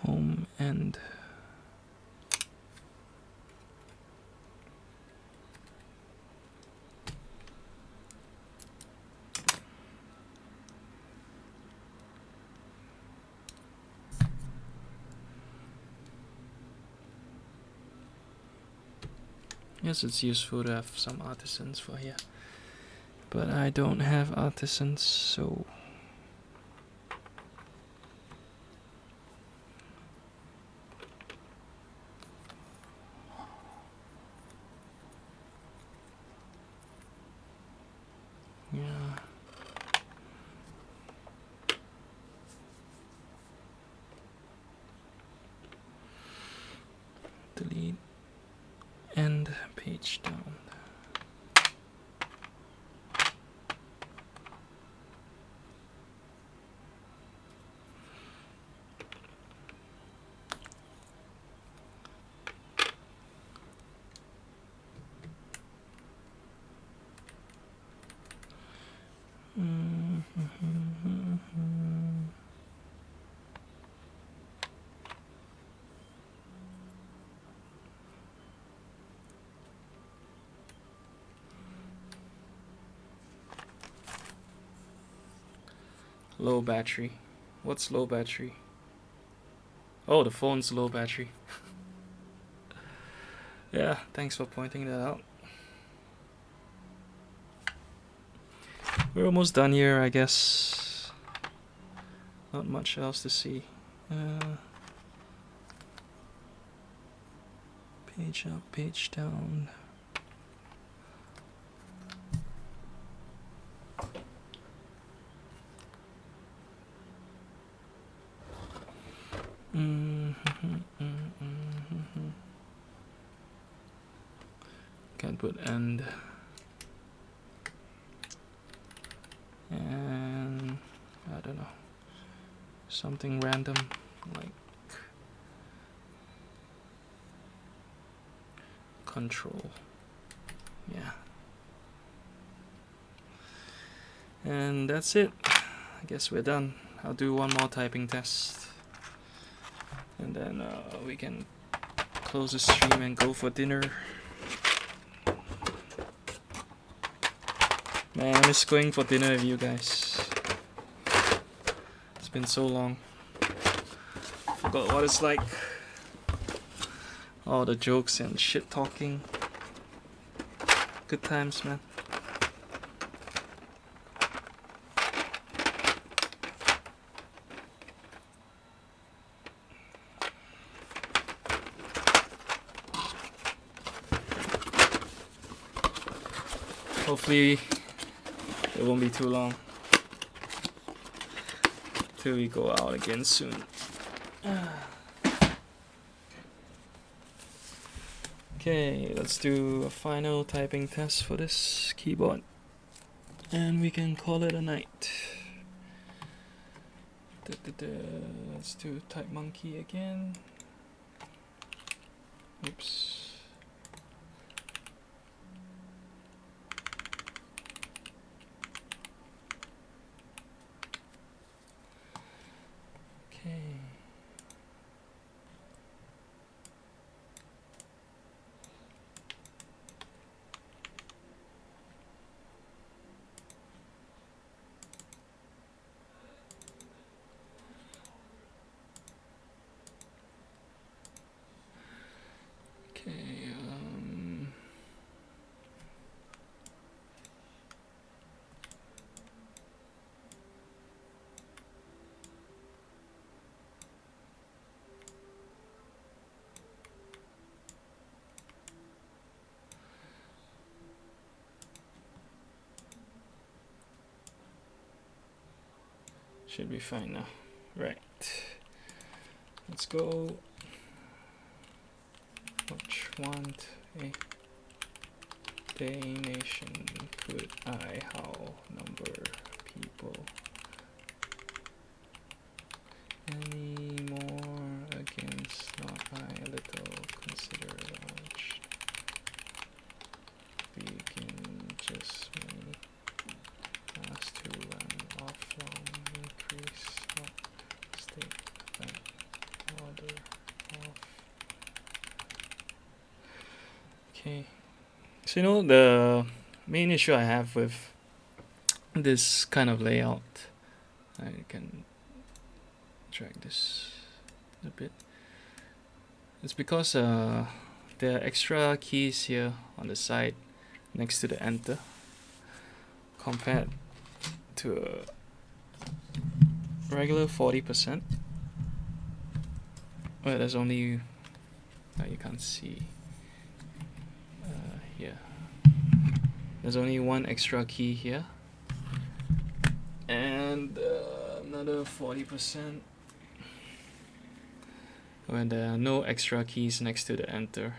Home and yes, it's useful to have some artisans for here, but I don't have artisans, so yeah. Delete and page down. Low battery. What's low battery? Oh, the phone's low battery. Yeah, thanks for pointing that out. We're almost done here, I guess. Not much else to see. Page up, page down. Can't put end. And I don't know. Something random like control. Yeah. And that's it. I guess we're done. I'll do one more typing test. And then we can close the stream and go for dinner. Man, I miss going for dinner with you guys. It's been so long. Forgot what it's like. All the jokes and shit talking. Good times, man. Hopefully it won't be too long till we go out again soon. Okay, let's do a final typing test for this keyboard and we can call it a night. Let's do Type Monkey again. Oops. Okay. Should be fine now. Right. Let's go. Which one a day nation could I how number people any more against not I a little consider large begin just many as to run off long increase not state bank order off. Okay, so you know the main issue I have with this kind of layout, I can drag this a bit, it's because there are extra keys here on the side next to the enter compared to a regular 40%. Well, there's only you can't see here. There's only one extra key here and another 40% when there are no extra keys next to the enter.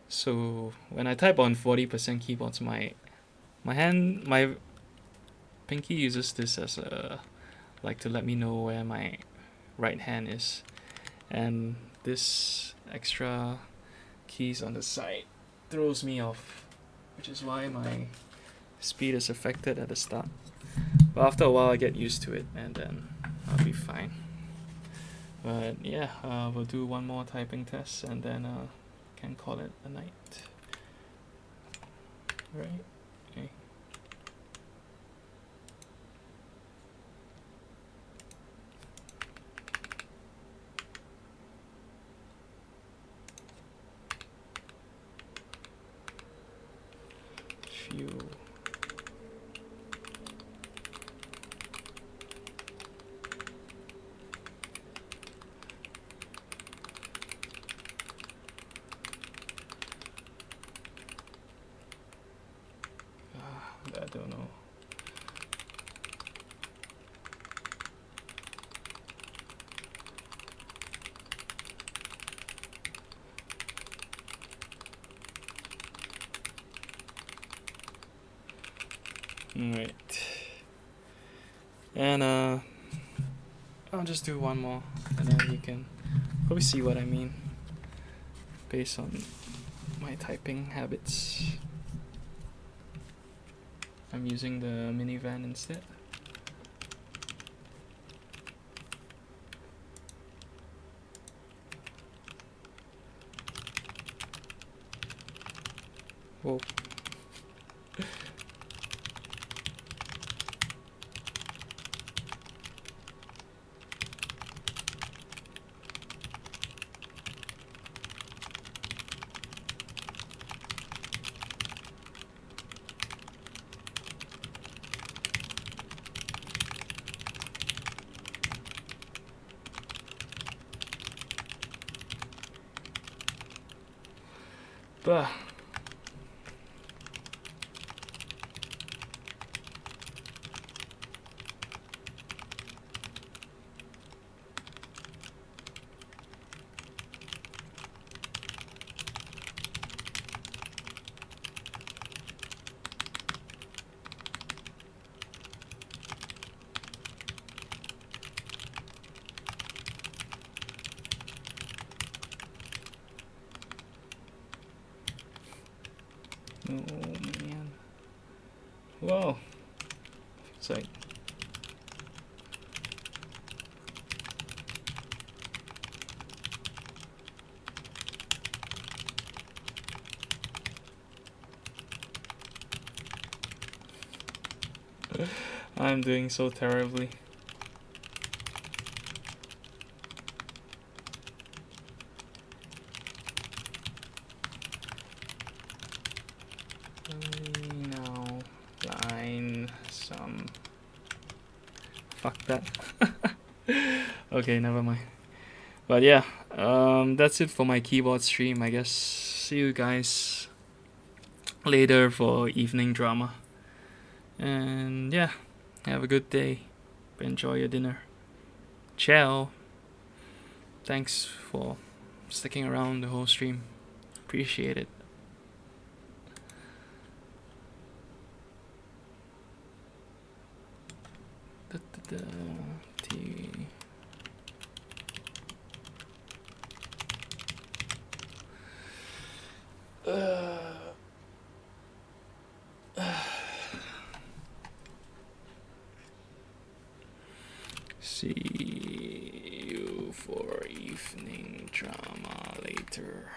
So when I type on 40% keyboards, my pinky uses this as a like to let me know where my right hand is, and this extra keys on the side throws me off, which is why my speed is affected at the start. But after a while I get used to it and then I'll be fine. But yeah, we'll do one more typing test and then can call it a night. Right? Okay. Few. I don't know. Right. And I'll just do one more and then you can probably see what I mean based on my typing habits. I'm using the minivan instead. Whoa. Bah. Oh man. Whoa. It's like I'm doing so terribly. Now, line some. Fuck that. Okay, never mind. But yeah, that's it for my keyboard stream. I guess see you guys later for evening drama. And yeah, have a good day. Enjoy your dinner. Ciao. Thanks for sticking around the whole stream. Appreciate it. See you for evening drama later.